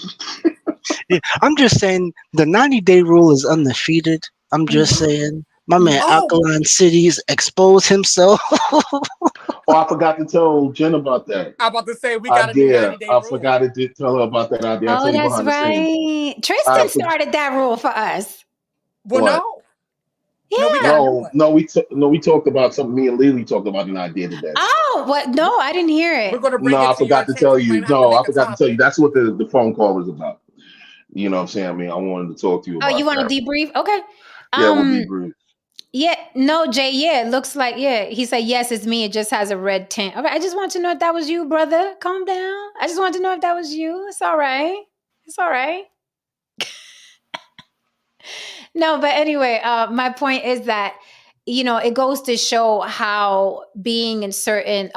Yeah, I'm just saying the 90-day rule is undefeated. I'm just saying my man Oh. Alkaline Cities exposed himself. Oh, I forgot to tell Jen about that I'm about to say we got a new idea. 90-day I rule. forgot to tell her about that idea. I Oh, told you that's behind the scenes. right. Tristan started that rule for us. Well, What? no. Yeah. No, we got a new one. No, we talked about something. Me and Lily talked about an idea today. Oh, what? No, I didn't hear We're it. going to bring No, it I to your forgot to tell attention. you. Might have to No, I make a forgot to tell you. topic. That's what the phone call was about. You know what I'm saying? I mean, I wanted to talk to you Oh, about you want to that. debrief? Okay. Yeah, we'll debrief. Yeah, no, Jay. Yeah, it looks like, yeah. He said, yes, it's me. It just has a red tint. All right, I just want to know if that was you, brother. Calm down. I just want to know if that was you. It's all right. It's all right. No, but anyway, my point is that, it goes to show how being in certain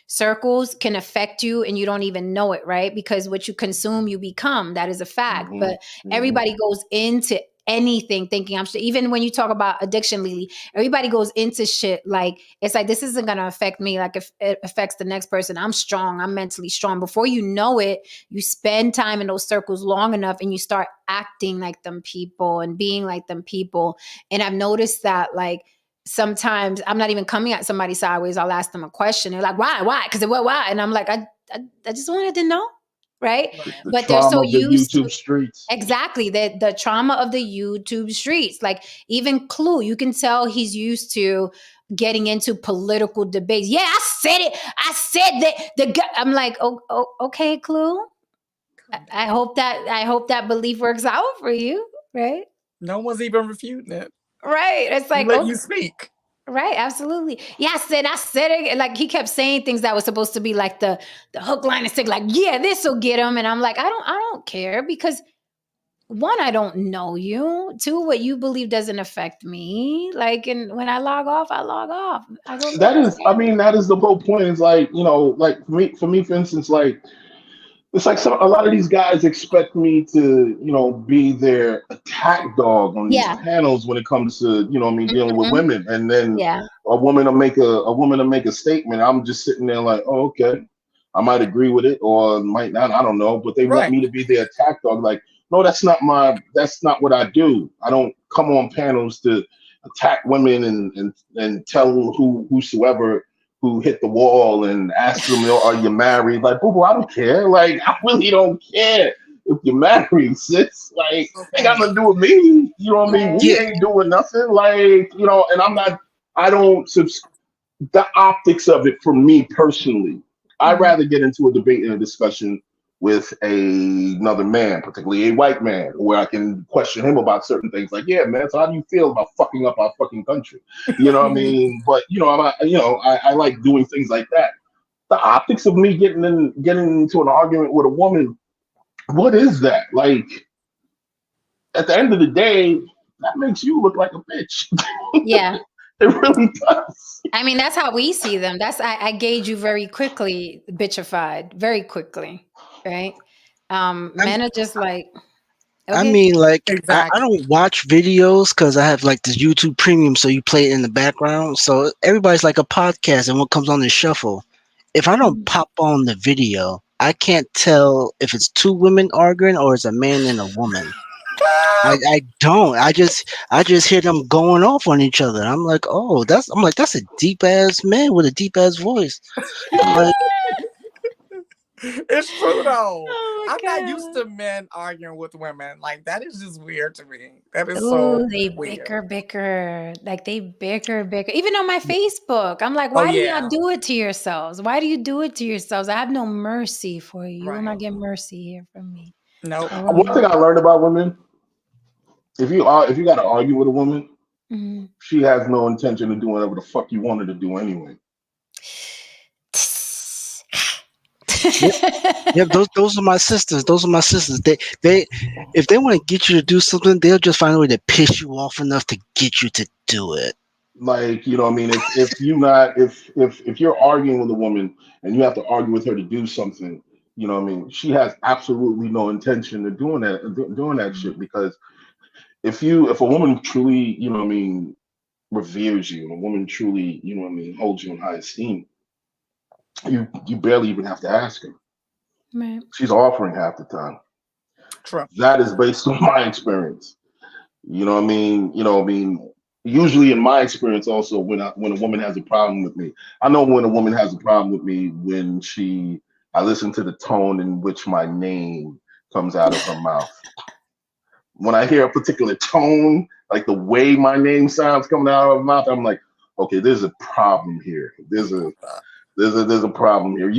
circles can affect you and you don't even know it, right? Because what you consume, you become. That is a fact. Mhm, But mhm. everybody goes into anything thinking, I'm sure, even when you talk about addiction, Lily, everybody goes into shit like, it's like, this isn't going to affect me like if it affects the next person. I'm strong. I'm mentally strong. Before you know it, you spend time in those circles long enough and you start acting like them people and being like them people. And I've noticed that, like, sometimes I'm not even coming at somebody sideways. I'll ask them a question. They're like, why? Because why? And I'm like, I just wanted to know. Right. The But they're so trauma of the used YouTube to streets. exactly the trauma of the YouTube streets. Like even Clue, you can tell he's used to getting into political debates. Yeah, I said it. I said that the guy. I'm like, oh, okay, Clue. I hope that belief works out for you, right? No one's even refuting it. Right. It's like, Let oh, you speak. right, absolutely. Yeah, I said it. And like he kept saying things that was supposed to be like the hook, line, and stick. Like, yeah, this will get him. And I'm like, I don't care because one, I don't know you. Two, what you believe doesn't affect me. Like, and when I log off, I log off. I go. That is the whole point. It's like, like for me, for instance, like it's like a lot of these guys expect me to, be their attack dog on these panels when it comes to, dealing with women. And then a woman will make a statement. I'm just sitting there like, oh, okay. I might agree with it or might not. I don't know. But they want me to be their attack dog. Like, no, that's not what I do. I don't come on panels to attack women and tell whosoever who hit the wall and ask them, are you married? Like, boo, I don't care. Like, I really don't care if you're married, sis. Like, ain't got nothing to do with me. You know what I mean? We ain't doing nothing. Like, and I don't the optics of it for me personally. I'd rather get into a debate and a discussion with another man, particularly a white man, where I can question him about certain things. Like, yeah, man, so how do you feel about fucking up our fucking country? You know what I mean? But I like doing things like that. The optics of me getting into an argument with a woman, what is that? Like, at the end of the day, that makes you look like a bitch. Yeah. It really does. I mean, that's how we see them. I gauge you very quickly, bitchified, very quickly, right? Men are just like, okay. I mean, like, Exactly. I don't watch videos because I have like this YouTube Premium, so you play it in the background. So everybody's like a podcast, and what comes on is shuffle. If I don't pop on the video, I can't tell if it's two women arguing or it's a man and a woman. I don't. I just hear them going off on each other. I'm like, oh, that's a deep ass man with a deep ass voice. I'm like, It's true though. Oh my I'm not used God. to men arguing with women. Like that is just weird to me. That is Ooh, so they weird. bicker. Like they bicker. Even on my Facebook, I'm like, Oh why do y'all yeah. do it to yourselves? Why do you do it to yourselves? I have no mercy for you. You will Right. not get mercy here from me. Nope. I will One thing not. I learned about women: if you got to argue with a woman, Mhm. she has no intention of doing whatever the fuck you want her to do anyway. yeah, those are my sisters. Those are my sisters. They if they want to get you to do something, they'll just find a way to piss you off enough to get you to do it. Like, you know what I mean? If you're arguing with a woman and you have to argue with her to do something, you know what I mean? She has absolutely no intention of doing that shit, because if a woman truly, you know what I mean, reveres you, and a woman truly, you know what I mean, holds you in high esteem, you barely even have to ask her. Right. She's offering half the time. True. That is based on my experience. You know what I mean? You know what I mean? Usually in my experience also, when a woman has a problem with me, I know when a woman has a problem with me when I listen to the tone in which my name comes out of her mouth. When I hear a particular tone, like the way my name sounds coming out of her mouth, I'm like, okay, there's a problem here. There's a problem here.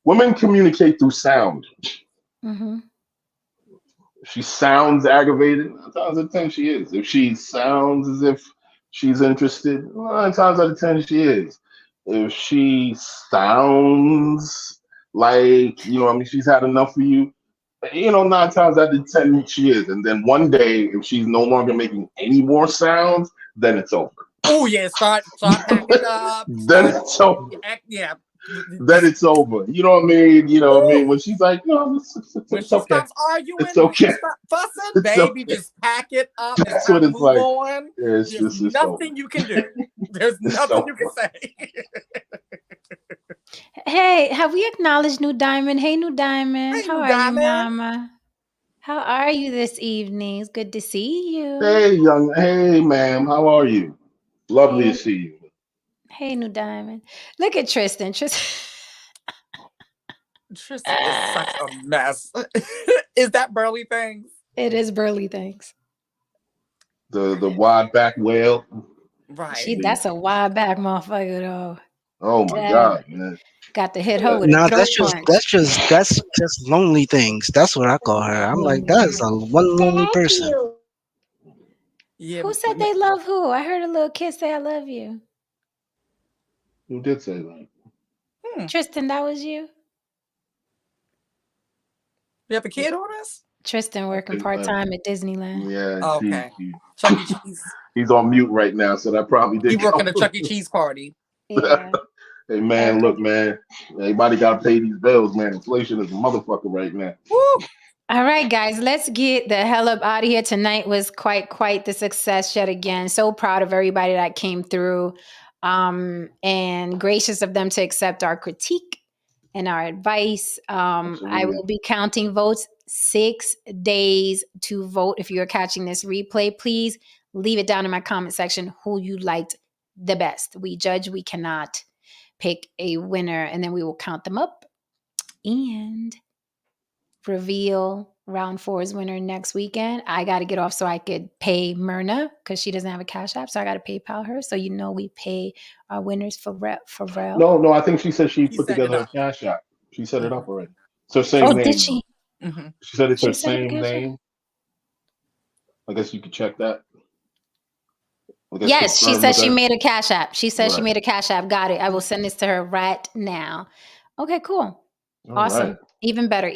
Women communicate through sound. Mm-hmm. She sounds aggravated, 9 times out of 10 she is. If she sounds as if she's interested, 9 times out of 10 she is. If she sounds like, you know, I mean, she's had enough for you, you know, 9 times out of 10 she is. And then one day, if she's no longer making any more sounds, then it's over. Oh yeah, start packing up. Then it's over. Yeah. Then it's over. You know what I mean? You know what I mean? When she's like, no, When it's she okay. stops arguing, It's okay. when she stops fussing, It's baby, okay. just pack it up. It's That's time what to it's move like. on. Yeah, There's nothing you can do. There's nothing you can say. Hey, have we acknowledged New Diamond? Hey, New Diamond. Hey, How New are Diamond. you, Mama? How are you this evening? It's good to see you. Hey, ma'am, how are you? Lovely Hey. to see you. Hey, New Diamond. Look at Tristan. Tristan is such a mess. Is that Burley Things? It is Burley Things. The wide back whale. Right. That's a wide back motherfucker though. Oh my God, man. Got to hit her with No, a throat punch. that's just lonely things. That's what I call her. I'm like, that is a one lonely person. Yeah. Who said they love who? I heard a little kid say I love you. Who did say that? Tristan, that was you? You have a kid on us? Tristan working part-time at Disneyland. Yeah. Oh, okay. Chuck E. Cheese. He's on mute right now, so that probably did. He working a Chuck E. Cheese party. Yeah. Hey man, look, man. Everybody gotta pay these bills, man. Inflation is a motherfucker right now. Woo! All right, guys, let's get the hell up out of here. Tonight was quite the success yet again. So proud of everybody that came through, and gracious of them to accept our critique and our advice. I will be counting votes. 6 days to vote. If you're catching this replay, please leave it down in my comment section who you liked the best. We judge, we cannot pick a winner, and then we will count them up and reveal round 4's winner next weekend. I got to get off so I could pay Myrna because she doesn't have a Cash App, so I got to PayPal her. So we pay our winners for real. No, I think she said she put together a Cash App. She set it up already. So same name. Did she? Mm-hmm. She said it's her She set up a same Cash App? name. I guess you could check that. Yes, she said she made a Cash App. She said she Right. made a Cash App. Got it. I will send this to her right now. Okay, cool. Awesome. right. Even better,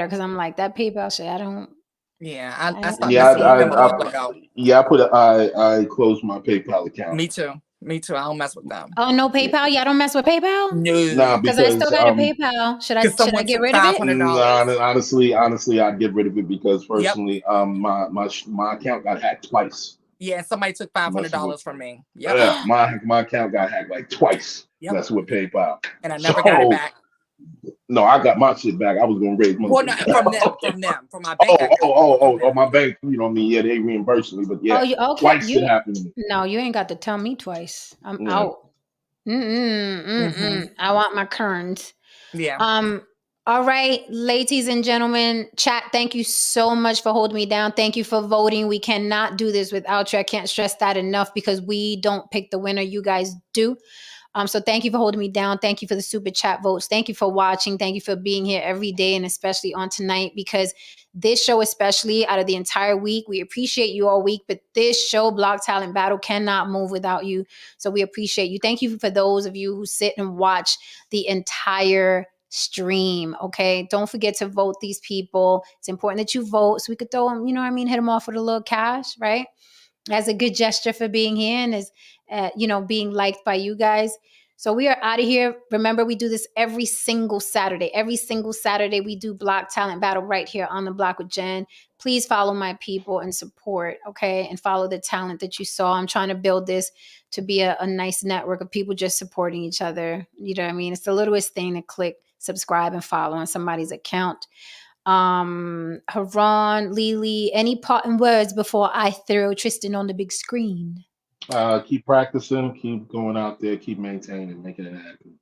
because I'm like, that PayPal shit, I don't. Yeah, I stopped Yeah, messing with them a while ago. I closed my PayPal account. Me too. I don't mess with them. Oh, no PayPal? Y'all don't mess with PayPal? No. Nah, Because I still got a PayPal. Should I someone get took rid of it? Honestly, I'd get rid of it because personally, my account got hacked twice. Yeah, somebody took $500 from me. Yep. Yeah, my account got hacked like twice. Yep. That's with PayPal. And I never got it back. No, I got my shit back. I was gonna raise money Well, for no, them. from my bank account. Oh, my bank. You know what I mean? Yeah, they reimbursed me, but Oh, yeah, you okay? twice it happened to me. No, you ain't got to tell me twice. I'm Yeah. out. I want my currents. Yeah. All right, ladies and gentlemen, chat, thank you so much for holding me down. Thank you for voting. We cannot do this without you. I can't stress that enough because we don't pick the winner. You guys do. So thank you for holding me down. Thank you for the super chat votes. Thank you for watching. Thank you for being here every day and especially on tonight, because this show, especially out of the entire week, we appreciate you all week, but this show, Block Talent Battle, cannot move without you. So we appreciate you. Thank you for those of you who sit and watch the entire stream. Okay. Don't forget to vote these people. It's important that you vote so we could throw them, you know what I mean? Hit them off with a little cash, right? As a good gesture for being here and as being liked by you guys. So we are out of here. Remember, we do this every single Saturday. Every single Saturday, we do Block Talent Battle right here on the Block with Jen. Please follow my people and support, okay? And follow the talent that you saw. I'm trying to build this to be a nice network of people just supporting each other. You know what I mean? It's the littlest thing to click subscribe and follow on somebody's account. Haran, Lily, any parting words before I throw Tristan on the big screen? Keep practicing, keep going out there, keep maintaining, making it happen.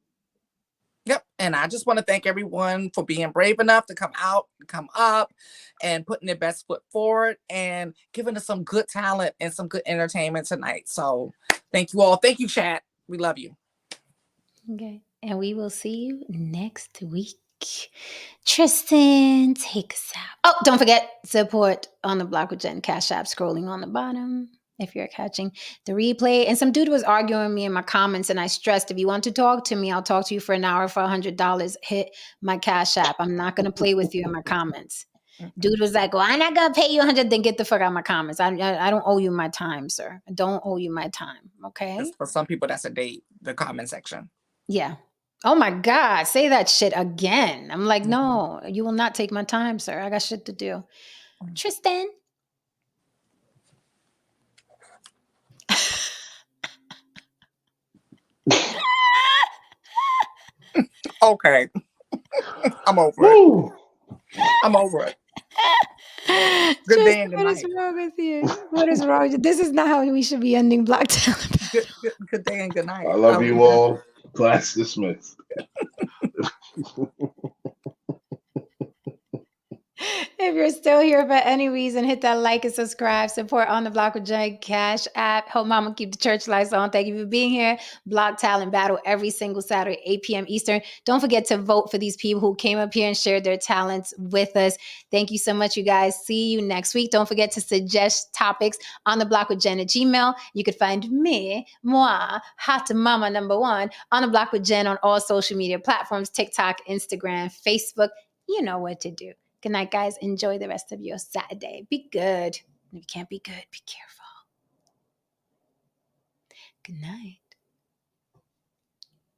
Yep. And I just want to thank everyone for being brave enough to come out, come up, and putting their best foot forward and giving us some good talent and some good entertainment tonight. So thank you all. Thank you, chat. We love you. Okay. And we will see you next week. Tristan, take us out. Oh, don't forget, support on the Block with Jen Cash App scrolling on the bottom if you're catching the replay. And some dude was arguing with me in my comments, and I stressed, if you want to talk to me, I'll talk to you for an hour for $100. Hit my Cash App. I'm not going to play with you in my comments. Dude was like, well, I'm not going to pay you $100. Then get the fuck out of my comments. I don't owe you my time, sir. I don't owe you my time, okay? For some people, that's a date, the comment section. Yeah. Oh my God, say that shit again. I'm like, no, you will not take my time, sir. I got shit to do. Tristan. Okay. I'm over it. I'm over it. Good day and good What night. is wrong with you? What is wrong with you? This is not how we should be ending Block Talent. Good day and good night. I love you all. Class dismissed. If you're still here for any reason, hit that like and subscribe. Support on the Block with Jen Cash App. Help Mama keep the church lights on. Thank you for being here. Block Talent Battle every single Saturday, 8 p.m. Eastern. Don't forget to vote for these people who came up here and shared their talents with us. Thank you so much, you guys. See you next week. Don't forget to suggest topics on the Block with Jen at Gmail. You could find me, moi, Hot Mama #1, on the Block with Jen on all social media platforms, TikTok, Instagram, Facebook. You know what to do. Good night, guys. Enjoy the rest of your Saturday. Be good. If you can't be good, be careful. Good night.